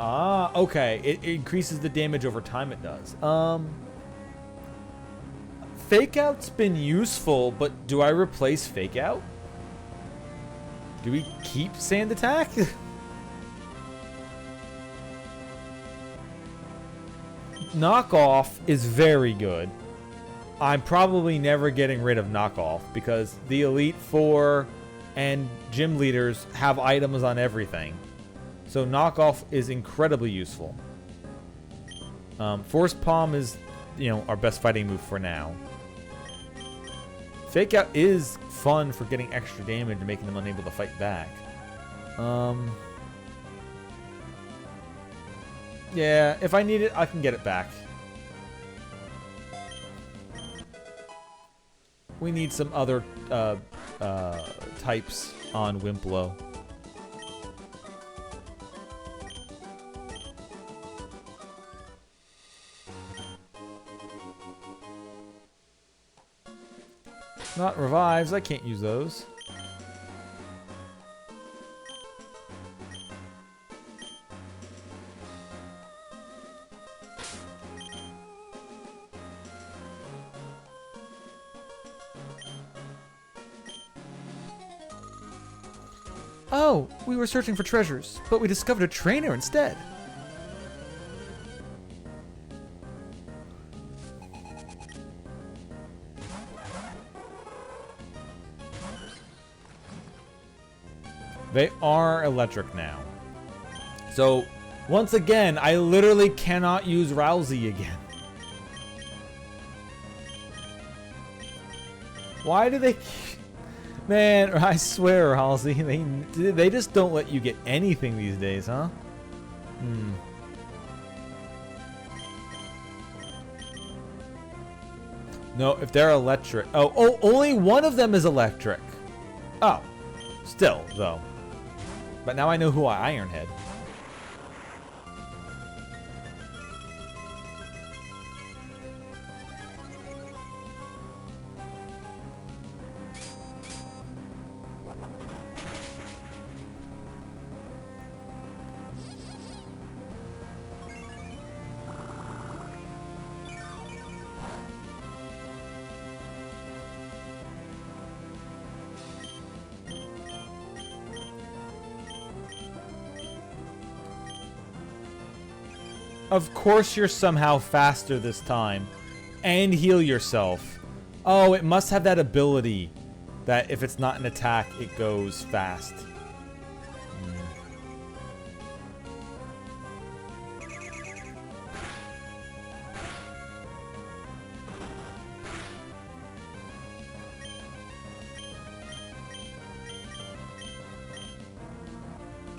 Ah, okay. It increases the damage over time, it does. Fake Out's been useful, but do I replace Fake Out? Do we keep Sand Attack? Knockoff is very good. I'm probably never getting rid of Knockoff because the Elite Four and gym leaders have items on everything. So Knockoff is incredibly useful. Force Palm is, you know, our best fighting move for now. Fake Out is fun for getting extra damage and making them unable to fight back. Yeah, if I need it, I can get it back. We need some other types on Wimplo. Not revives, I can't use those. Oh, we were searching for treasures, but we discovered a trainer instead. They are electric now. So, once again, I literally cannot use Rousey again. Why do they... Man, I swear, Halsey, they just don't let you get anything these days, huh? No, if they're electric... Oh, only one of them is electric. Oh. Still, though. But now I know who I Ironhead. Of course you're somehow faster this time. And heal yourself. Oh, it must have that ability that if it's not an attack, it goes fast.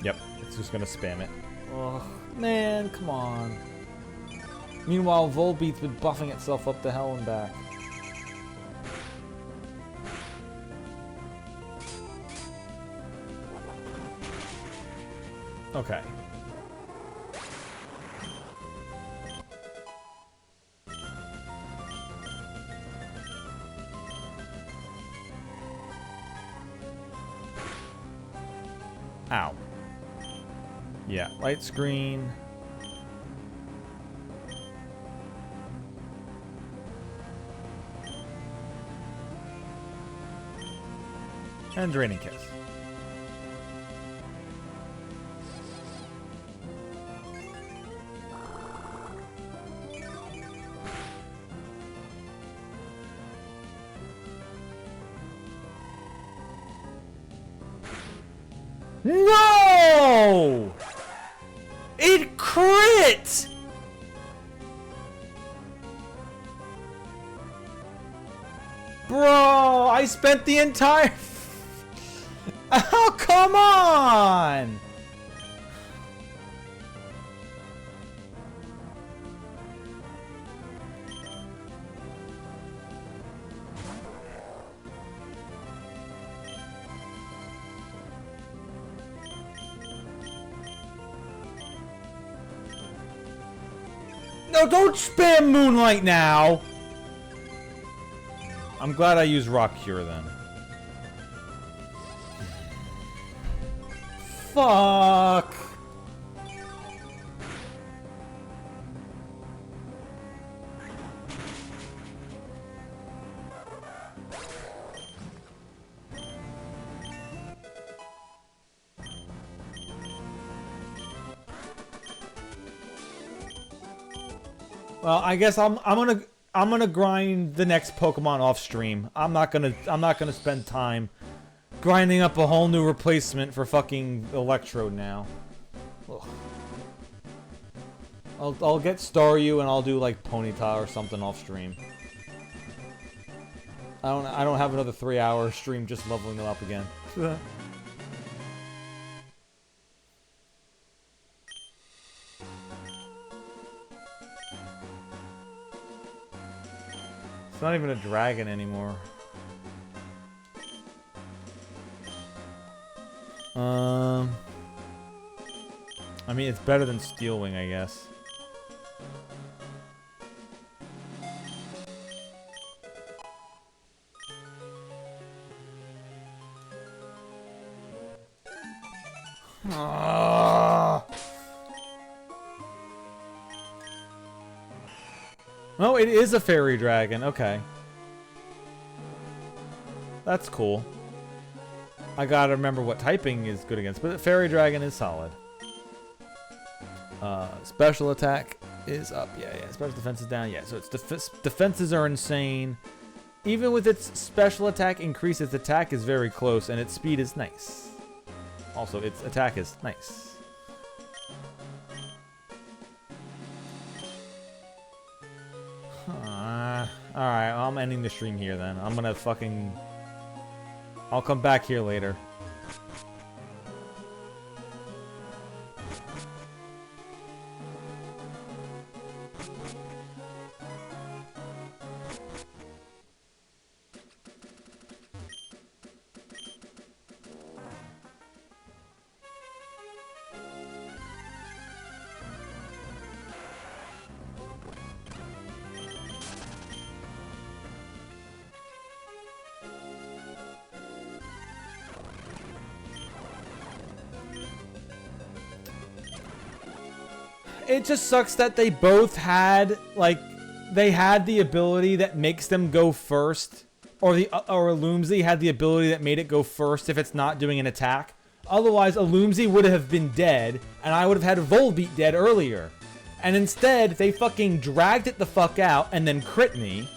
Yep, it's just gonna spam it. Oh, man, come on. Meanwhile, Volbeat's been buffing itself up to hell and back. Okay. Ow. Yeah, light screen. And draining kiss. No! It crit! Bro, I spent the entire... Oh, come on! No, don't spam Moonlight now! I'm glad I used Rock Cure then. Fuck! Well, I guess I'm gonna grind the next Pokemon off stream. I'm not gonna spend time grinding up a whole new replacement for fucking Electrode now. Ugh. I'll get Staryu and I'll do like Ponyta or something off stream. I don't have another 3-hour stream just leveling them up again. It's not even a dragon anymore. I mean, it's better than Steel Wing, I guess. Oh, it is a fairy dragon. Okay. That's cool. I gotta remember what typing is good against, but fairy dragon is solid. Special attack is up. Yeah. Special defense is down. Yeah, so its defenses are insane. Even with its special attack increase, its attack is very close, and its speed is nice. Also, its attack is nice. Alright, well, I'm ending the stream here then. I'm gonna fucking... I'll come back here later. It just sucks that they both had, like, they had the ability that makes them go first, or Loomsy had the ability that made it go first if it's not doing an attack. Otherwise, a Loomsy would have been dead, and I would have had Volbeat dead earlier. And instead, they fucking dragged it the fuck out and then crit me.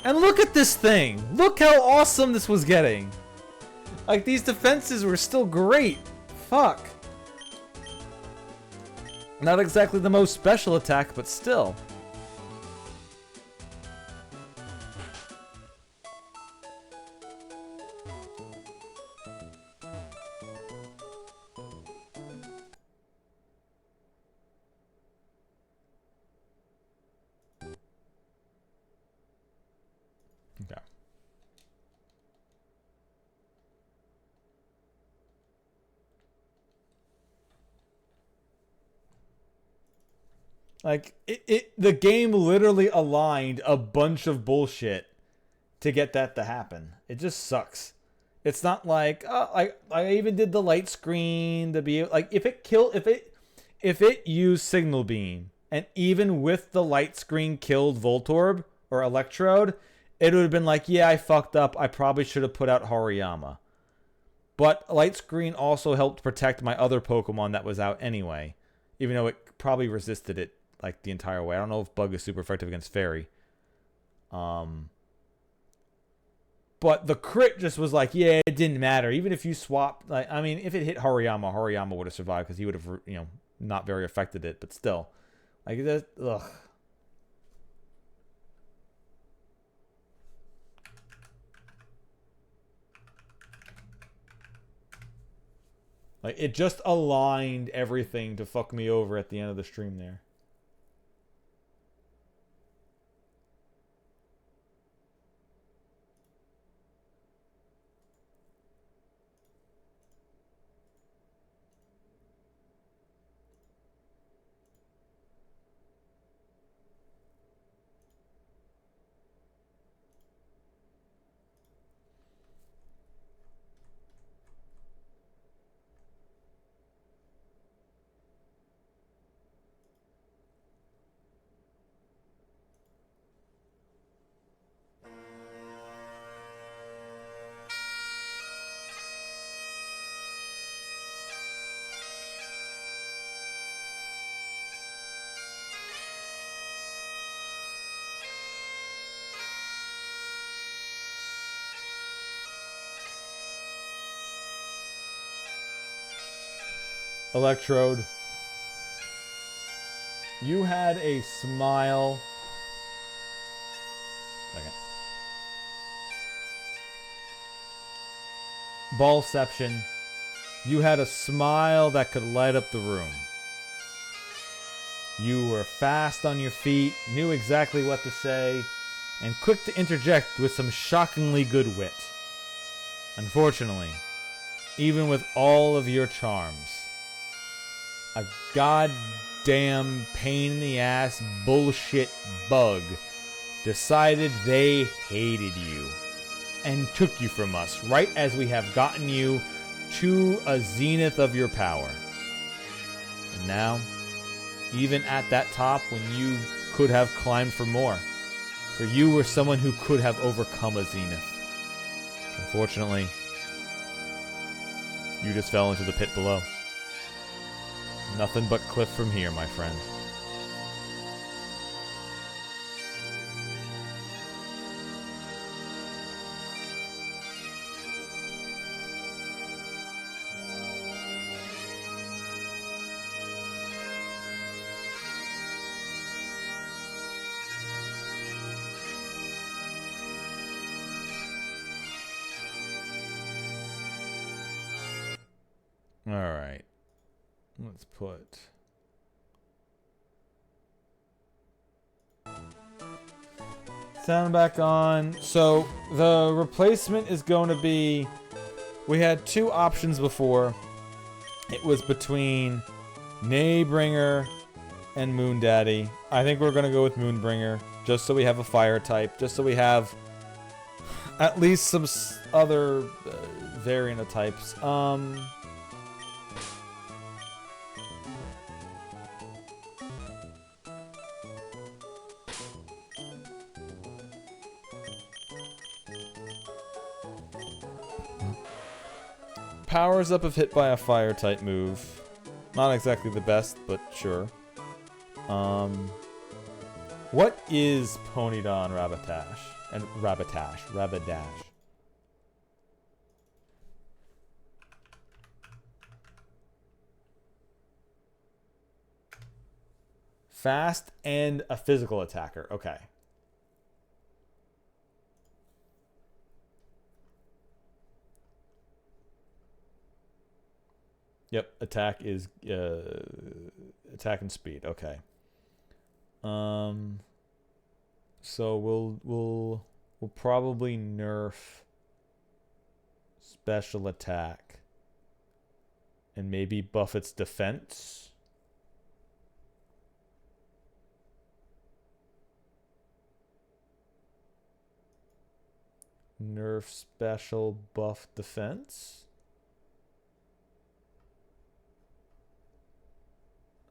And look at this thing! Look how awesome this was getting! Like, these defenses were still great. Fuck. Not exactly the most special attack, but still. Okay. Like, the game literally aligned a bunch of bullshit to get that to happen. It just sucks. It's not like, I even did the light screen to be like, if it used Signal Beam, and even with the light screen killed Voltorb or Electrode, it would have been like, yeah, I fucked up. I probably should have put out Hariyama. But light screen also helped protect my other Pokemon that was out anyway, even though it probably resisted it like the entire way. I don't know if Bug is super effective against Fairy. But the crit just was like, yeah, it didn't matter. Even if you swapped, like, I mean, if it hit Hariyama would have survived because he would have, not very affected it. But still, like, ugh. Like, it just aligned everything to fuck me over at the end of the stream there. Electrode, you had a smile. Second. Ballception, you had a smile that could light up the room. You were fast on your feet, knew exactly what to say, and quick to interject with some shockingly good wit. Unfortunately, even with all of your charms, a goddamn pain in the ass bullshit bug decided they hated you and took you from us right as we have gotten you to a zenith of your power. And now, even at that top when you could have climbed for more, for you were someone who could have overcome a zenith. Unfortunately, you just fell into the pit below. Nothing but cliff from here, my friend. All right. Let's put... sound back on. So the replacement is going to be... we had two options before. It was between Naybringer and Moondaddy. I think we're going to go with Moonbringer. Just so we have a fire type. Just so we have at least some other variant of types. Powers up if hit by a fire type move. Not exactly the best, but sure. What is Ponydon Rabatash? And Rabadash. Fast and a physical attacker. Okay. Yep, attack is attack and speed. Okay. So we'll probably nerf special attack and maybe buff its defense. Nerf special, buff defense.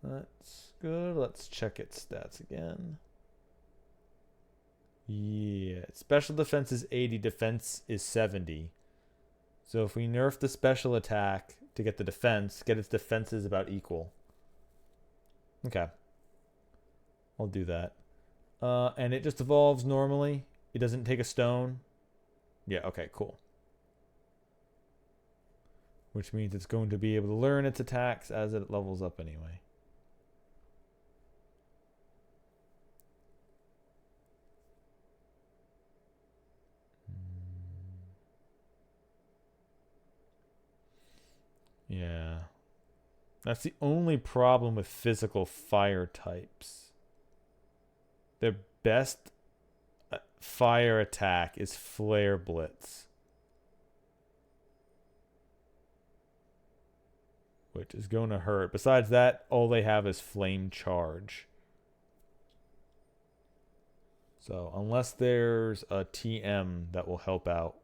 That's good. Let's check its stats again. Yeah, special defense is 80, defense is 70. So if we nerf the special attack to get the defense, get its defenses about equal. Okay. I'll do that. And it just evolves normally. It doesn't take a stone. Yeah, okay, cool. Which means it's going to be able to learn its attacks as it levels up anyway. Yeah. That's the only problem with physical fire types. Their best fire attack is Flare Blitz, which is going to hurt. Besides that, all they have is Flame Charge. So unless there's a TM that will help out.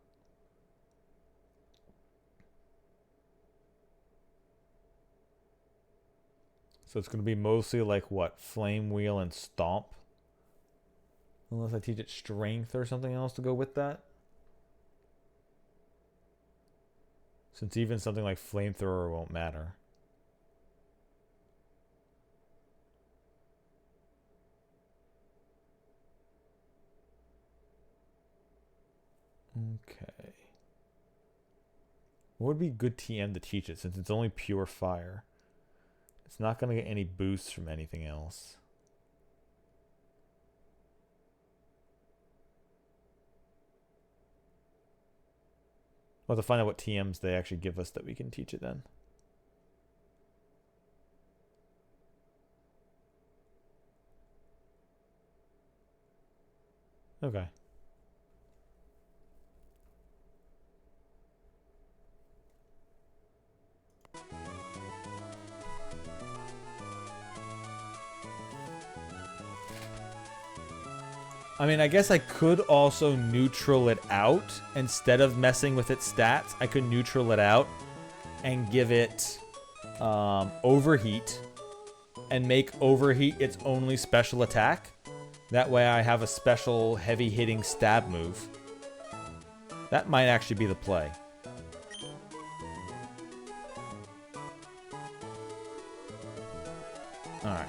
So it's going to be mostly like what? Flame Wheel and Stomp? Unless I teach it Strength or something else to go with that. Since even something like Flamethrower won't matter. Okay. What would be good TM to teach it since it's only pure fire? It's not going to get any boosts from anything else. We'll have to find out what TMs they actually give us that we can teach it then. Okay. I mean, I guess I could also neutral it out. Instead of messing with its stats, I could neutral it out and give it overheat and make overheat its only special attack. That way I have a special heavy hitting stab move. That might actually be the play. Alright.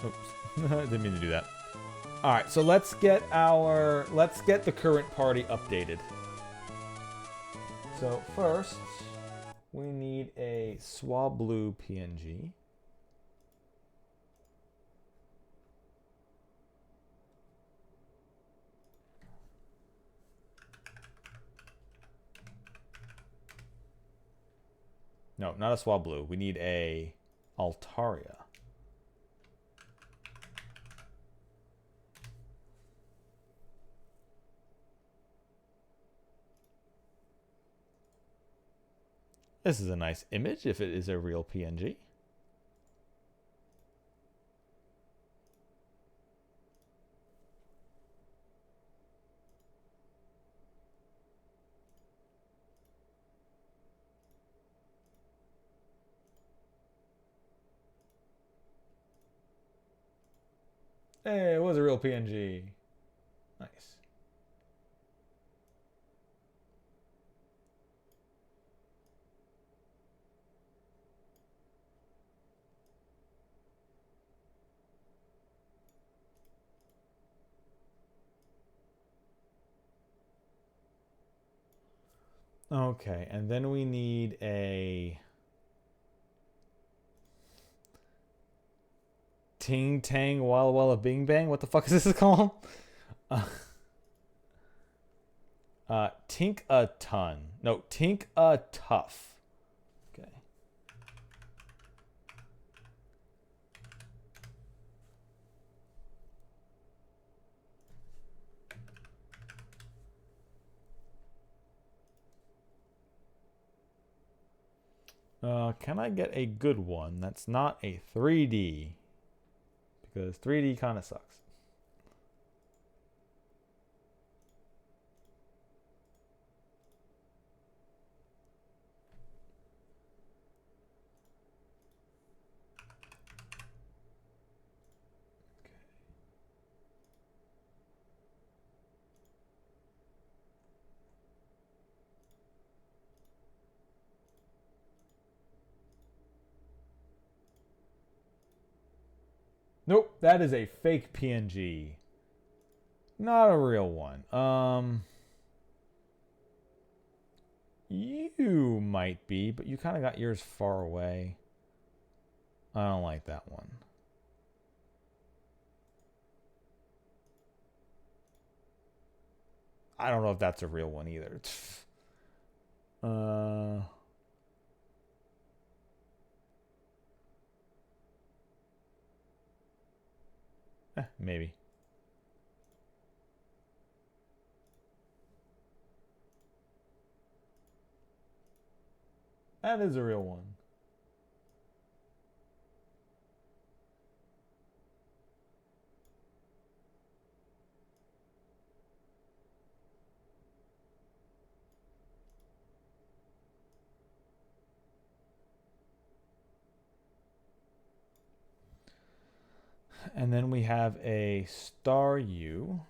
Oops. Didn't mean to do that. Alright, so let's get the current party updated. So first, we need a Swablu PNG. No, not a Swablu. We need a Altaria. This is a nice image if it is a real PNG. Hey, it was a real PNG. Nice. Okay, and then we need a Ting Tang Walla Walla Bing Bang. What the fuck is this called? Tink a Ton. No, Tink a Tough. Okay. Can I get a good one that's not a 3D? Because 3D kind of sucks. Nope, that is a fake PNG. Not a real one. You might be, but you kind of got yours far away. I don't like that one. I don't know if that's a real one either. Maybe. That is a real one. And then we have a Star U.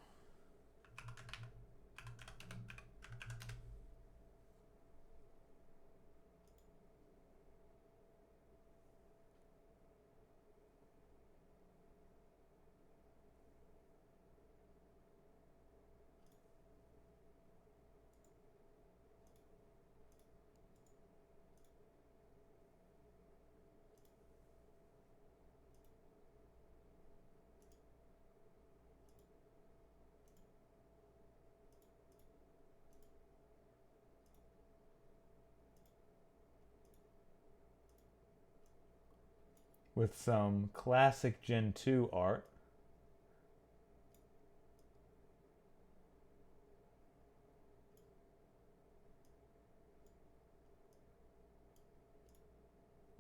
With some classic Gen 2 art.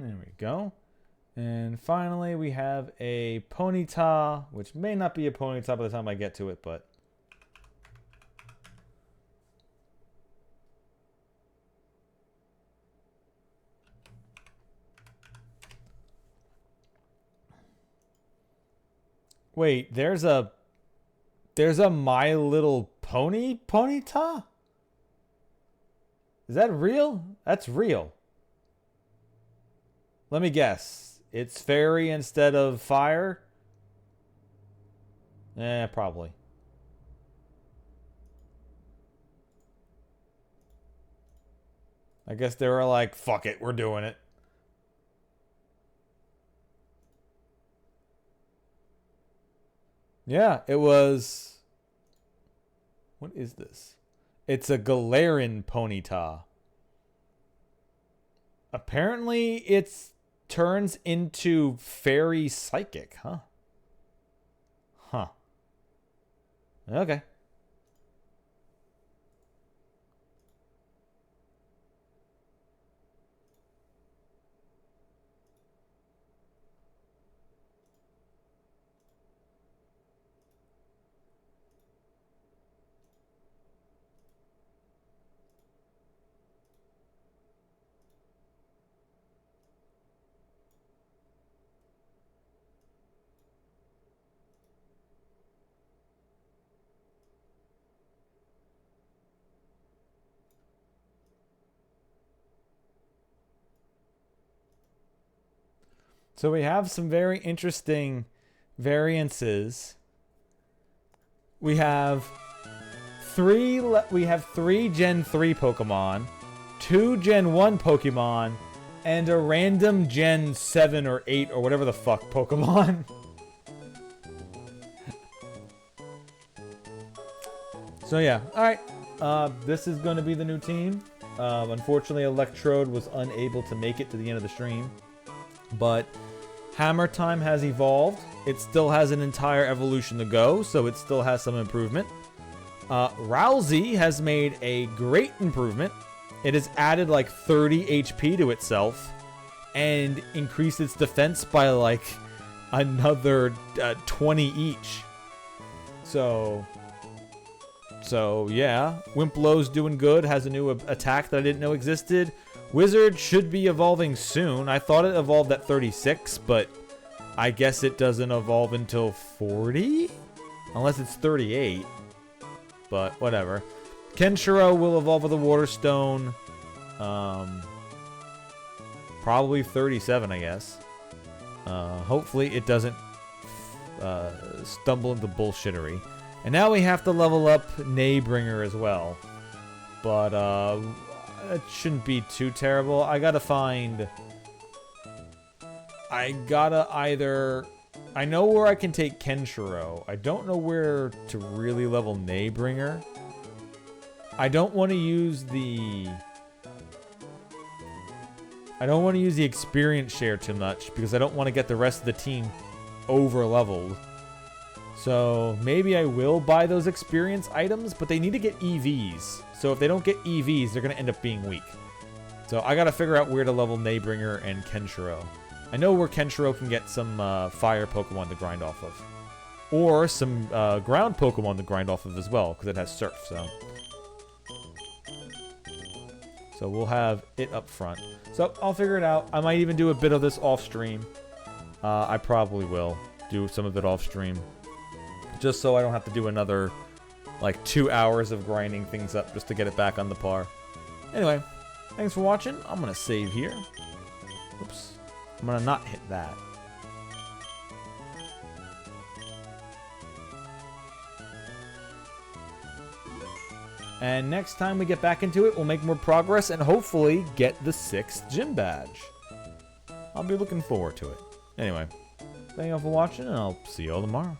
There we go. And finally, we have a Ponyta, which may not be a Ponyta by the time I get to it, but... Wait, there's a My Little Pony Ponyta? Is that real? That's real. Let me guess. It's fairy instead of fire? Probably. I guess they were like, fuck it, we're doing it. Yeah, it was... What is this? It's a Galarian Ponyta. Apparently, it turns into fairy psychic, huh? Huh. Okay. So we have some very interesting variances. We have three Gen 3 Pokemon, 2 Gen 1 Pokemon, and a random Gen 7 or 8 or whatever the fuck Pokemon. So yeah, alright. This is going to be the new team. Unfortunately, Electrode was unable to make it to the end of the stream. But Hammer Time has evolved. It still has an entire evolution to go, so it still has some improvement. Rousey has made a great improvement. It has added like 30 HP to itself and increased its defense by like another 20 each. So yeah, Wimplow's doing good, has a new attack that I didn't know existed. Wizard should be evolving soon. I thought it evolved at 36, but I guess it doesn't evolve until 40? Unless it's 38. But whatever. Kenshiro will evolve with a Water Stone. Probably 37, I guess. Hopefully it doesn't stumble into bullshittery. And now we have to level up Naybringer as well. But it shouldn't be too terrible. I gotta either... I know where I can take Kenshiro. I don't know where to really level Naybringer. I don't want to use the... experience share too much because I don't want to get the rest of the team over-leveled. So maybe I will buy those experience items, but they need to get EVs. So if they don't get EVs, they're going to end up being weak. So I got to figure out where to level Naybringer and Kenshiro. I know where Kenshiro can get some fire Pokemon to grind off of. Or some ground Pokemon to grind off of as well, because it has Surf, So we'll have it up front. So I'll figure it out. I might even do a bit of this off stream. I probably will do some of it off stream. Just so I don't have to do another, like, 2 hours of grinding things up just to get it back on the par. Anyway, thanks for watching. I'm going to save here. Oops. I'm going to not hit that. And next time we get back into it, we'll make more progress and hopefully get the 6th gym badge. I'll be looking forward to it. Anyway, thank you all for watching, and I'll see you all tomorrow.